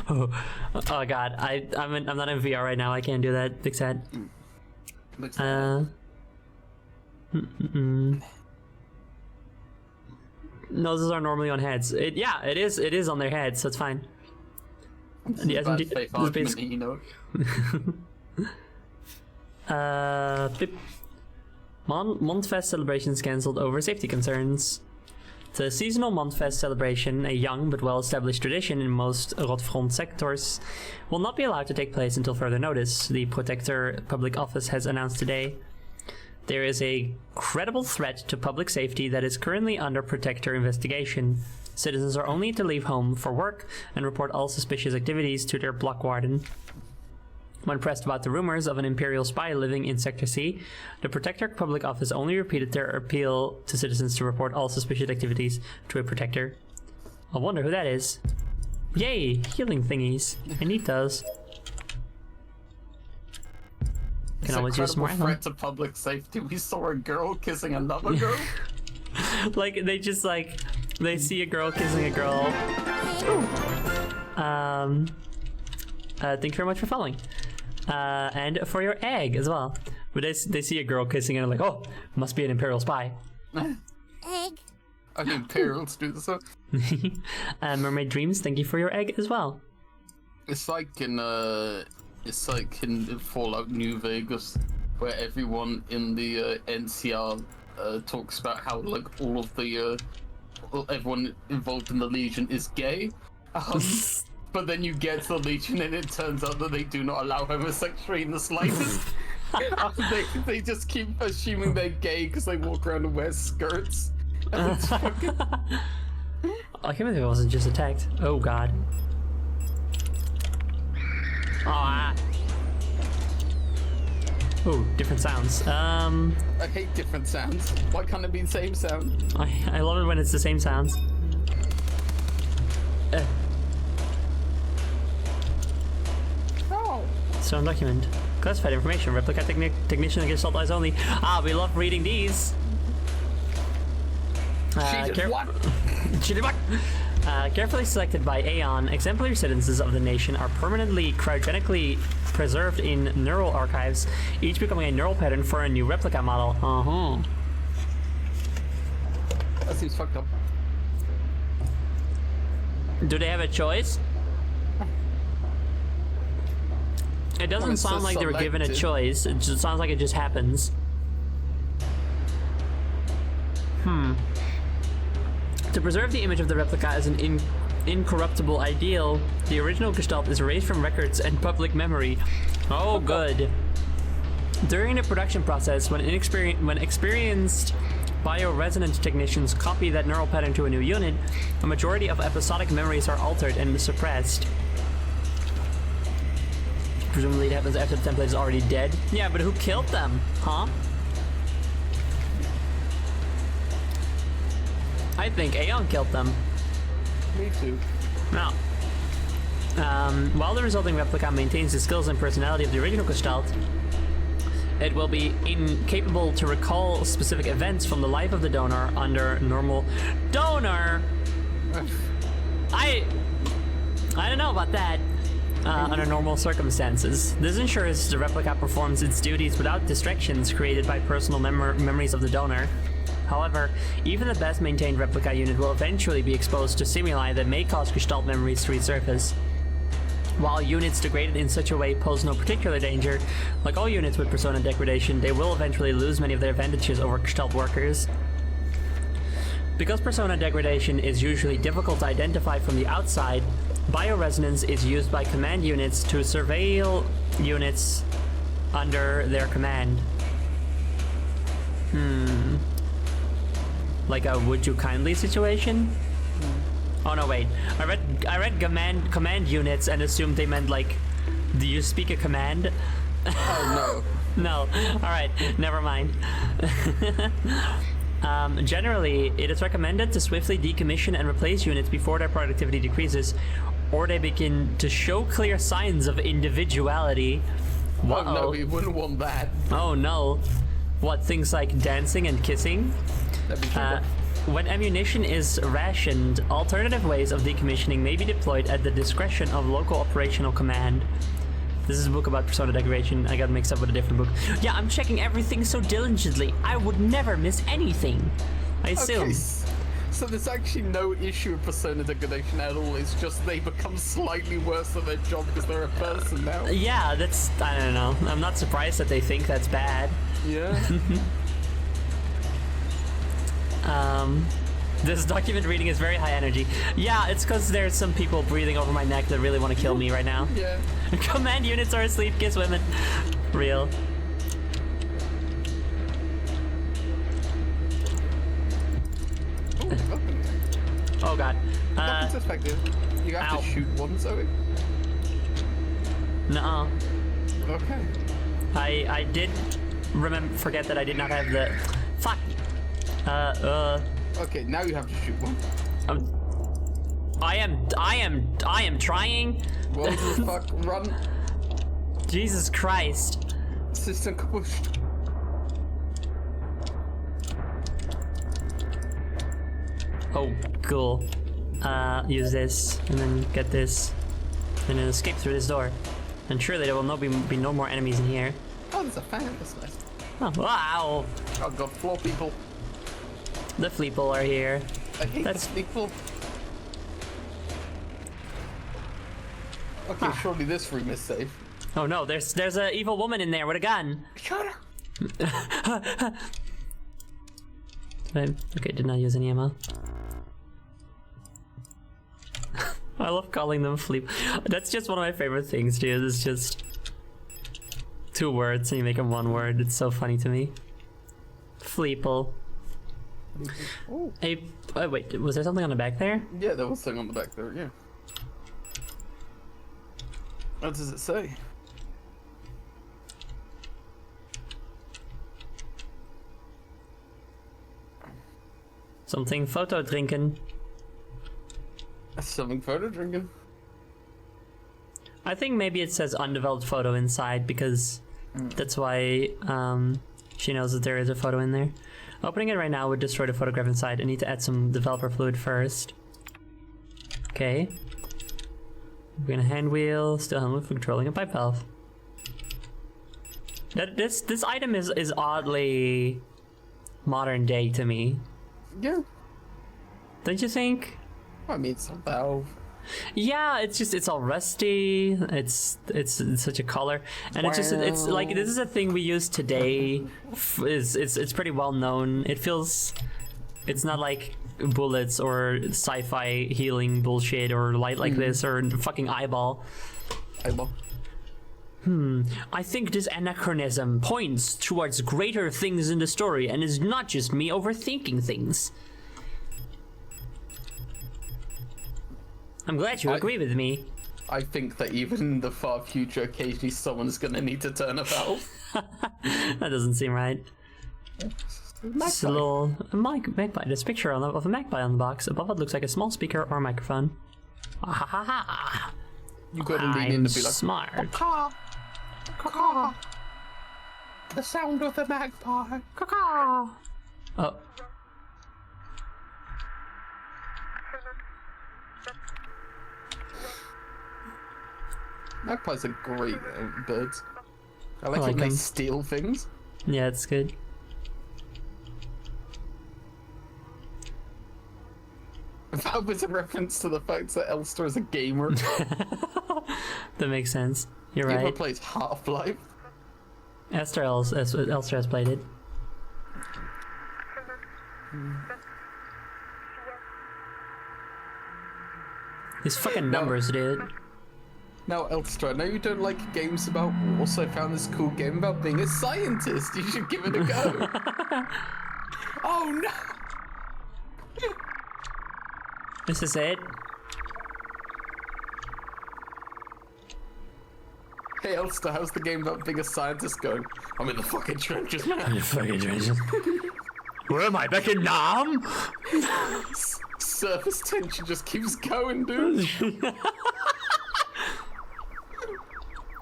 Oh god, I'm not in VR right now. I can't do that. Big sad. Noses are normally on heads. It is on their heads, so it's fine. The SMG is basically, you know. Montfest celebrations cancelled over safety concerns. The seasonal Montfest celebration, a young but well-established tradition in most Rotfront sectors, will not be allowed to take place until further notice, the Protector Public Office has announced today. There is a credible threat to public safety that is currently under Protector investigation. Citizens are only to leave home for work and report all suspicious activities to their block warden. When pressed about the rumors of an Imperial spy living in Sector C, the Protector Public Office only repeated their appeal to citizens to report all suspicious activities to a Protector. I wonder who that is. Yay! Healing thingies. I need those. Can always use more ammo. Threat to public safety. We saw a girl kissing another girl. Like, they see a girl kissing a girl. Thank you very much for following. And for your egg as well. But they see a girl kissing and they're like, oh, must be an Imperial spy. Egg. I mean, Imperials do this. Mermaid Dreams, thank you for your egg as well. It's like in Fallout New Vegas, where everyone in the NCR talks about how like all of the everyone involved in the Legion is gay. But then you get to the Legion and it turns out that they do not allow homosexuality in the slightest. They just keep assuming they're gay because they walk around and wear skirts. I can't believe I wasn't just attacked. Oh god. Ah. Oh, different sounds. I hate different sounds. Why can't it be the same sound? I love it when it's the same sounds. Stone document. Classified information. Replica technician against assault eyes only. Ah, we love reading these. Jesus, what? Carefully selected by Aeon, exemplary citizens of the nation are permanently cryogenically preserved in neural archives, each becoming a neural pattern for a new replica model. That seems fucked up. Do they have a choice? It doesn't sound like they were given a choice. It just sounds like it just happens. To preserve the image of the replica as an incorruptible ideal, the original gestalt is erased from records and public memory. Oh, good. During the production process, when experienced bioresonance technicians copy that neural pattern to a new unit, a majority of episodic memories are altered and suppressed. Presumably it happens after the template is already dead. Yeah, but who killed them? Huh? I think Aeon killed them. Me too. No. While the resulting replica maintains the skills and personality of the original Gestalt, it will be incapable to recall specific events from the life of the donor under normal... Donor! I don't know about that. Under normal circumstances. This ensures the replica performs its duties without distractions created by personal memories of the donor. However, even the best maintained replica unit will eventually be exposed to stimuli that may cause Gestalt memories to resurface. While units degraded in such a way pose no particular danger, like all units with persona degradation, they will eventually lose many of their advantages over Gestalt workers. Because persona degradation is usually difficult to identify from the outside, bioresonance is used by command units to surveil units under their command. Like a would you kindly situation? Oh no, wait. I read command units and assumed they meant like, do you speak a command? Oh no. No. Alright, never mind. Generally, it is recommended to swiftly decommission and replace units before their productivity decreases, or they begin to show clear signs of individuality. Whoa. Oh no, we wouldn't want that. Oh no. What, things like dancing and kissing? That'd be true. When ammunition is rationed, alternative ways of decommissioning may be deployed at the discretion of local operational command. This is a book about persona degradation. I got mixed up with a different book. Yeah, I'm checking everything so diligently. I would never miss anything. I assume. Okay, so there's actually no issue with persona degradation at all. It's just they become slightly worse at their job because they're a person now. Yeah, that's... I don't know. I'm not surprised that they think that's bad. Yeah. This document reading is very high energy. Yeah, it's because there's some people breathing over my neck that really want to kill me right now. Yeah. Command units are asleep, kiss women. Real. Ooh, oh god. Nothing suspected. You have to shoot one, Zoe? Nuh-uh. Okay. I did forget that I did not have the... Fuck! Okay, now you have to shoot one. I am trying. What the fuck? Run. Jesus Christ. System pushed. Oh, cool. Use this, and then get this, and then escape through this door. And surely there will be no more enemies in here. Oh, there's a fan. That's nice. Oh, wow. Oh god, floor people. The Fleeple are here. I hate the people. Okay, surely this room is safe. Oh no, there's an evil woman in there with a gun. Shut up. Okay, did not use any ammo. I love calling them Fleep. That's just one of my favorite things, dude. It's just 2 words and you make them 1 word. It's so funny to me. Fleeple. Oh. Wait, was there something on the back there? Yeah, there was something on the back there, yeah. What does it say? Something photo drinking. Something photo drinking? I think maybe it says undeveloped photo inside because that's why she knows that there is a photo in there. Opening it right now would destroy the photograph inside. I need to add some developer fluid first. Okay. We're gonna hand wheel, still hand wheel for controlling a pipe valve. This item is oddly modern day to me. Yeah. Don't you think? I mean, it's a valve. Yeah, it's all rusty. It's such a color, and it's like this is a thing we use today. It's pretty well known. It feels, it's not like bullets or sci-fi healing bullshit or light like this or fucking eyeball. I think this anachronism points towards greater things in the story and is not just me overthinking things. I'm glad you agree with me. I think that even in the far future, occasionally someone's gonna need to turn a valve. That doesn't seem right. It's a little magpie. There's a picture of a magpie on the box. Above it looks like a small speaker or a microphone. Ah, ha, ha, ha. You gotta lean in to be like, smart. Caw, caw. The sound of the magpie. Caw. Oh. Magpies are great birds. I like when them. they steal things. Yeah, it's good. That was a reference to the fact that Elster is a gamer. That makes sense. You're He ever right. plays Half-Life. Elster has played it. These fucking numbers, dude. Now, Elster, I know you don't like games about war, so I found this cool game about being a scientist. You should give it a go. Oh no! This is it. Hey, Elster, how's the game about being a scientist going? I'm in the fucking trenches, man. Where am I? Back in Nam? Surface tension just keeps going, dude.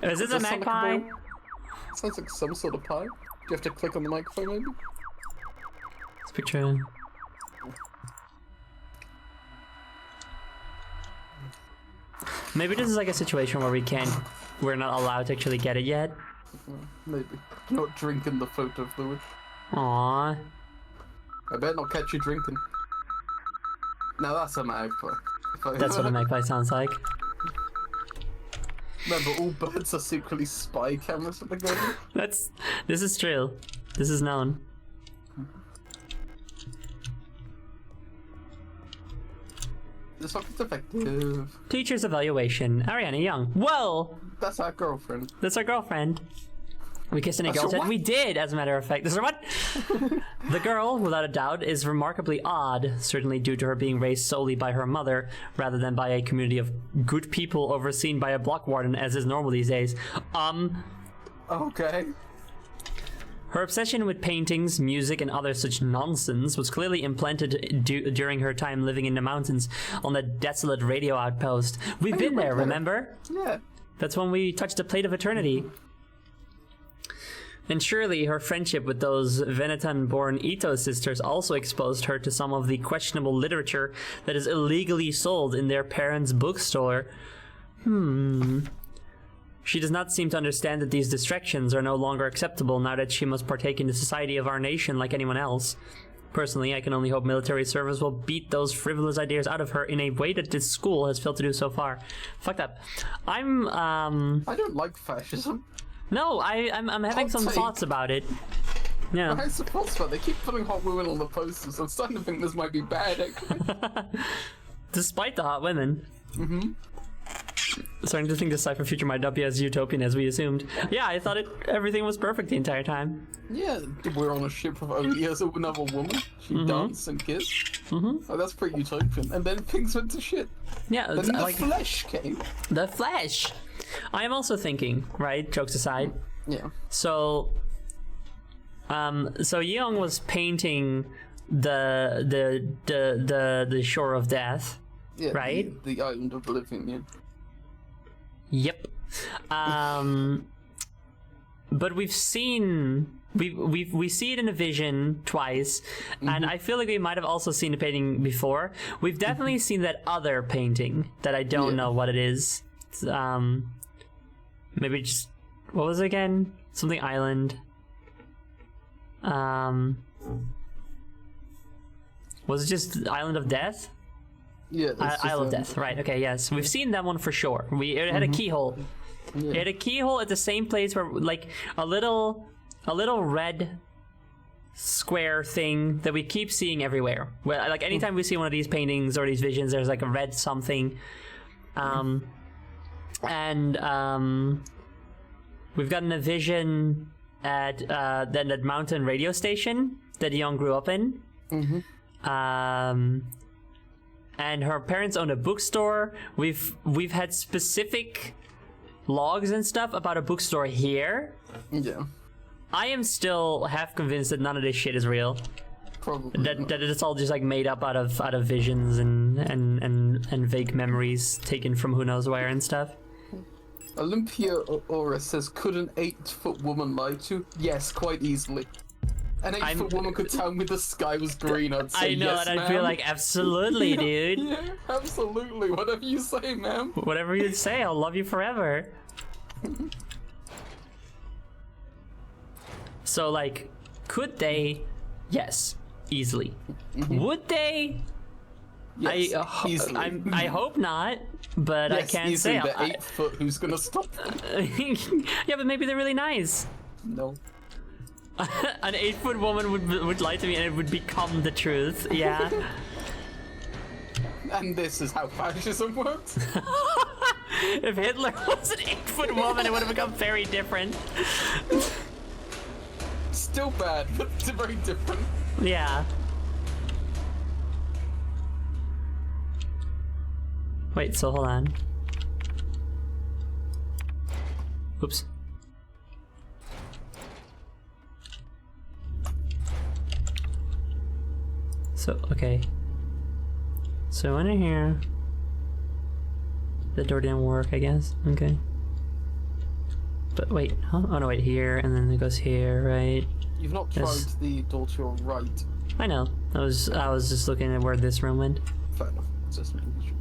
Is this a magpie? Sounds like some sort of pie. Do you have to click on the microphone, maybe? Let's picture. Maybe this is like a situation where we're not allowed to actually get it yet. Maybe. Not drinking the photo fluid. Aww. I better not catch you drinking. Now that's a magpie. That's what a magpie sounds like. Remember, all birds are secretly spy cameras for the government. This is true. This is known. This fucking effective. Teacher's evaluation. Ariana Young. Well, That's our girlfriend. that's our girlfriend. We kissed in a That's your girl what? We did, as a matter of fact. This is what? The girl, without a doubt, is remarkably odd, certainly due to her being raised solely by her mother, rather than by a community of good people overseen by a block warden, as is normal these days. Okay. Her obsession with paintings, music, and other such nonsense was clearly implanted during her time living in the mountains on that desolate radio outpost. We've been there, remember? Yeah. That's when we touched the plate of eternity. And surely her friendship with those Venetan-born Ito sisters also exposed her to some of the questionable literature that is illegally sold in their parents' bookstore. She does not seem to understand that these distractions are no longer acceptable now that she must partake in the society of our nation like anyone else. Personally, I can only hope military service will beat those frivolous ideas out of her in a way that this school has failed to do so far. Fucked up. I don't like fascism. No, I'm having Hot some take. thoughts about it. Yeah. I suppose, but they keep putting hot women on the posters. I'm starting to think this might be bad, actually. Despite the hot women. Starting to think this Cypher future might not be as utopian as we assumed. Yeah, I thought everything was perfect the entire time. Yeah, we're on a ship with only as another woman. She danced and kissed. Oh, that's pretty utopian. And then things went to shit. Yeah, Then it's the like flesh came. the Flash. I am also thinking, right? Jokes aside. Yeah. So Young was painting the shore of death. Yeah. Right? The island of living, yeah. Yep. but we've seen we see it in a vision twice, and I feel like we might have also seen the painting before. We've definitely seen that other painting that I don't know what it is. It's, maybe just what was it again? Something Island. Was it just Island of Death? Yeah. Isle of Death. Right. Okay. Yes, we've seen that one for sure. It had a keyhole. Yeah. It had a keyhole at the same place where, like, a little red square thing that we keep seeing everywhere. Where, like, anytime we see one of these paintings or these visions, there's like a red something. We've gotten a vision at that mountain radio station that Young grew up in. And her parents owned a bookstore. We've had specific logs and stuff about a bookstore here. Yeah. I am still half convinced that none of this shit is real. Probably that it's all just like made up out of visions and vague memories taken from who knows where and stuff. Olympia Aura says, could an 8-foot woman lie to you? Yes, quite easily. An 8-foot woman could tell me the sky was green, I'd say I know, yes, and I'd feel like, absolutely, dude. Yeah, absolutely. Whatever you say, ma'am. Whatever you say, I'll love you forever. So, like, could they? Yes, easily. Would they? Yes, easily. I hope not, but yes, I can't easily. say. They're 8 foot. Who's gonna stop them? Yeah, but maybe they're really nice. No. An 8-foot woman would lie to me and it would become the truth. Yeah. And this is how fascism works. If Hitler was an 8-foot woman, it would have become very different. Still bad, but very different. Yeah. Wait, so hold on. Oops. So, okay. So in here, the door didn't work, I guess. Okay. But wait, huh? Oh no, wait, here, and then it goes here, right? You've not tried the door to your right. I know. I was just looking at where this room went. Fair enough. It's just making sure.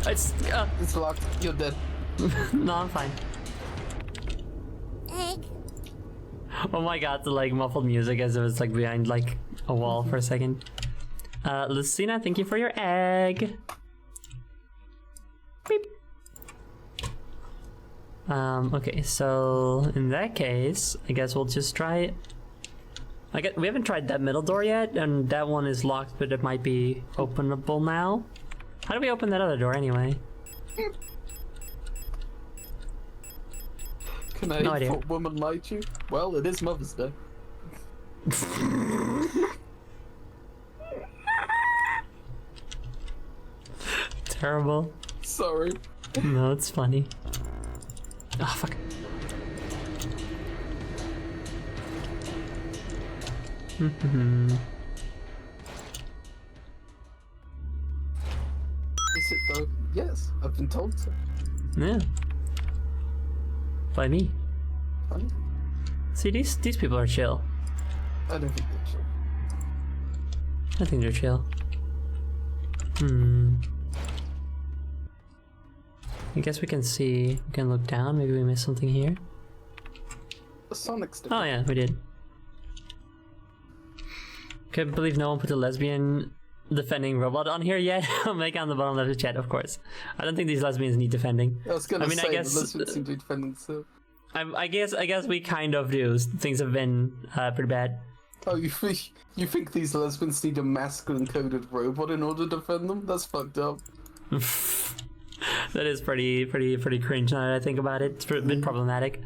It's locked. You're dead. No, I'm fine. Egg. Oh my god, the like muffled music as it was like behind like a wall for a second. Lucina, thank you for your egg. Beep. Okay, so in that case, I guess we'll just try it. We haven't tried that middle door yet, and that one is locked, but it might be openable now. How do we open that other door anyway? Can an 8-foot woman lie to you? Well, it is Mother's Day. Terrible. Sorry. No, it's funny. Oh, fuck. Is it though? Yes, I've been told so. Yeah. By me. Funny. See, these people are chill. I don't think they're chill. I think they're chill. I guess we can see. We can look down. Maybe we missed something here. The Sonic stick. Oh yeah, we did. Can't believe no one put a lesbian defending robot on here yet. I'll make it on the bottom left of the chat, of course. I don't think these lesbians need defending. I was gonna say, I guess the lesbians seem to be defending themselves. I guess we kind of do. Things have been pretty bad. Oh, you think these lesbians need a masculine coded robot in order to defend them? That's fucked up. That is pretty cringe now that I think about it. It's a bit problematic.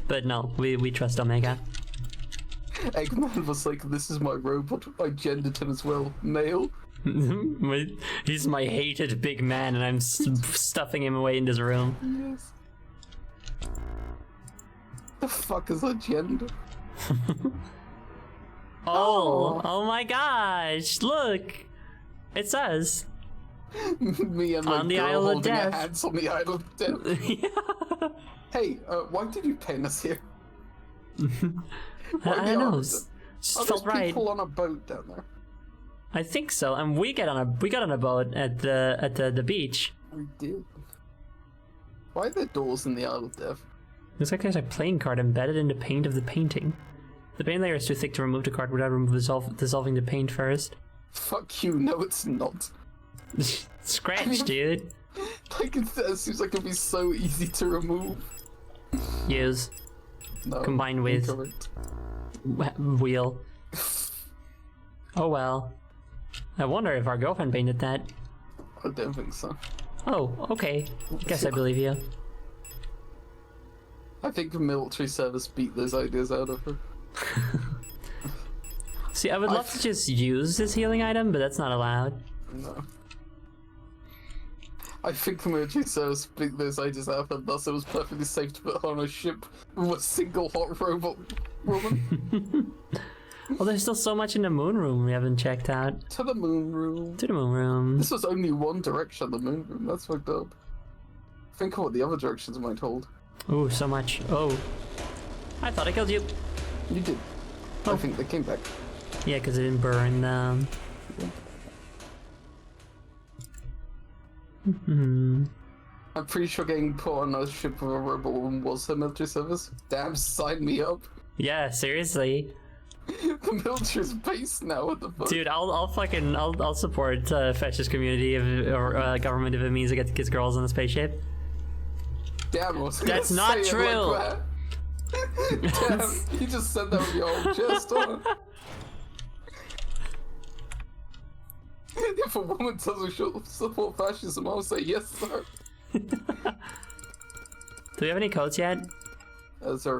But no, we trust Omega. Eggman was like, this is my robot. I gendered him as well. Male. He's my hated big man and I'm stuffing him away in this room. Yes. The fuck is that gender? Oh my gosh, look! It's us. Me and my On the girl Isle of holding our Death. hands on the Isle of Death. Yeah. Hey, why did you paint us here? Why I the don't know. island? Just Are felt there right. people on a boat down there? I think so. And we got on a boat at the beach. We did. Why are there doors in the Isle of Death? Looks like there's a playing card embedded in the paint of the painting. The paint layer is too thick to remove the card without dissolving the paint first. Fuck you, no it's not. Scratch, dude. Like it seems like it'd be so easy to remove. Use. No, Combined with. incorrect. Wheel. Oh well. I wonder if our girlfriend painted that. I don't think so. Oh, okay. Guess I believe you. I think the military service beat those ideas out of her. See, I would love to just use this healing item, but that's not allowed. No. I think the military service beat those ideas out of her, thus it was perfectly safe to put her on a ship with a single hot robot woman. Well, there's still so much in the moon room we haven't checked out. To the moon room. To the moon room. This was only one direction, the moon room. That's fucked up. Think of what the other directions might hold. Ooh, so much. Oh. I thought I killed you. You did. Oh. I think they came back. Yeah, because it didn't burn them. I'm pretty sure getting put on a ship with a robot woman was her military service. Damn, sign me up. Yeah, seriously. The military's based now. What the fuck? Dude, I'll support fascist community or government if it means it gets girls on the spaceship. Damn, I was That's gonna not say true. It like that. Damn, you just said that with your own chest on. If a woman doesn't support fascism, I'll say yes, sir. Do we have any codes yet?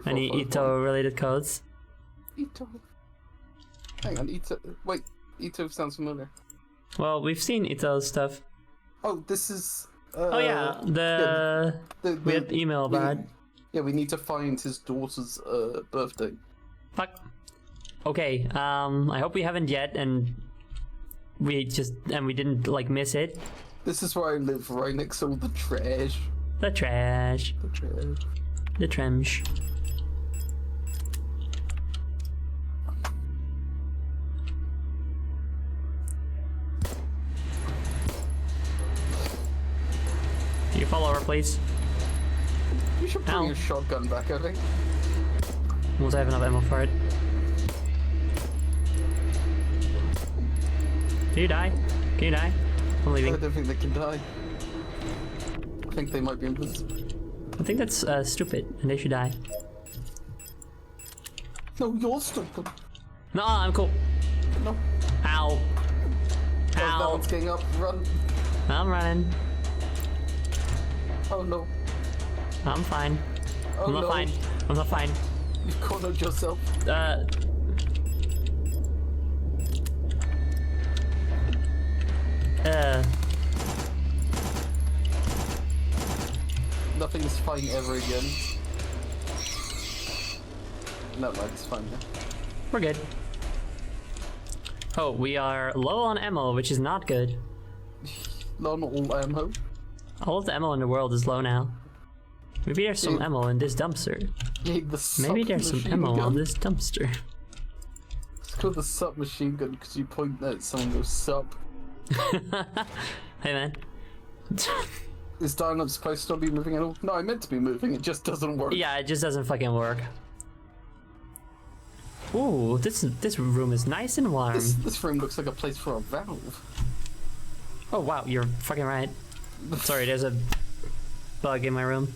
Any Ito related codes? Ito. Hang on, Ito. Wait, Ito sounds familiar. Well, we've seen Ito stuff. Oh, this is. Oh yeah, we had email about. Yeah, we need to find his daughter's birthday. Fuck. Okay. I hope we haven't yet, and we didn't like miss it. This is where I live, right next to all the trash. The trash. The trash. The trash. Can you follow over, please? You should bring Ow. your shotgun back, I think. We'll have enough ammo for it. Can you die? Can you die? I'm leaving. I don't think they can die. I think they might be invisible. I think that's stupid, and they should die. No, you're stupid. No, I'm cool. No. Ow. Oh, that Ow. one's getting up. Run. I'm running. Oh no. I'm fine. Oh I'm not no. fine. I'm not fine. You've cornered yourself. Nothing is fine ever again. No, it's fine now. We're good. Oh, we are low on ammo, which is not good. Not all ammo. All of the ammo in the world is low now. Maybe there's some ammo in this dumpster. Yeah, the Maybe there's some submachine ammo gun. on this dumpster. It's called the submachine gun because you point at someone goes sub. Hey man. Is Dynamite supposed to be moving at all? No, I meant to be moving, it just doesn't work. Yeah, it just doesn't fucking work. Ooh, this room is nice and warm. This room looks like a place for a valve. Oh wow, you're fucking right. Sorry, there's a bug in my room.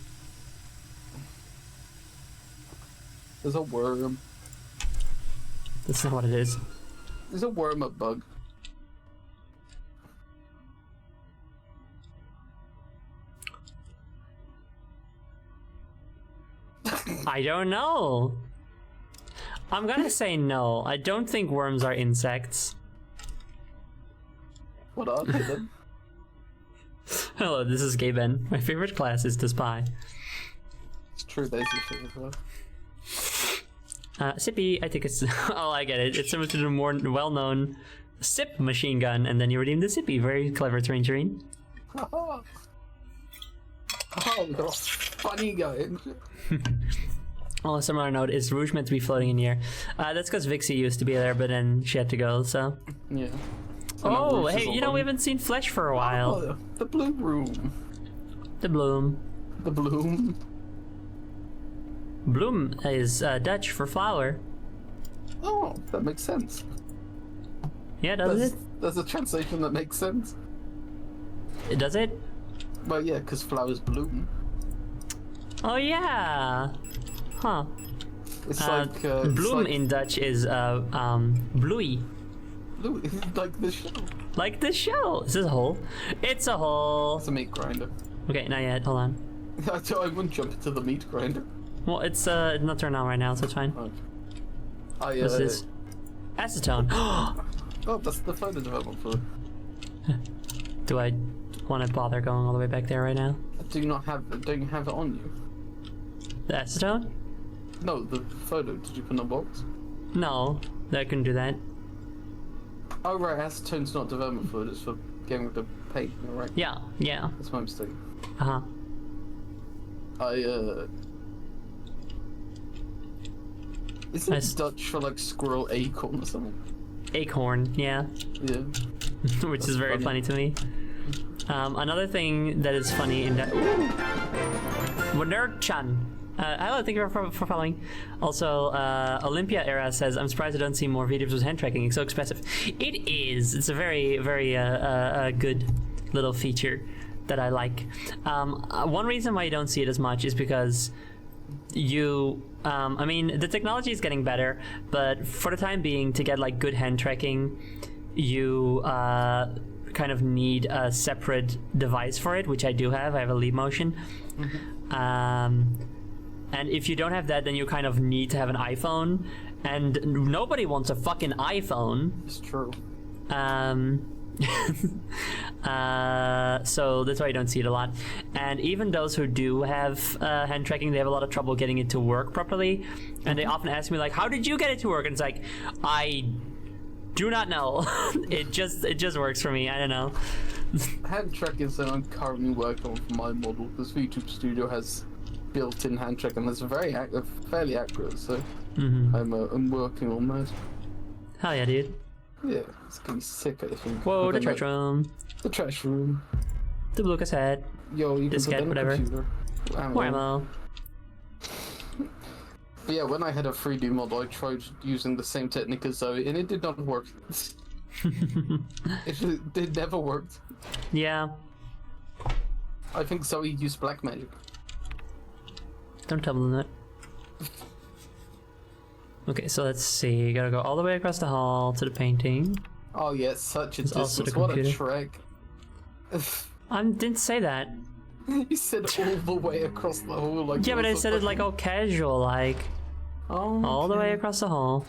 There's a worm. That's not what it is. There's a worm, a bug. I don't know. I'm gonna say no. I don't think worms are insects. What are they then? Hello, this is Gay Ben. My favorite class is to spy. It's true, there's your favorite one. Sippy, I think it's... oh, I get it. It's similar to the more well-known Sip machine gun, and then you redeem the Sippy. Very clever, Tangerine. Oh, God. Funny guy. On a similar note, is Rouge meant to be floating in here? That's because Vixie used to be there, but then she had to go, so... Yeah. Oh, hey, you know, we haven't seen Flesh for a while. Oh, the blue room. The Bloom. The bloom. Bloom is Dutch for flower. Oh, that makes sense. Yeah, does it? There's a translation that makes sense. Does it? Well, yeah, because flowers bloom. Oh, yeah. Huh. It's like... bloom in Dutch is bloei. Blue, like the show. Like the show. Is this a hole? It's a hole. It's a meat grinder. Okay, not yet. Hold on. I wouldn't jump into the meat grinder. Well, it's not turned on right now, so it's fine. Okay. What's this? Acetone. Oh, that's the photo development fluid. Do I want to bother going all the way back there right now? Do you have it on you? The acetone? No, the photo. Did you put in a box? No, I couldn't do that. Oh right, acetone's not development fluid. It's for getting rid of paint. Right? Yeah, yeah. That's my mistake. Uh huh. Isn't it Dutch for like squirrel acorn or something? Acorn, yeah. Yeah. Which is very funny to me. Another thing that is funny in that. Wonder-chan. Hello, thank you for following. Also, Olympia Era says, I'm surprised I don't see more videos with hand tracking. It's so expressive. It is. It's a very, very good little feature that I like. One reason why you don't see it as much is because you... I mean, the technology is getting better, but for the time being, to get like good hand tracking, you kind of need a separate device for it, which I do have. I have a Leap Motion. And if you don't have that, then you kind of need to have an iPhone, and nobody wants a fucking iPhone. It's true. So that's why you don't see it a lot. And even those who do have hand tracking, they have a lot of trouble getting it to work properly. And they often ask me like, how did you get it to work? And it's like, I do not know. it just works for me. I don't know. Hand tracking is something I'm currently working on for my model, because YouTube Studio has built-in hand tracking that's fairly accurate, so I'm working on that. Hell yeah, dude. Yeah, it's gonna be sick, I think. Whoa, the trash room. The trash room. The blue cassette. Yo, you can put that in whatever. computer. More ammo. But yeah, when I had a 3D model, I tried using the same technique as Zoe, and it did not work. it never worked. Yeah. I think Zoe used black magic. Don't tell them that. Okay, so let's see. You gotta go all the way across the hall to the painting. Oh yeah, such a There's also distance. the What a computer. trek. I didn't say that. You said all the way across the hall, like. Yeah, but I said it like all casual, like. Oh. All the way across the hall.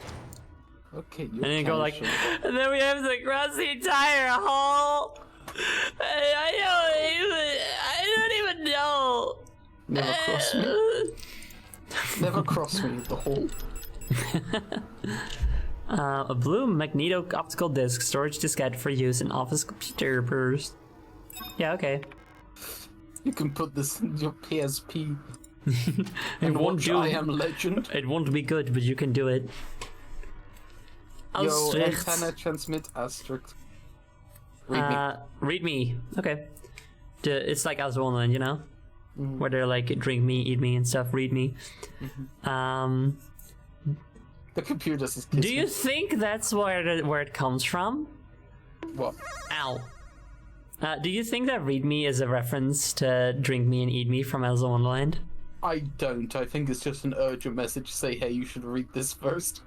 Okay, And then go like, and then we have to cross the entire hall. I don't even know. Never cross me. Never cross me, the hall. A blue magneto optical disc storage diskette for use in office computers. Yeah, okay. You can put this in your PSP. It won't watch do. I Am Legend. It won't be good, but you can do it. Yo, antenna transmit asterisk. Read me. Read me. Okay. It's like Alice in Wonderland, you know? Where they're like, drink me, eat me, and stuff. Read me. The computer says kiss Do you think that's where it comes from? What? Ow. Do you think that read me is a reference to drink me and eat me from Alice in Wonderland? I don't. I think it's just an urgent message to say, hey, you should read this first.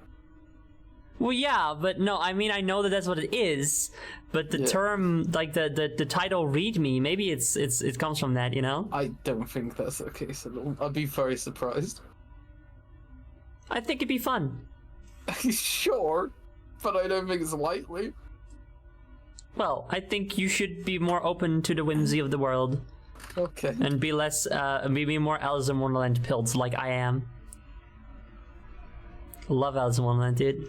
Well, yeah, but no, I mean, I know that that's what it is, but the term, like the title "read me," maybe it comes from that, you know? I don't think that's the case at all. I'd be very surprised. I think it'd be fun. Sure, but I don't think it's likely. Well, I think you should be more open to the whimsy of the world. Okay. And be less, be more Alice in Wonderland pilled like I am. Love Alice in Wonderland, dude.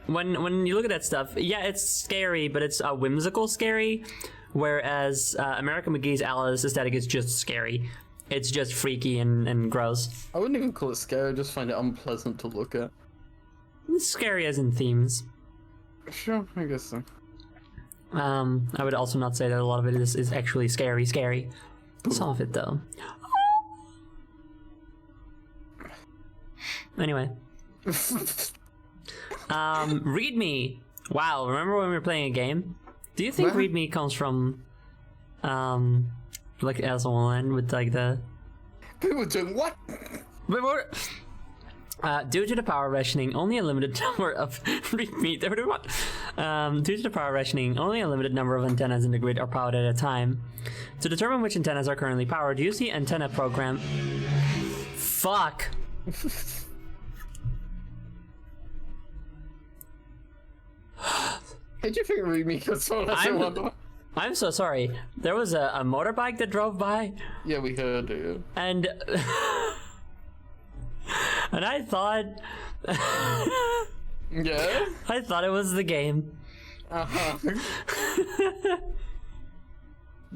when you look at that stuff, yeah, it's scary, but it's a whimsical scary. Whereas American McGee's Alice aesthetic is just scary. It's just freaky and gross. I wouldn't even call it scary. I just find it unpleasant to look at. It's scary as in themes. Sure, I guess so. I would also not say that a lot of it is actually scary. Some of it though. Anyway. Read me. Wow, remember when we were playing a game? Do you think read me comes from like as online with like the people doing what? Due to the power rationing, only a limited number of read me. Due to the power rationing, only a limited number of antennas in the grid are powered at a time. To determine which antennas are currently powered, use the antenna program. Fuck. Did you think read me was so I'm so sorry. There was a motorbike that drove by. Yeah, we heard it. And and I thought yeah? I thought it was the game.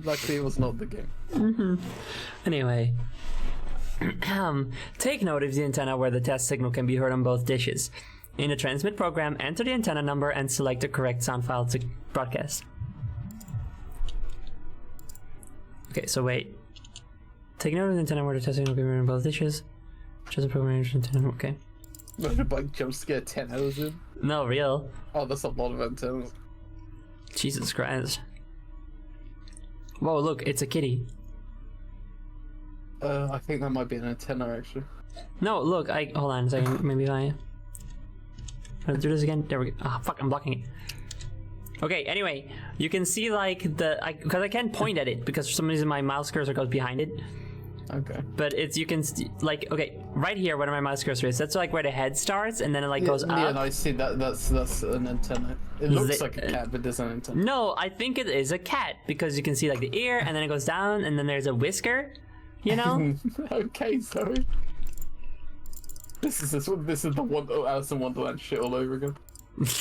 Luckily it was not the game. Anyway. Take note of the antenna where the test signal can be heard on both dishes. In the transmit program, enter the antenna number and select the correct sound file to broadcast. Okay, so wait. Take note of the antenna where the test signal can be heard on both dishes. Just a program antenna, okay. Motorbike jump scare 10 hours in. No, real. Oh, that's a lot of antennas. Jesus Christ. Whoa, look, it's a kitty. I think that might be an antenna, actually. No, look, hold on a second, maybe if I... Let's do this again. There we go. Ah, fuck, I'm blocking it. Okay, anyway, you can see like because I can't point at it because for some reason my mouse cursor goes behind it. Okay. But it's, you can like, okay, right here where my mouse cursor is, that's like where the head starts and then it like goes up. Yeah, no, I see that. That's an antenna. It looks like a cat, but there's an antenna. No, I think it is a cat because you can see like the ear and then it goes down and then there's a whisker, you know? Okay, sorry. This is the Alice in Wonderland shit all over again.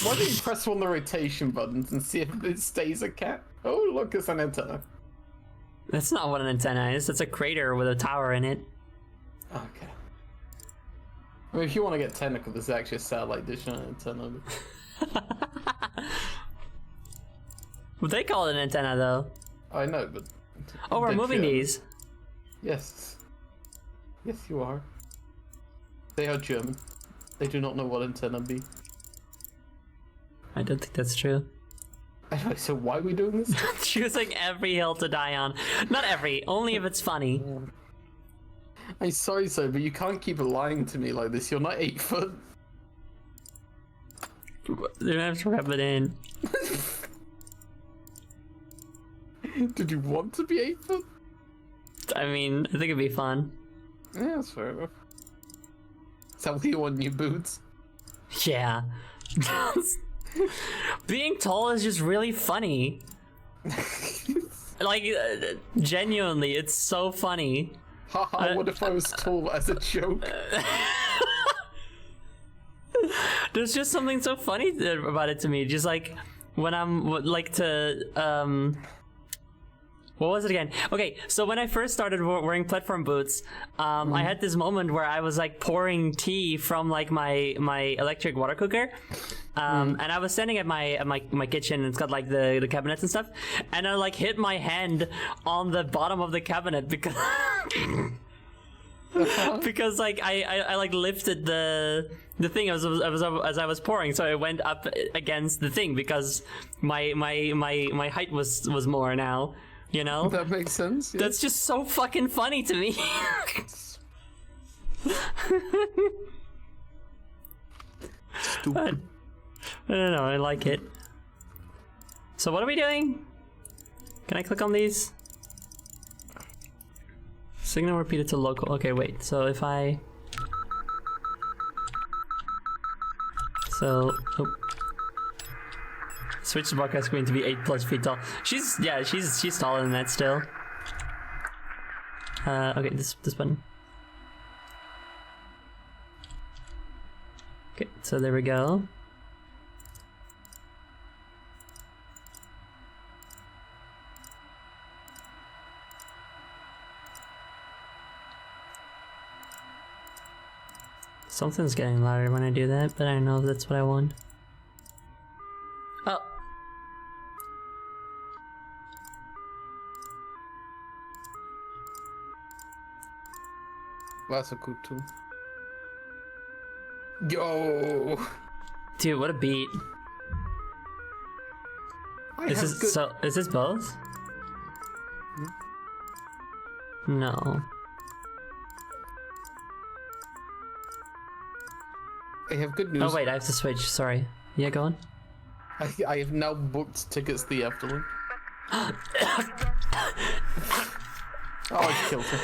Why don't you press one of the rotation buttons and see if it stays a cat? Oh, look, it's an antenna. That's not what an antenna is. It's a crater with a tower in it. Okay. I mean, if you want to get technical, there's actually a satellite dish and an antenna. Well, they call it an antenna, though. I know, but... Oh, we're moving these. Yes. Yes, you are. They are German. They do not know what antenna be. I don't think that's true. Anyway, so why are we doing this? Choosing every hill to die on. Not every, only if it's funny. I'm sorry, sir, but you can't keep lying to me like this. You're not 8 foot. You don't have to rub it in. Did you want to be 8 foot? I mean, I think it'd be fun. Yeah, that's fair enough. Is that why you want new boots? Yeah. Being tall is just really funny. Like, genuinely, it's so funny. Haha, what if I was tall as a joke? There's just something so funny about it to me. Just like, when I'm, like, to, what was it again? Okay, so when I first started wearing platform boots, I had this moment where I was like pouring tea from like my electric water cooker, and I was standing at my kitchen, and it's got like the cabinets and stuff, and I like hit my hand on the bottom of the cabinet because because like I like lifted the thing as I was pouring, so it went up against the thing because my height was more now. You know? That makes sense. Yeah. That's just so fucking funny to me. Stupid. I don't know, I like it. So what are we doing? Can I click on these? Signal repeated to local. Okay, wait. So if I... So... Oh. Switch the broadcast screen to be 8+ feet tall. She's taller than that still. Okay, this button. Okay, so there we go. Something's getting louder when I do that, but I don't know if that's what I want. Oh. That's a good tool. Yo! Dude, what a beat. Is this both? No. I have good news. Oh wait, I have to switch, sorry. Yeah, go on. I have now booked tickets to the afterlife. Oh, I killed her.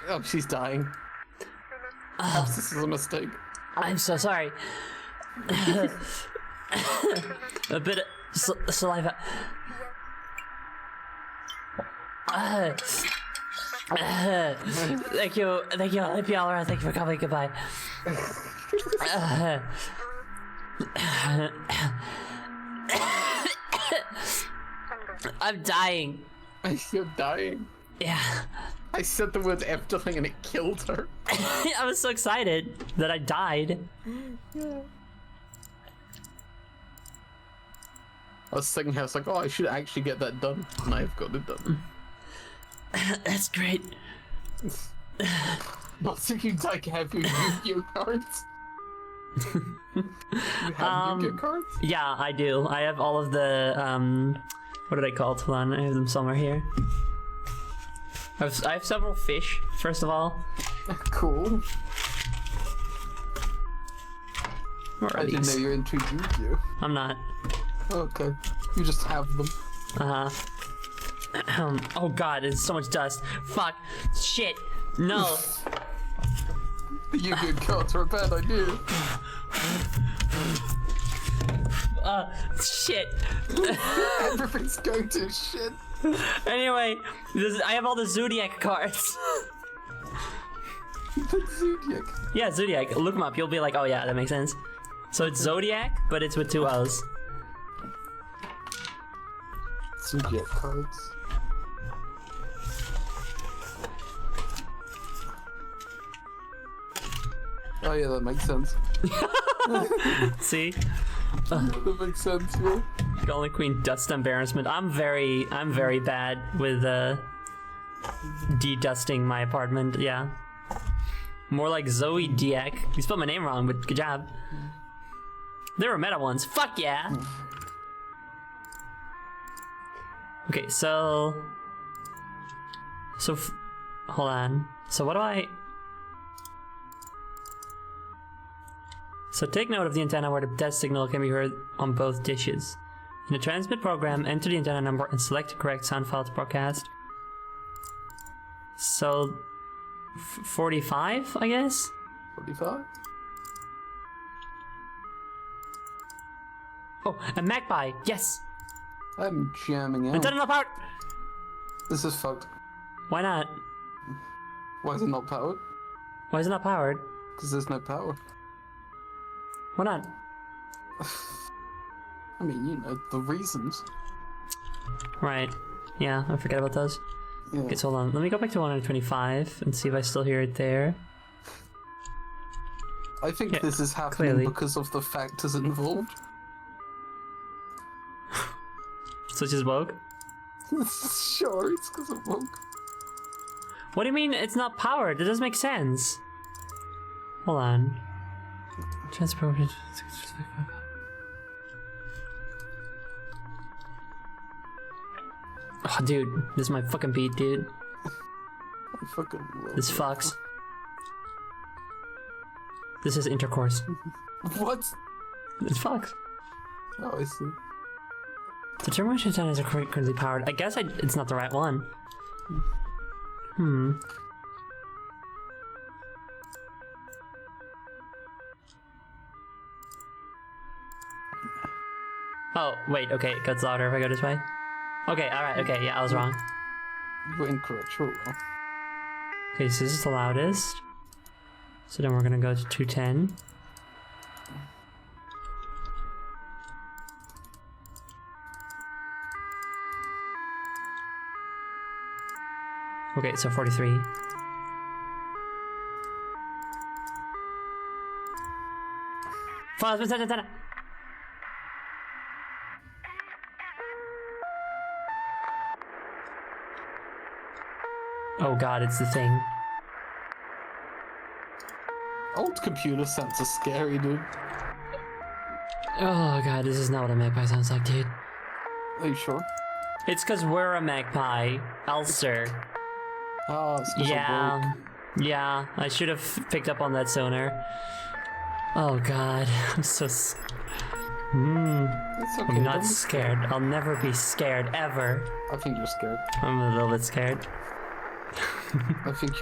Oh, she's dying. Perhaps this is a mistake. I'm so sorry. A bit of saliva. Thank you. Happy hour. Thank you for coming. Goodbye. I'm dying. You're dying. Yeah. I said the word afterling and it killed her. I was so excited that I died. Yeah. I was thinking, I was like, oh, I should actually get that done, and I've got it done. That's great. Not so you like have your Yu-Gi-Oh cards. You have Yu-Gi-Oh cards? Yeah, I do. I have all of the what are they called? Hold on, I have them somewhere here. I have several fish. First of all. Cool. Where are I these? didn't know you're into Yu-Gi-Oh. I'm not. Okay, you just have them. Oh god, it's so much dust. Fuck. Shit. No. The Yu-Gi-Oh cards are a bad idea. Shit. Everything's going to shit. Anyway, I have all the Zodiac cards. Zodiac. Yeah, Zodiac. Look them up. You'll be like, oh yeah, that makes sense. So it's Zodiac, but it's with 2 O's. Zodiac cards. Oh yeah, that makes sense. See? That makes sense, yeah. Golden Queen dust embarrassment. I'm very bad with de-dusting my apartment, yeah. More like Zoe Diak. You spelled my name wrong, but good job. There were meta ones. Fuck yeah! Okay, so hold on. So what do I... So take note of the antenna where the test signal can be heard on both dishes. In the transmit program, enter the antenna number and select the correct sound file to broadcast. So 45, I guess? 45? Oh, a magpie! Yes! I'm jamming out. Antenna not powered! This is fucked. Why not? Why is it not powered? Why is it not powered? Because there's no power. Why not? I mean, you know, the reasons. Right. Yeah, I forget about those. Yeah. Okay, so hold on. Let me go back to 125 and see if I still hear it there. I think Yeah, this is happening clearly. because of the factors involved. Such as woke? Sure, it's because of woke. What do you mean it's not powered? That doesn't make sense. Hold on. Transport. Oh, dude, this is my fucking beat, dude. I fucking love This it. fucks. This is intercourse. What? This fucks. Oh, I see. The termination antennas are currently powered. I guess it's not the right one. Oh, wait, okay, it gets louder if I go this way. Okay, alright, okay, yeah, I was wrong. You were incorrect, sure. Okay, so this is the loudest. So then we're gonna go to 210. Okay, so 43. Oh god, it's the thing. Old computer sounds so scary, dude. Oh god, this is not what a magpie sounds like, dude. Are you sure? It's because we're a magpie, Ulster. Oh, it's 'cause Yeah, yeah, I should have picked up on that sooner. Oh god, I'm so It's okay, I'm not don't be scared. I'll never be scared, ever. I think you're scared. I'm a little bit scared. I think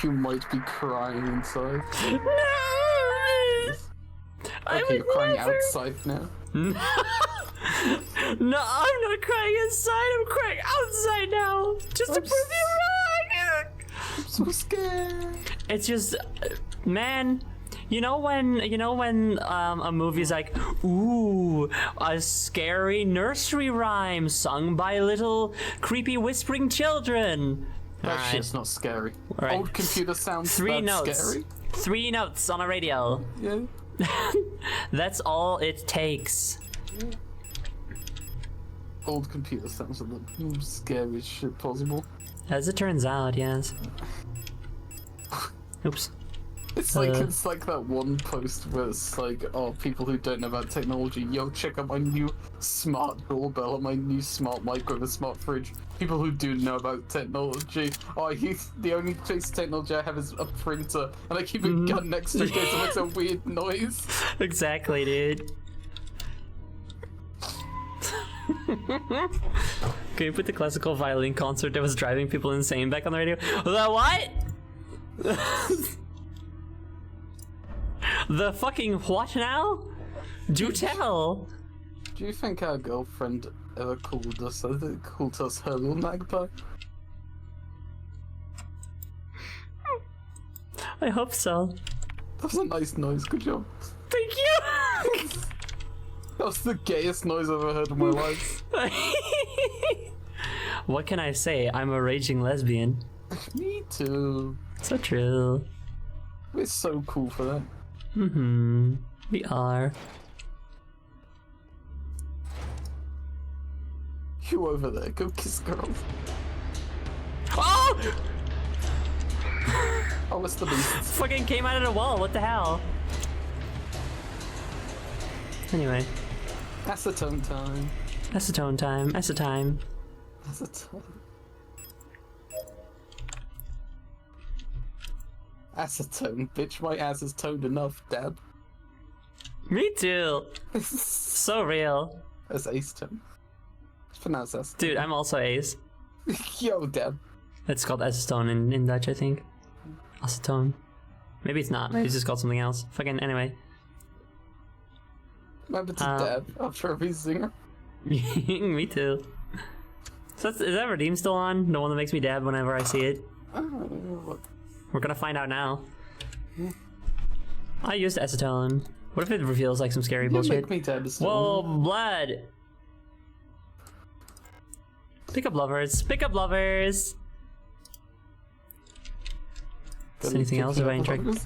you might be crying inside. I Okay, would you're crying never. outside now. No, I'm not crying inside. I'm crying outside now, just to prove you wrong. I'm so scared. It's just, man. You know when a movie's like, ooh, a scary nursery rhyme sung by little creepy whispering children. That Alright. shit's not scary. Alright. Old computer sounds Three that's notes. scary. 3 notes on a radio. Yeah. That's all it takes. Old computer sounds are the scariest shit possible. As it turns out, yes. Oops. It's like that one post where it's like, oh, people who don't know about technology, yo, check out my new smart doorbell and my new smart microwave and smart fridge. People who do know about technology, oh, the only piece of technology I have is a printer, and I keep a gun next to it in case it makes a weird noise. Exactly, dude. Can you put the classical violin concert that was driving people insane back on the radio? The what? The fucking what now? Do tell. Do you think our girlfriend ever called us her little magpie? I hope so. That was a nice noise, good job. Thank you. That was the gayest noise I've ever heard in my life. What can I say? I'm a raging lesbian. Me too. So true. We're so cool for that. We are. You over there, go kiss girls. Oh! Oh, it's the beast. Fucking came out of the wall. What the hell? Anyway. Acetone time. Acetone time. Acetone. Acetone. Acetone, bitch, my ass is toned enough, dab. Me too. So real. That's acetone. It's pronounced acetone. Dude, I'm also ace. Yo, dab. It's called acetone in Dutch, I think. Acetone. Maybe it's not. Maybe it's just called something else. Fucking anyway. Remember to dab after every singer. Me too. So is that Redeem still on? The one that makes me dab whenever I see it? I don't know what. We're gonna find out now. I used acetone. What if it reveals like some scary bullshit? Make me dab as Whoa, blood! Pick up lovers. Pick up lovers. Is there anything else? Have I interacted?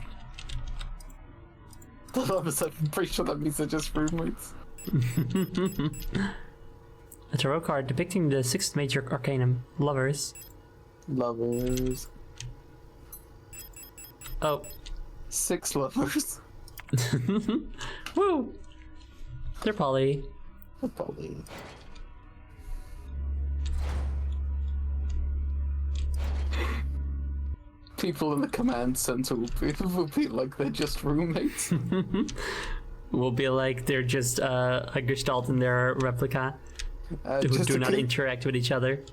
The lovers, I'm pretty sure that means they're just roommates. A tarot card depicting the 6th major arcanum. Lovers. Lovers. Oh. 6 lovers. Woo! They're poly. Poly. People in the command center will be like they're just roommates. Will be like they're just a gestalt in their replica who do not interact with each other.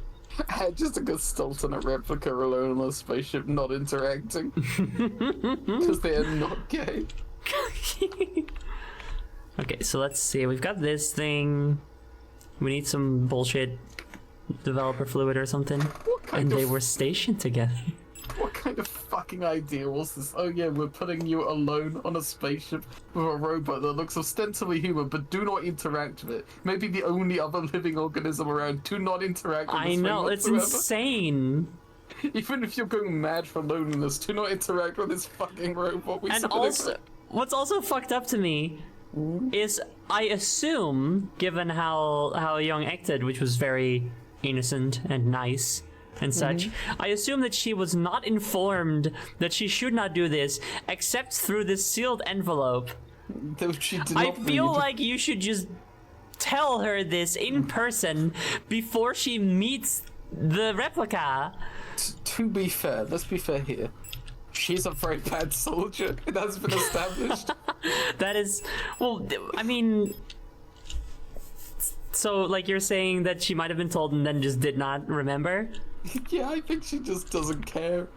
Just a gestalt and a replica alone on a spaceship not interacting. Because they are not gay. Okay, so let's see. We've got this thing. We need some bullshit developer fluid or something. And they were stationed together. What kind kind of fucking idea was this? Oh yeah, we're putting you alone on a spaceship with a robot that looks ostensibly human, but do not interact with it. Maybe the only other living organism around. Do not interact with this I know, it's insane. Even if you're going mad for loneliness, do not interact with this fucking robot. And also, what's also fucked up to me is I assume, given how Young acted, which was very innocent and nice and such, I assume that she was not informed that she should not do this except through this sealed envelope. She did I not feel read. like you should just tell her this in person before she meets the replica. To be fair, let's be fair here. She's a very bad soldier. It has been established. That is, well, I mean, so like you're saying that she might have been told and then just did not remember? Yeah, I think she just doesn't care.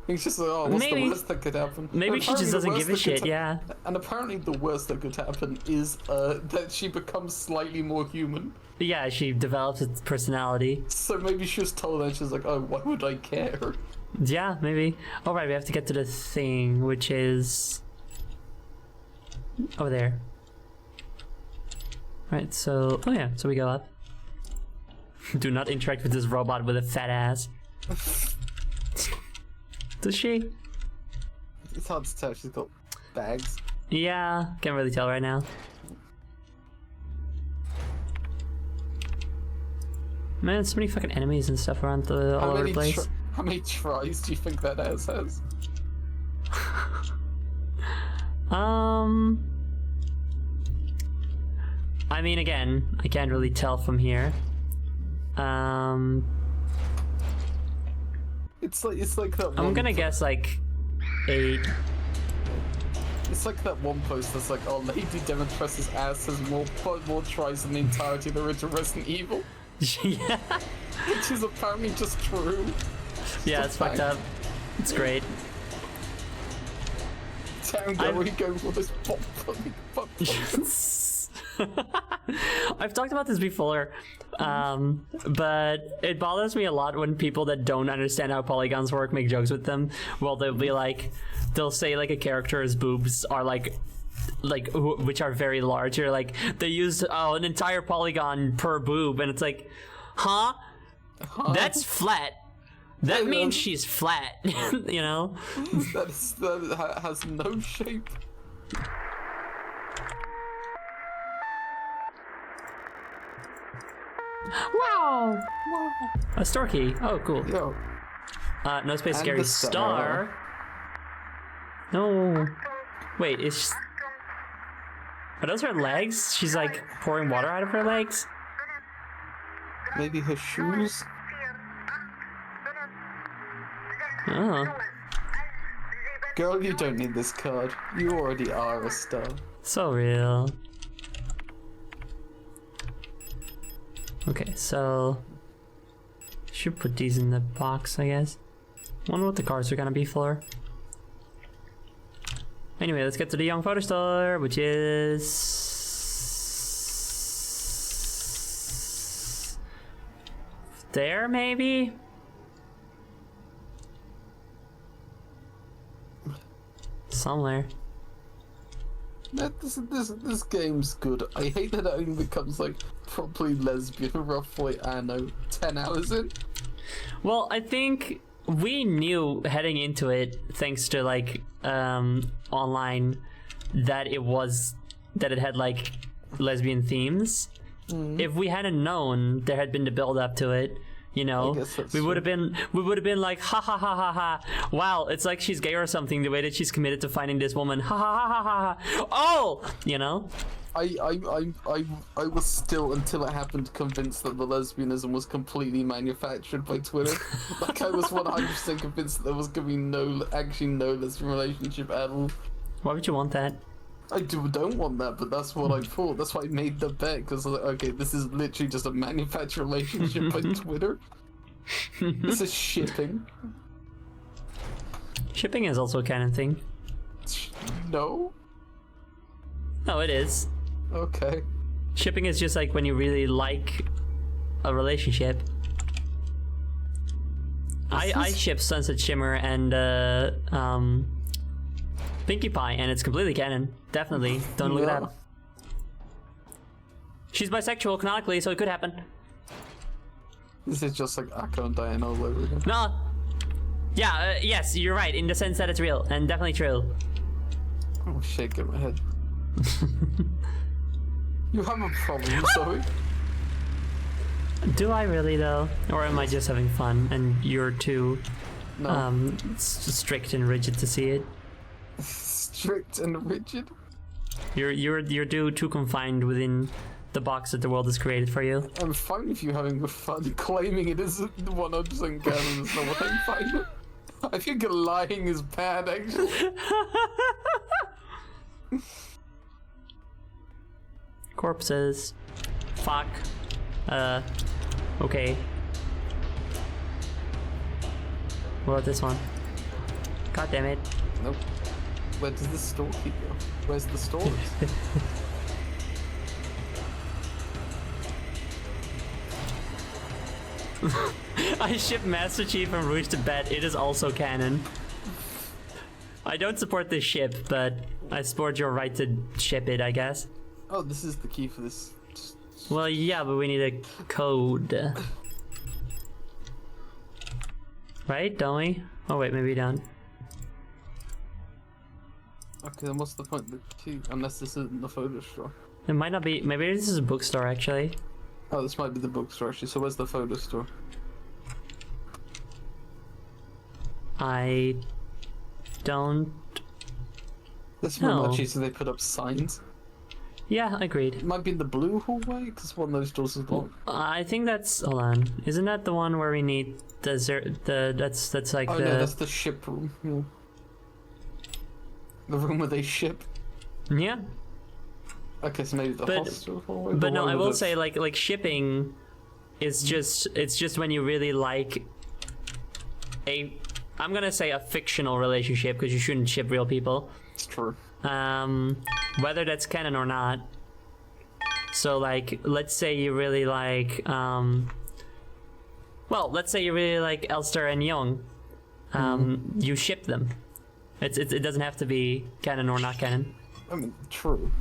It's just like, oh, what's the worst that could happen? Maybe she just doesn't give a shit, yeah. And apparently the worst that could happen is that she becomes slightly more human. Yeah, she develops its personality. So maybe she was told that she's like, oh, why would I care? Yeah, maybe. All right, we have to get to the thing, which is over there. Right, so, oh yeah, so we go up. Do not interact with this robot with a fat ass. Does she? It's hard to tell, she's got bags. Yeah, can't really tell right now. Man, so many fucking enemies and stuff around all over the place. How many tries do you think that ass has? I mean, again, I can't really tell from here. It's like that. I'm gonna guess like 8. It's like that one post that's like, oh, Lady Demetress's ass has more tries than the entirety of the original Resident Evil. Yeah. Which is apparently just true. Yeah, it's fucked up. It's great. Damn, where are we going for this pop? I've talked about this before, but it bothers me a lot when people that don't understand how polygons work make jokes with them. Well, they'll be like, they'll say like a character's boobs are like which are very large, or like they use an entire polygon per boob, and it's like, huh? That's flat. That means she's flat. You know? That has no shape. Wow! A store key. Oh, cool. Yo. No space, And scary the star. No. Wait, are those her legs? She's like pouring water out of her legs? Maybe her shoes? Oh. Girl, you don't need this card. You already are a star. So real. Okay, so should put these in the box, I guess. Wonder what the cards are gonna be for. Anyway, let's get to the Young Photo Store, which is there, maybe? Somewhere. This game's good. I hate that it only becomes like properly lesbian roughly, I know, 10 hours in. Well, I think we knew heading into it, thanks to like online, that it had like lesbian themes. If we hadn't known there had been the build up to it, you know, we would have been like, ha ha ha ha ha, wow, it's like she's gay or something, the way that she's committed to finding this woman, ha ha ha ha ha, oh, you know. I was still, until it happened, convinced that the lesbianism was completely manufactured by Twitter. Like, I was 100% convinced that there was going to be no lesbian relationship at all. Why would you want that? I don't want that, but that's what I thought. That's why I made the bet, because like, okay, this is literally just a manufactured relationship by Twitter. This is shipping. Shipping is also a canon thing. No? No, it is. Okay. Shipping is just like when you really like a relationship. I ship Sunset Shimmer and Pinkie Pie, and it's completely canon. Definitely, don't look it up. She's bisexual canonically, so it could happen. This is just like Akko and Diana all over again. No. Yeah, yes, you're right, in the sense that it's real, and definitely true. I'm shaking my head. You have a problem, Zoe. Do I really, though? Or am I just having fun, and you're too strict and rigid to see it? Strict and rigid? You're too confined within the box that the world has created for you. I'm fine with you having fun. Claiming it isn't 100% canon is not what I'm fine with. I think lying is bad, actually. Corpses. Fuck. Okay. What about this one? God damn it. Nope. Where does this store keep go? Where's the stores? I ship Master Chief and Rouge to bed. It is also canon. I don't support this ship, but I support your right to ship it, I guess. Oh, this is the key for this. Well, yeah, but we need a code. Right? Don't we? Oh wait, maybe we don't. Okay, then what's the point of the key? Unless this isn't the photo store. It might not be. Maybe this is a bookstore, actually. Oh, this might be the bookstore, actually. So where's the photo store? I don't. This No. one actually, so they put up signs. Yeah, agreed. It might be in the blue hallway, because one of those doors is locked. I think that's. Hold on. Isn't that the one where we need that's like Oh the. no, that's the ship room. Yeah. The room where they ship. Yeah. Okay, so maybe the hostel hallway. But no, I will say like shipping is just when you really like I'm gonna say a fictional relationship, because you shouldn't ship real people. It's true. Whether that's canon or not. So like, let's say you really like let's say you really like Elster and Young. You ship them. It doesn't have to be canon or not canon. I mean, true.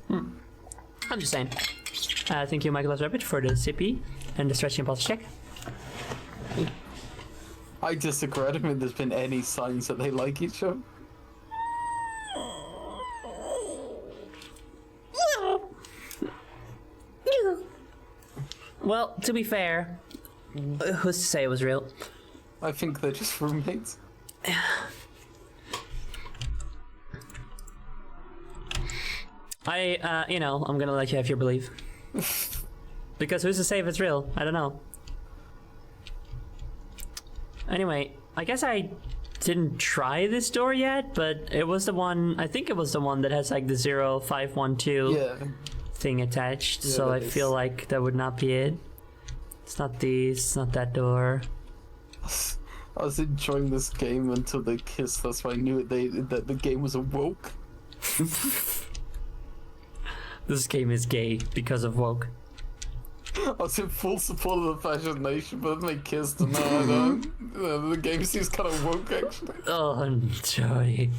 I'm just saying. Thank you, Michael Rabbit, for the CP and the stretching impulse check. I disagree. I don't think there's been any signs that they like each other. Well, to be fair, who's to say it was real? I think they're just roommates. I'm gonna let you have your belief. Because who's to say if it's real? I don't know. Anyway, I guess I didn't try this door yet, but it was the one, I think it was the one that has like the 0512 thing attached, Yeah, so I that feel is. like that would not be it. It's not these, it's not that door. I was enjoying this game until they kissed. That's why I knew that the game was awoke. This game is gay because of woke. I was in full support of the Fashion Nation, but then they kissed, and now I don't. The game seems kind of woke, actually. Oh, joy.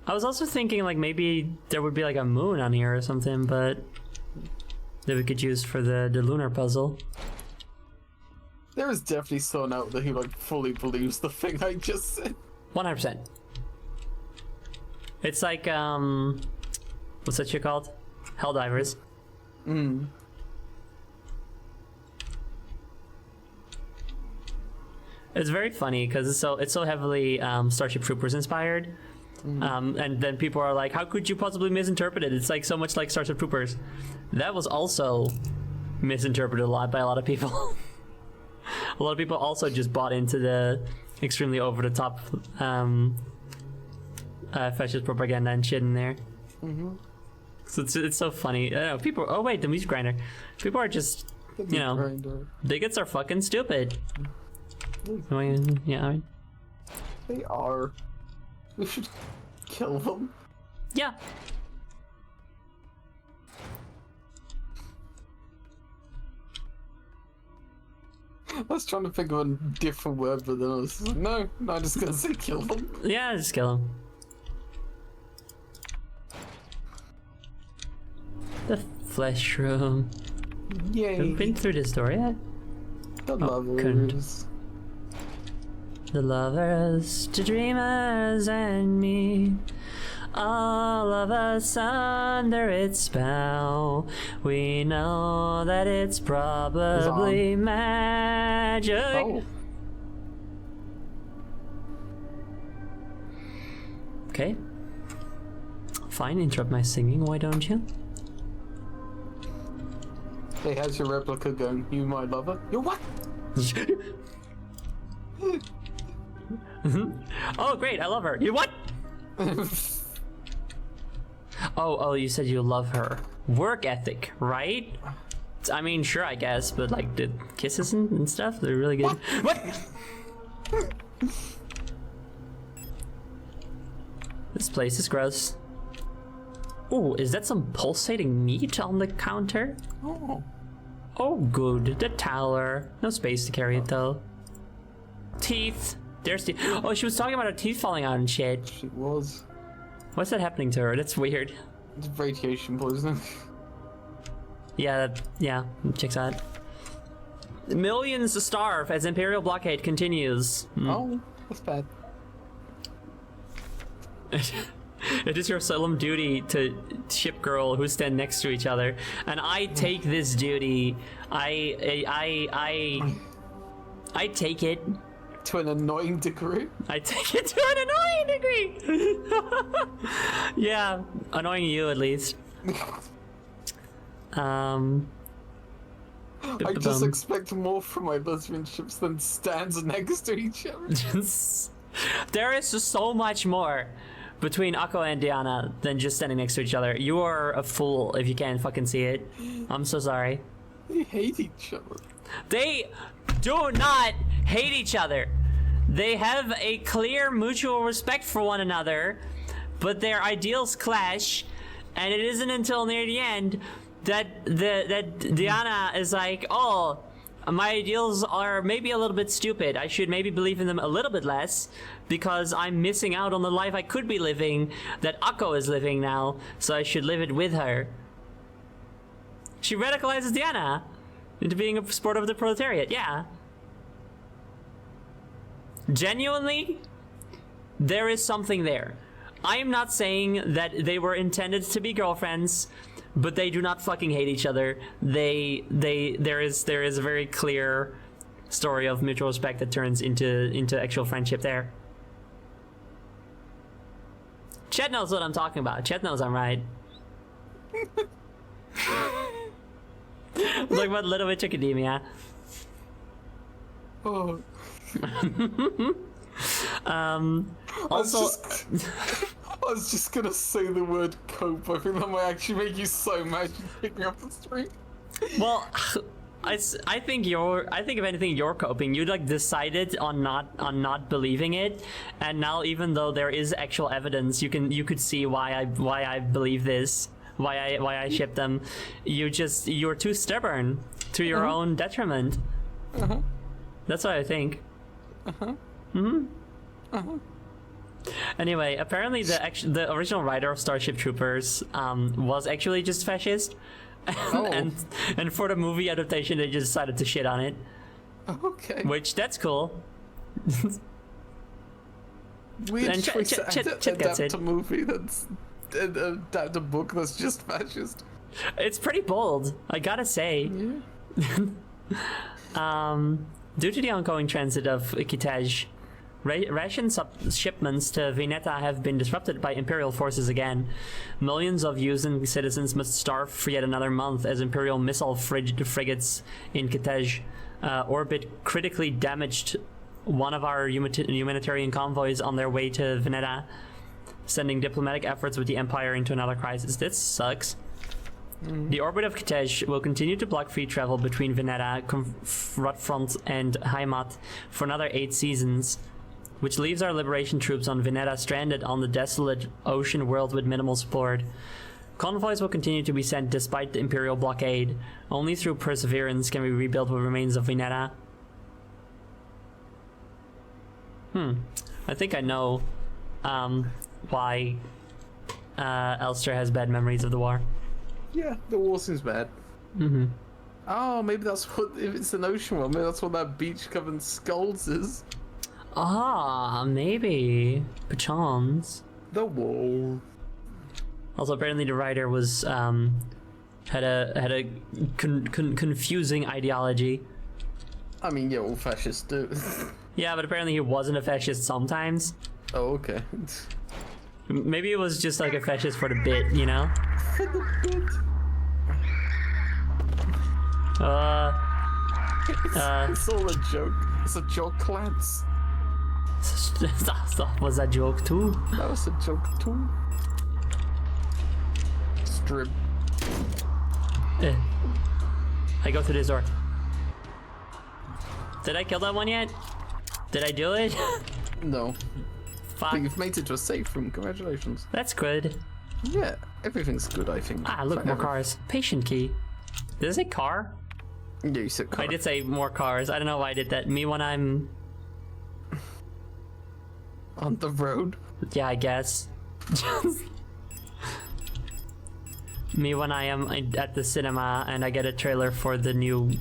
I was also thinking like maybe there would be like a moon on here or something, but that we could use for the lunar puzzle. There is definitely someone out there who like fully believes the thing I just said. 100%. It's like what's that shit called? Helldivers. It's very funny because it's so heavily Starship Troopers inspired. And then people are like, how could you possibly misinterpret it? It's like so much like Starship Troopers. That was also misinterpreted a lot by a lot of people. A lot of people also just bought into the extremely over-the-top fascist propaganda and shit in there. So it's so funny. I know, people. Oh wait, the music grinder. People are just, bigots are fucking stupid. Yeah, I mean, They are. We should kill them. yeah. I was trying to think of a different word, but then I was like, no, I'm just gonna say kill them. Yeah, just kill him. The flesh room. Yay. Have we been through this door yet? The couldn't. lovers. The lovers, the dreamers, and me. All of us under its spell. We know that it's probably magic. Oh. Okay. Fine, interrupt my singing, why don't you? Hey, how's your replica going? You my lover? You what? Oh, great, I love her. You what? Oh, you said you love her. Work ethic, right? I mean, sure, I guess, but like the kisses and stuff, they're really good. What? This place is gross. Oh, is that some pulsating meat on the counter? Oh. Oh, good. The tower. No space to carry it, though. Teeth. There's teeth. Oh, she was talking about her teeth falling out and shit. She was. What's that happening to her? That's weird. It's radiation poisoning. Yeah, checks out. Millions starve as Imperial blockade continues. Oh, that's bad. It is your solemn duty to ship girl who stand next to each other, and I take this duty. I take it to an annoying degree. I take it to an annoying degree. Yeah, annoying you at least. I just expect more from my lesbian ships than stands next to each other. There is just so much more between Akko and Diana than just standing next to each other. You are a fool if you can't fucking see it. I'm so sorry. They hate each other. They do not hate each other. They have a clear mutual respect for one another, but their ideals clash, and it isn't until near the end that Diana is like, oh, my ideals are maybe a little bit stupid. I should maybe believe in them a little bit less because I'm missing out on the life I could be living that Akko is living now, so I should live it with her. She radicalizes Diana into being a sport of the proletariat, yeah. Genuinely, there is something there. I am not saying that they were intended to be girlfriends, but they do not fucking hate each other. There is a very clear story of mutual respect that turns into actual friendship there. Chet knows what I'm talking about. Chet knows I'm right. Talking about Little Witch Academia. Oh. Also, I was just gonna say the word cope. I think that might actually make you so mad you pick me up the street. Well, I think if anything you're coping. You like decided on not believing it, and now even though there is actual evidence, you could see why I believe this, why I ship them. You're too stubborn to your own detriment. That's what I think. Anyway, apparently the original writer of Starship Troopers was actually just fascist. and for the movie adaptation they just decided to shit on it. Okay. Which, that's cool. Weird And choice Chet to gets adapt it. a movie that's adapt a book that's just fascist. It's pretty bold, I gotta say. Due to the ongoing transit of Kitej, ration shipments to Vineta have been disrupted by Imperial forces again. Millions of Yuuzhan citizens must starve for yet another month as Imperial missile frigates in Kitej orbit critically damaged one of our humanitarian convoys on their way to Vineta, sending diplomatic efforts with the Empire into another crisis. This sucks. The orbit of Kitej will continue to block free travel between Vineta, Rotfront, and Heimat for another 8 seasons, which leaves our liberation troops on Vineta stranded on the desolate ocean world with minimal support. Convoys will continue to be sent despite the Imperial blockade. Only through perseverance can we rebuild what remains of Vineta. I think I know why Elster has bad memories of the war. Yeah, the war seems bad. Mm-hmm. Oh, maybe that's what, if it's an ocean one, maybe that's what that beach covered in skulls is. Ah, maybe. Perchance. The war. Also, apparently the writer was, had a confusing ideology. I mean, yeah, all fascists do. Yeah, but apparently he wasn't a fascist sometimes. Oh, okay. Maybe it was just like a fascist for the bit, you know? For the bit. It's all a joke. It's a joke, lads. That was a joke too. That was a joke too. Strip. I go through this door. Did I kill that one yet? Did I do it? No. Fuck. But you've made it to a safe room. Congratulations. That's good. Yeah, everything's good, I think. Ah, look, more cars. Patient key. Did I say car? Yeah, you said car. I did say more cars. I don't know why I did that. Me when I'm... on the road? Yeah, I guess. Me when I am at the cinema and I get a trailer for the new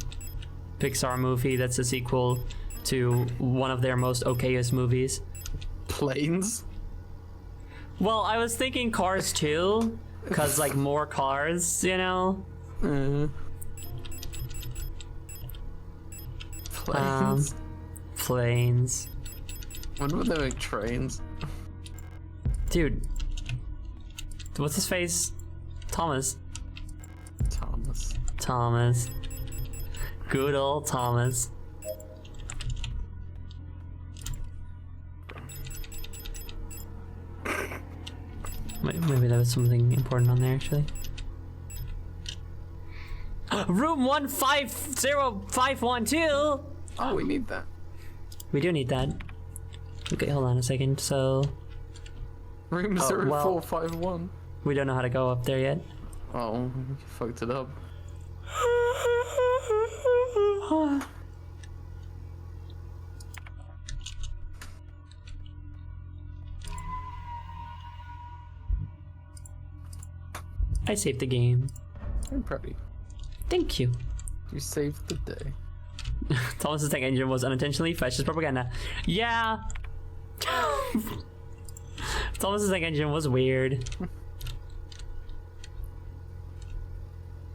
Pixar movie that's a sequel to one of their most okayest movies. Planes? Well, I was thinking Cars too, because like more cars, you know? Planes? Planes. When would they make trains? Dude. What's his face? Thomas. Thomas. Good old Thomas. Maybe there was something important on there actually. Room 150512! Oh, we need that. We do need that. Okay, hold on a second. So... Room 0451. We don't know how to go up there yet. Oh, you fucked it up. I saved the game. I'm proud of you. Thank you. You saved the day. Thomas's tank engine was unintentionally fascist propaganda. Yeah. Thomas's tank engine was weird.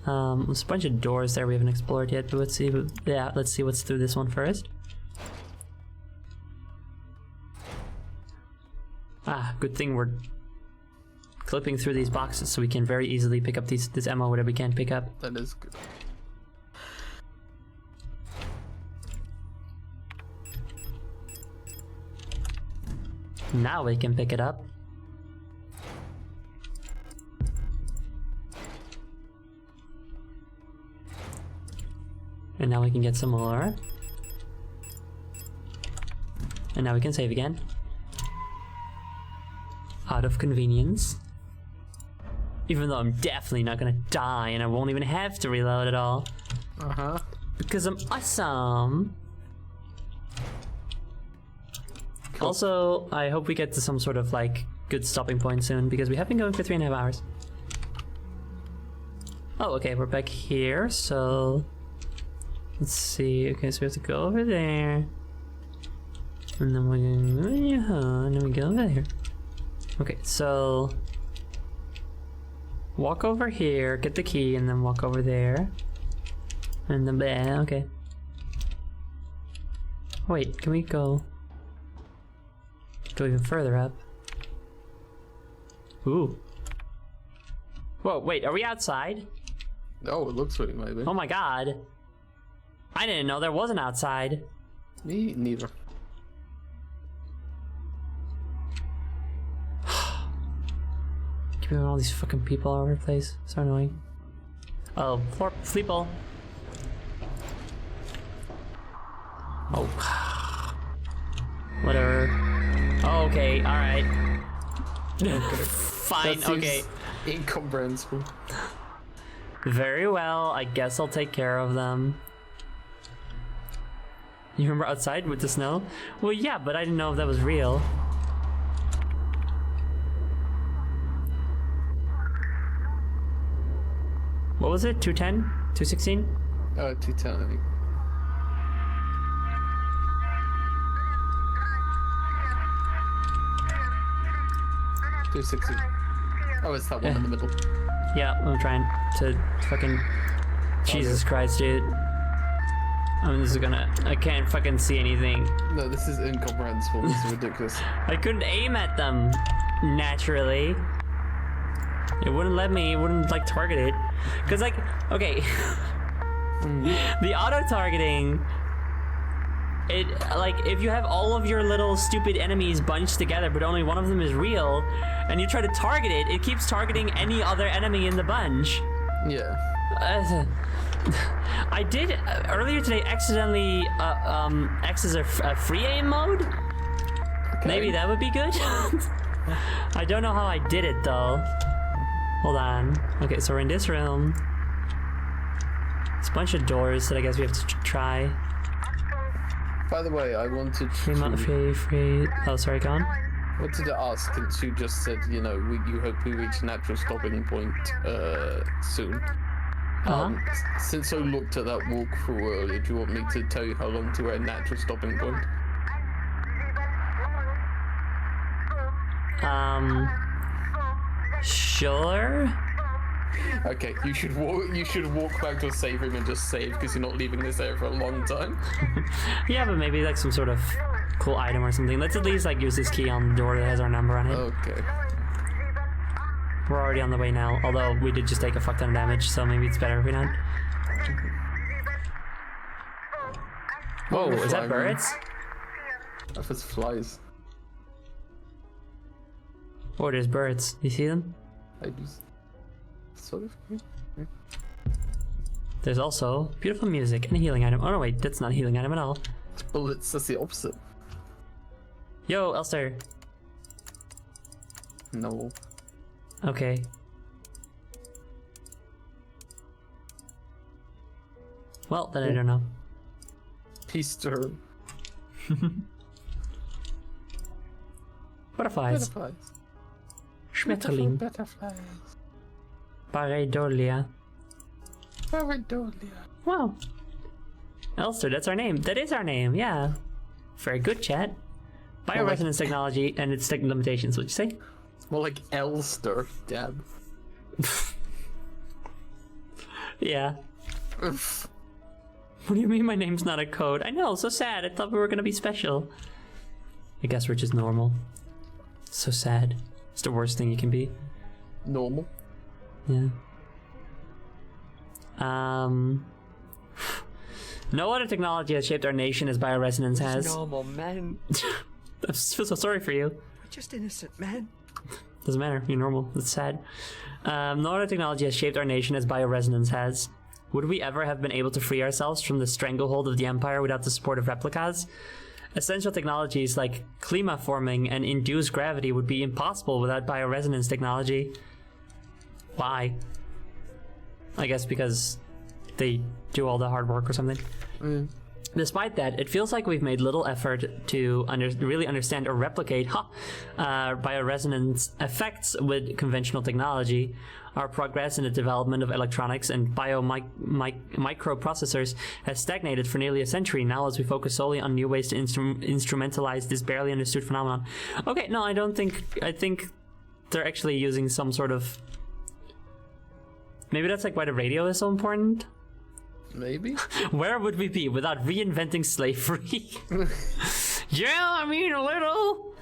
There's a bunch of doors there we haven't explored yet, but let's see. Yeah, let's see what's through this one first. Ah, good thing we're clipping through these boxes so we can very easily pick up this ammo, whatever we can pick up. That is good. Now we can pick it up. And now we can get some more. And now we can save again. Out of convenience. Even though I'm definitely not gonna die and I won't even have to reload at all. Uh-huh. Because I'm awesome. Cool. Also, I hope we get to some sort of like good stopping point soon because we have been going for 3.5 hours. Oh, okay, we're back here, so let's see. Okay, so we have to go over there. And then we're going, and then we go over there. Okay, so walk over here, get the key, and then walk over there. And then, okay. Wait, can we go even further up? Ooh. Whoa, wait, are we outside? Oh, it looks like it might be. Oh my god. I didn't know there was an outside. Me neither. Keeping all these fucking people all over the place. So annoying. Oh, Fleeple. Oh. Whatever. Oh, okay, alright. Fine, okay. Incomprehensible. Very well, I guess I'll take care of them. You remember outside with the snow? Well, yeah, but I didn't know if that was real. What was it? 210? 216? 210, I think. $260. Oh, it's that one in the middle. Yeah, I'm trying to fucking... Jesus Christ, dude. I'm just gonna... I can't fucking see anything. No, this is incomprehensible. This is ridiculous. I couldn't aim at them, naturally. It wouldn't let me, it wouldn't, like, target it. Because, like, okay. The auto-targeting... It, like, if you have all of your little stupid enemies bunched together, but only one of them is real, and you try to target it, it keeps targeting any other enemy in the bunch. Yeah. I did, earlier today, accidentally, access a free aim mode. Okay. Maybe that would be good. I don't know how I did it, though. Hold on. Okay, so we're in this room. It's a bunch of doors that I guess we have to try. By the way, I wanted to... Free. Oh, sorry, go on. Wanted to ask, since you just said, you know, you hope we reach a natural stopping point soon. Since I looked at that walkthrough earlier, do you want me to tell you how long to a natural stopping point? Sure. Okay, you should walk back to a save room and just save because you're not leaving this area for a long time. Yeah, but maybe like some sort of cool item or something. Let's at least like use this key on the door that has our number on it. Okay. We're already on the way now, although we did just take a fuck ton of damage, so maybe it's better if we don't. Whoa, is that birds? If it's flies. Oh, there's birds. You see them? I do. Sort of. There's also beautiful music and a healing item. Oh no, wait, that's not a healing item at all. It's bullets, that's the opposite. Yo, Elster. No. Okay. Well, then I don't know. Peace to her. Butterflies. Butterflies. Schmetterling. Butterflies. Pareidolia. Pareidolia. Wow. Elster, that's our name. That is our name, yeah. Very good, chat. Bioresonance technology and its technical limitations, would you say? More like Elster, Deb. Yeah. What do you mean my name's not a code? I know, so sad. I thought we were gonna be special. I guess we're just normal. So sad. It's the worst thing you can be. Normal? Yeah. No other technology has shaped our nation as bioresonance has. Normal men. I feel so sorry for you. We're just innocent men. Doesn't matter. You're normal. It's sad. No other technology has shaped our nation as bioresonance has. Would we ever have been able to free ourselves from the stranglehold of the Empire without the support of replicas? Essential technologies like klima forming and induced gravity would be impossible without bioresonance technology. Why? I guess because they do all the hard work or something. Despite that, it feels like we've made little effort to really understand or replicate bioresonance effects with conventional technology. Our progress in the development of electronics and microprocessors has stagnated for nearly a century now as we focus solely on new ways to instrumentalize this barely understood phenomenon. Okay, no, I think they're actually using some sort of... Maybe that's like why the radio is so important? Maybe. Where would we be without reinventing slavery? Yeah, I mean a little.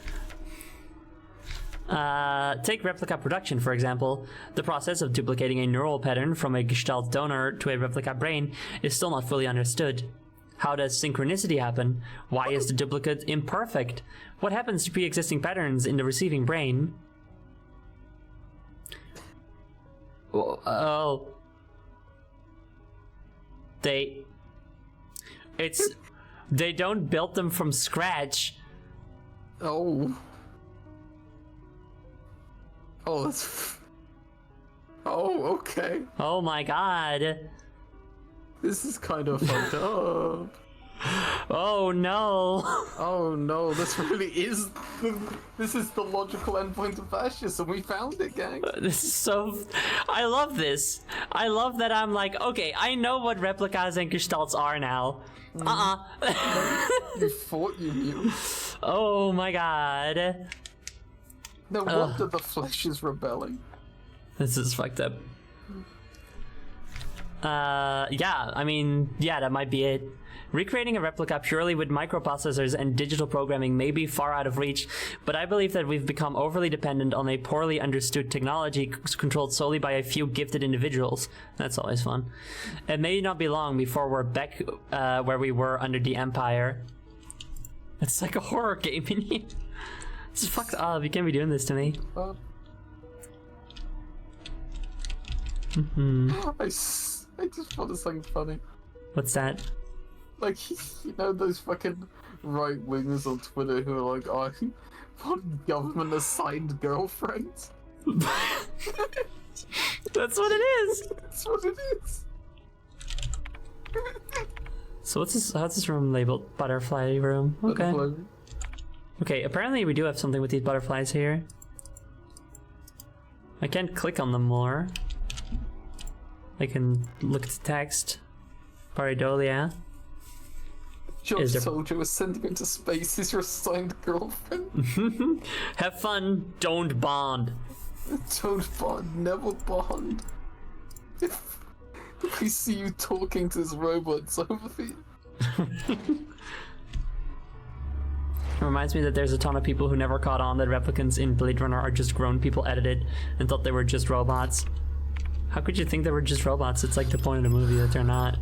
Take replica production, for example. The process of duplicating a neural pattern from a Gestalt donor to a replica brain is still not fully understood. How does synchronicity happen? Why is the duplicate imperfect? What happens to pre-existing patterns in the receiving brain? Oh. They don't build them from scratch. Oh, that's... Oh, okay. Oh my god. This is kind of fucked up. Oh no. Oh no, this really is this is the logical endpoint of fascism. We found it, gang. This is so... I love this. I love that I'm like, okay, I know what replicas and gestalts are now. You thought you knew. Oh my god. No wonder the flesh is rebelling. This is fucked up. Yeah, I mean, yeah, that might be it. Recreating a replica purely with microprocessors and digital programming may be far out of reach, but I believe that we've become overly dependent on a poorly understood technology controlled solely by a few gifted individuals. That's always fun. It may not be long before we're back where we were under the Empire. It's like a horror game in here. This is fucked up. You can't be doing this to me. I just found something funny. What's that? Like, you know those fucking right-wingers on Twitter who are like, oh, what government-assigned girlfriends? That's what it is! That's what it is! So what's this, how's this room labeled? Butterfly room. Okay. Butterfly. Okay, apparently we do have something with these butterflies here. I can't click on them more. I can look at the text. Paridolia. Your soldier was sending into space is your assigned girlfriend. Have fun, don't bond. Don't bond, never bond. If we see you talking to this robot, it's over for you. It reminds me that there's a ton of people who never caught on that replicants in Blade Runner are just grown people edited and thought they were just robots. How could you think they were just robots? It's like the point of the movie that they're not.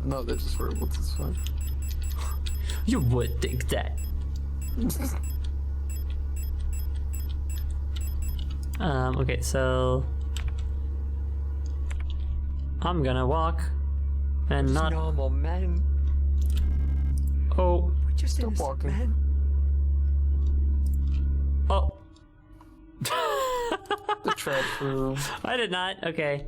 No, they're just robots, it's fine. You would think that. Okay, so... I'm gonna walk and not... normal men. Oh. We're just Stop innocent walking. men. Oh. The trash room. I did not. Okay.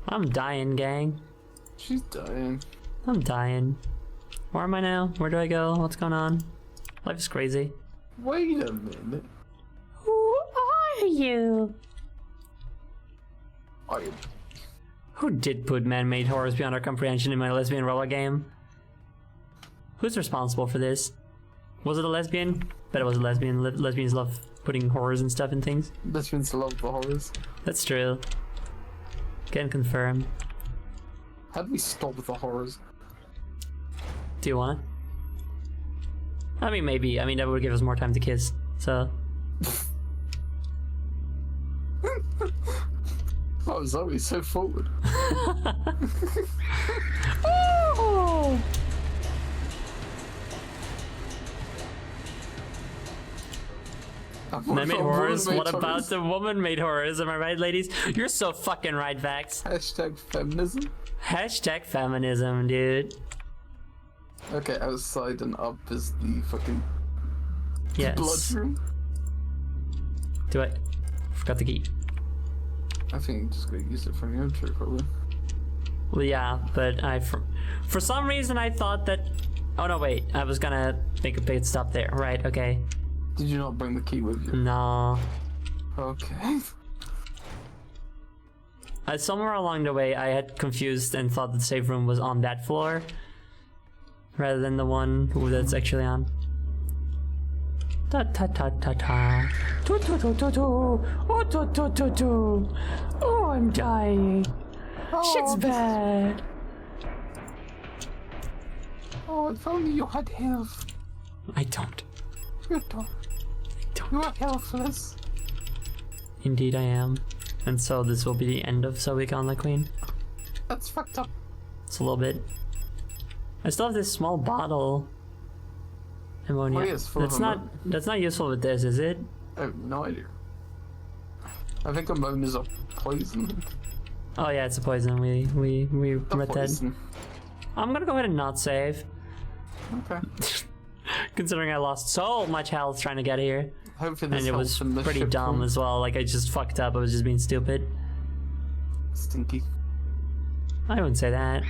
I'm dying, gang. She's dying. I'm dying. Where am I now? Where do I go? What's going on? Life is crazy. Wait a minute. Who are you? Who did put man-made horrors beyond our comprehension in my lesbian robot game? Who's responsible for this? Was it a lesbian? Bet it was a lesbian. Lesbians love putting horrors and stuff in things. Lesbians love the horrors. That's true. Can confirm. How do we stop the horrors? Do you want? I mean, maybe. I mean, that would give us more time to kiss. So. Oh, Zoe's so forward. Oh! Man-made horrors? What about the woman-made horrors? Am I right, ladies? You're so fucking right, Vax. Hashtag feminism. Hashtag feminism, dude. Okay, outside and up is the fucking Yes. blood room. Do I? Forgot the key. I think you just gotta use it from your intro, probably. Well, yeah, but for some reason I thought that. Oh no, wait. I was gonna make a pit stop there. Right? Okay. Did you not bring the key with you? No. Okay. Somewhere along the way, I had confused and thought the safe room was on that floor, rather than the one that's actually on. Ta ta ta ta ta. Tu tu tu tu tu. Oh tu tu tu tu. Oh, I'm dying. Shit's bad. Oh, if only you had health. I don't. You don't. You are helpless. Indeed, I am. And so this will be the end of So We Gone the Queen. That's fucked up. It's a little bit. I still have this small bottle. Ammonia. Oh, yes, full of that's not useful with this, is it? I have no idea. I think ammonia is a poison. Oh yeah, it's a poison. We read that. Poison. I'm gonna go ahead and not save. Okay. Considering I lost so much health trying to get here. Hopefully this And it was helps in the pretty ship dumb room. as well. Like I just fucked up. I was just being stupid. Stinky. I wouldn't say that.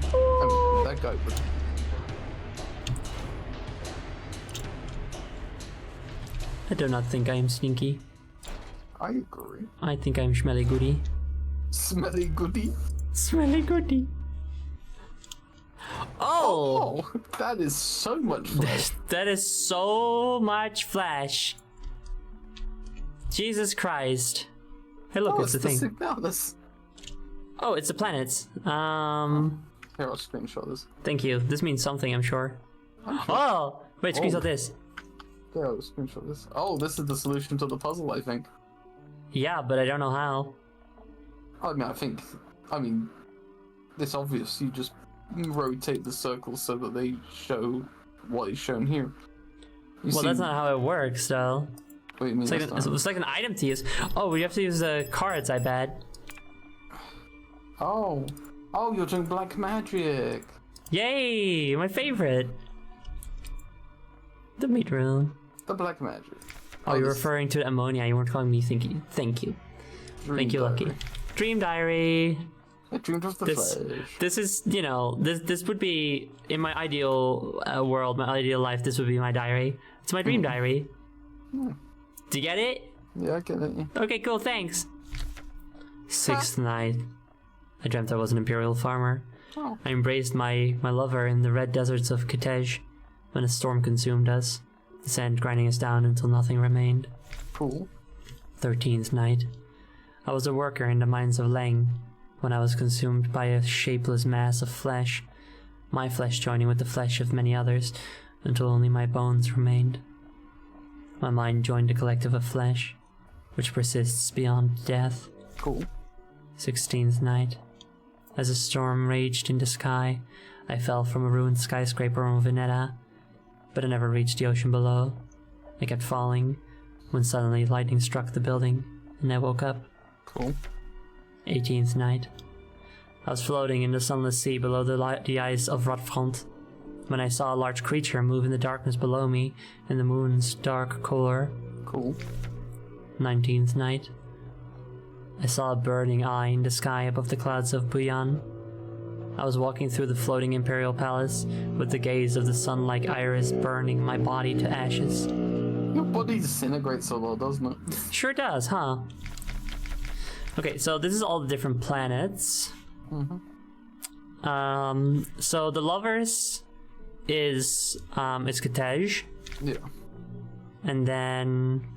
I mean, that guy would. I do not think I am sneaky. I agree. I think I'm smelly goody. Smelly goody. Smelly goody. Oh! That is so much flash. That is so much flash. Jesus Christ. Hey, look, it's the thing. Signalis. Oh, it's the planets. Here, I'll screenshot this. Thank you. This means something, I'm sure. Oh! Wait, screenshot this. Yeah, I'll screenshot this. Oh, this is the solution to the puzzle, I think. Yeah, but I don't know how. I mean, it's obvious. You just rotate the circles so that they show what is shown here. Well, that's not how it works, though. What do you mean? It's like an item to use. Oh, we have to use the cards, I bet. Oh, you're doing black magic. Yay! My favorite. The meat room. The black magic. Oh, you're referring to ammonia. You weren't calling me thinky. Thank you. Thank you, Lucky. Dream diary. I dreamed of the flesh. This is, you know, this would be, in my ideal world, my ideal life, this would be my diary. It's my dream diary. Do you get it? Yeah, I get it. Yeah. Okay, cool, thanks. Sixth night. I dreamt I was an imperial farmer. Oh. I embraced my lover in the red deserts of Kitej when a storm consumed us, the sand grinding us down until nothing remained. Cool. 13th night. I was a worker in the mines of Leng when I was consumed by a shapeless mass of flesh, my flesh joining with the flesh of many others until only my bones remained. My mind joined a collective of flesh, which persists beyond death. Cool. 16th night. As a storm raged in the sky, I fell from a ruined skyscraper on Veneta, but I never reached the ocean below. I kept falling, when suddenly lightning struck the building, and I woke up. Cool. 18th night. I was floating in the sunless sea below the ice of Rotfront, when I saw a large creature move in the darkness below me in the moon's dark color. Cool. 19th night. I saw a burning eye in the sky above the clouds of Buyan. I was walking through the floating imperial palace with the gaze of the sun-like iris burning my body to ashes. Your body disintegrates a lot, doesn't it? Sure does, huh? Okay, so this is all the different planets. So the lovers is Kitej. Yeah. And then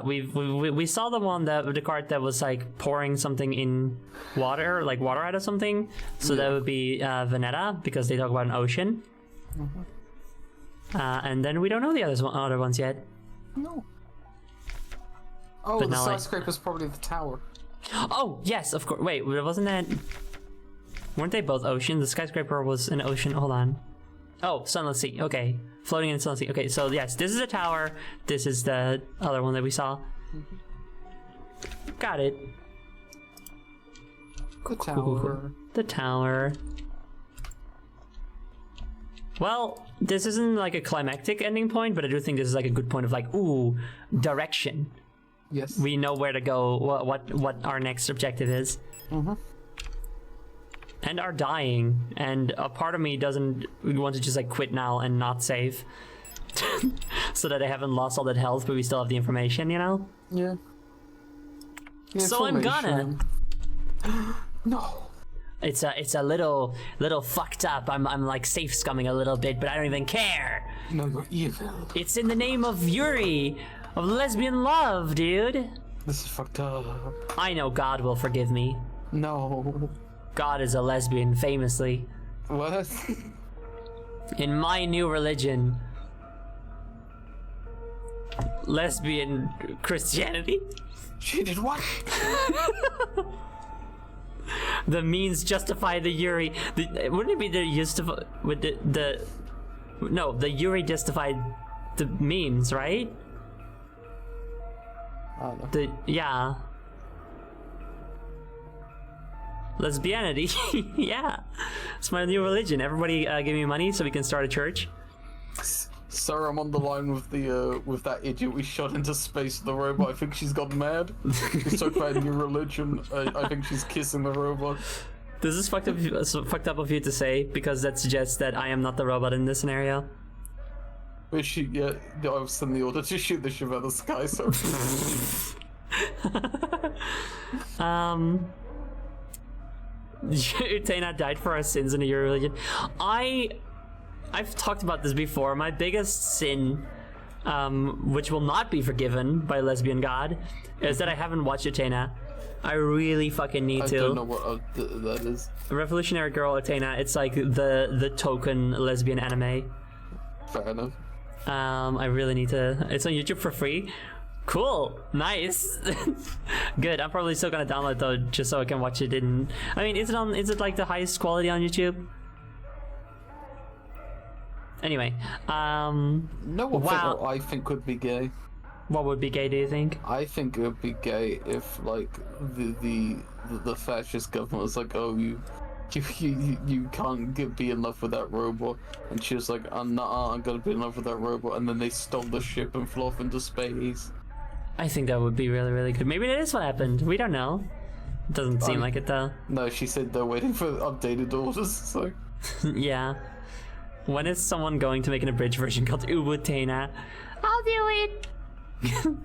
we saw the one that the card that was like pouring something in water, like water out of something. So that would be Veneta, because they talk about an ocean. And then we don't know the other ones yet. No. Oh, but the skyscraper's probably the tower. Oh yes, of course. Wait, wasn't that? Weren't they both ocean? The skyscraper was an ocean. Hold on. Oh, sunless sea. Okay, floating in sunless sea. Okay, so yes, this is a tower. This is the other one that we saw. Got it. The tower. The tower. Well, this isn't like a climactic ending point, but I do think this is like a good point of like, ooh, direction. Yes. We know where to go. What our next objective is. And are dying, and a part of me doesn't want to just like quit now and not save, so that I haven't lost all that health, but we still have the information, you know? Yeah. So I'm gonna. No. It's a little fucked up. I'm like safe scumming a little bit, but I don't even care. No, you're evil. It's in the name of Yuri, of lesbian love, dude. This is fucked up. I know God will forgive me. No. God is a lesbian, famously. What? In my new religion, lesbian Christianity. She did what? The means justify the Yuri. Wouldn't it be the justify with the no? The Yuri justified the means, right? I don't know. Yeah. Lesbianity. Yeah, it's my new religion. Everybody give me money so we can start a church. Sir, I'm on the line with that idiot we shot into space, the robot. I think she's gone mad. She's talking about new religion. I think she's kissing the robot. This is fucked up of you to say, because that suggests that I am not the robot in this scenario. But I was sent the order to shoot the ship out of the sky, so... Utena died for our sins in a your religion. I've talked about this before. My biggest sin, which will not be forgiven by lesbian god, is that I haven't watched Utena. I really fucking need to. I don't know what that is. Revolutionary Girl Utena. It's like the token lesbian anime. Fair enough. I really need to. It's on YouTube for free. Cool, nice, good. I'm probably still gonna download though, just so I can watch it. Is it like the highest quality on YouTube? Anyway, wow. I think would be gay. What would be gay, do you think? I think it would be gay if, like, the fascist government was like, oh, you can't be in love with that robot, and she was like, I'm gonna be in love with that robot, and then they stole the ship and flew off into space. I think that would be really, really good. Maybe that is what happened. We don't know. It doesn't seem like it though. No, she said they're waiting for updated orders, so... Yeah. When is someone going to make an abridged version called Ubutena? I'll do it! I'll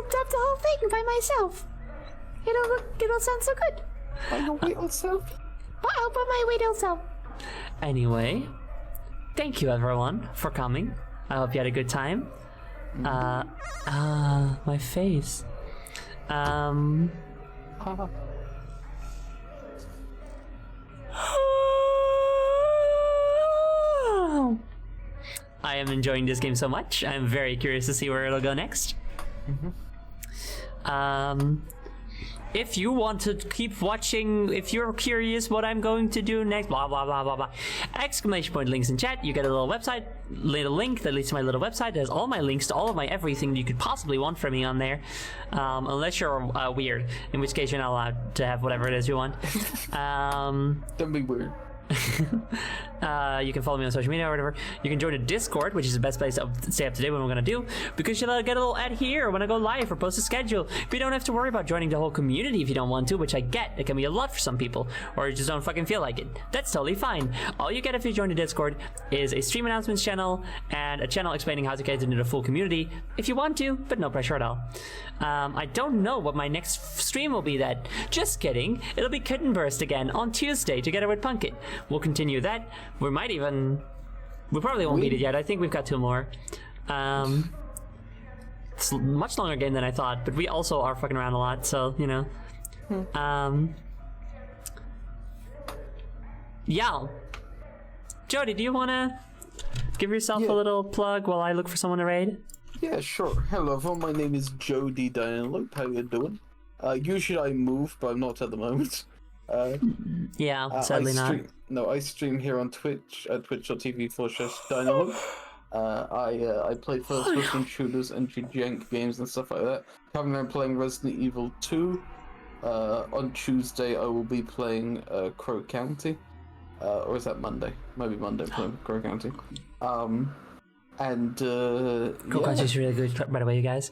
dub the whole thing by myself. It'll sound so good. By your little self. By my little self. Anyway, thank you everyone for coming. I hope you had a good time. My face. I am enjoying this game so much. I'm very curious to see where it'll go next. If you want to keep watching, if you're curious what I'm going to do next, blah blah blah blah blah, exclamation point links in chat. You get a little website, little link that leads to my little website. It has all my links to all of my everything you could possibly want from me on there, unless you're weird, in which case you're not allowed to have whatever it is you want. Don't be weird. You can follow me on social media or whatever. You can join a Discord, which is the best place to stay up to date with what we're gonna do, because you'll get a little ad here when I go live or post a schedule. But you don't have to worry about joining the whole community if you don't want to, which I get. It can be a lot for some people, or you just don't fucking feel like it. That's totally fine. All you get if you join the Discord is a stream announcements channel and a channel explaining how to get into the full community if you want to, but no pressure at all. I don't know what my next stream will be that. Just kidding. It'll be Kitten Burst again on Tuesday together with Punkit. We'll continue that. We probably won't beat it yet. I think we've got 2 more. It's a much longer game than I thought, but we also are fucking around a lot, so, you know. Yeah. Jody, do you want to give yourself a little plug while I look for someone to raid? Yeah, sure. Hello everyone, my name is Jody Diane. How you doing? Usually I move, but I'm not at the moment. Yeah, sadly not. No, I stream here on Twitch at twitch.tv/Dynaloop. I play first-person shooters and jank games and stuff like that. Currently I'm playing Resident Evil 2. On Tuesday I will be playing Crow County. Or is that Monday? Maybe Monday I'm playing Crow County. Crow County is really good, by the way, you guys.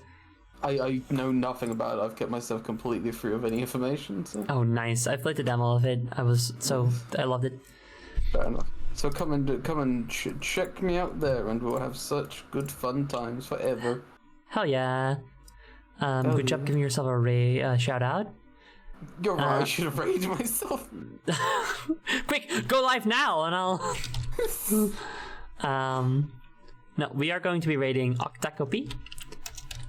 I know nothing about it. I've kept myself completely free of any information. So. Oh, nice! I played the demo of it. I loved it. Fair enough. So come and check me out there, and we'll have such good fun times forever. Hell yeah! Good job giving yourself a shout out. You're right. I should have raided myself. Quick, go live now, and I'll. No, we are going to be raiding Octacopy,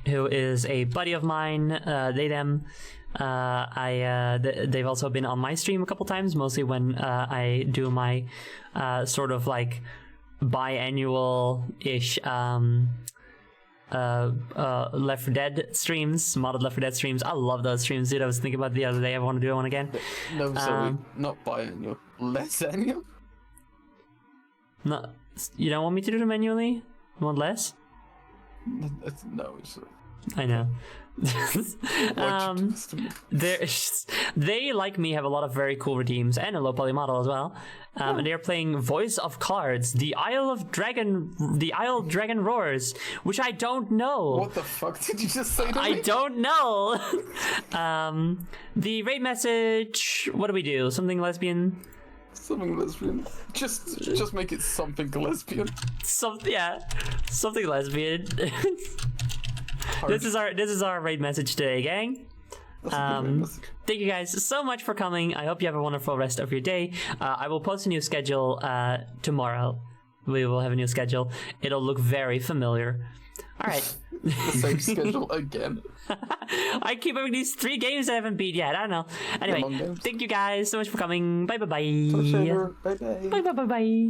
who is a buddy of mine. They've also been on my stream a couple times, mostly when I do my sort of like biannual-ish Left 4 Dead streams, modded Left 4 Dead streams. I love those streams, dude. I was thinking about it the other day. I want to do one again. No, sorry, not biannual, less annual. No, you don't want me to do them manually? You want less? No, I know. They, like me, have a lot of very cool redeems and a low poly model as well. And they're playing Voice of Cards, the Isle Dragon Roars, which I don't know. What the fuck did you just say to me? I don't know. The raid message. What do we do? Something lesbian. Something lesbian. Just make it something lesbian. Something lesbian. This is our raid message today, gang. Thank you guys so much for coming. I hope you have a wonderful rest of your day. I will post a new schedule tomorrow. We will have a new schedule. It'll look very familiar. All right. The same schedule again. I keep having these 3 games I haven't beat yet. I don't know. Anyway, thank you guys so much for coming. Bye bye bye. Bye bye. Bye bye bye bye.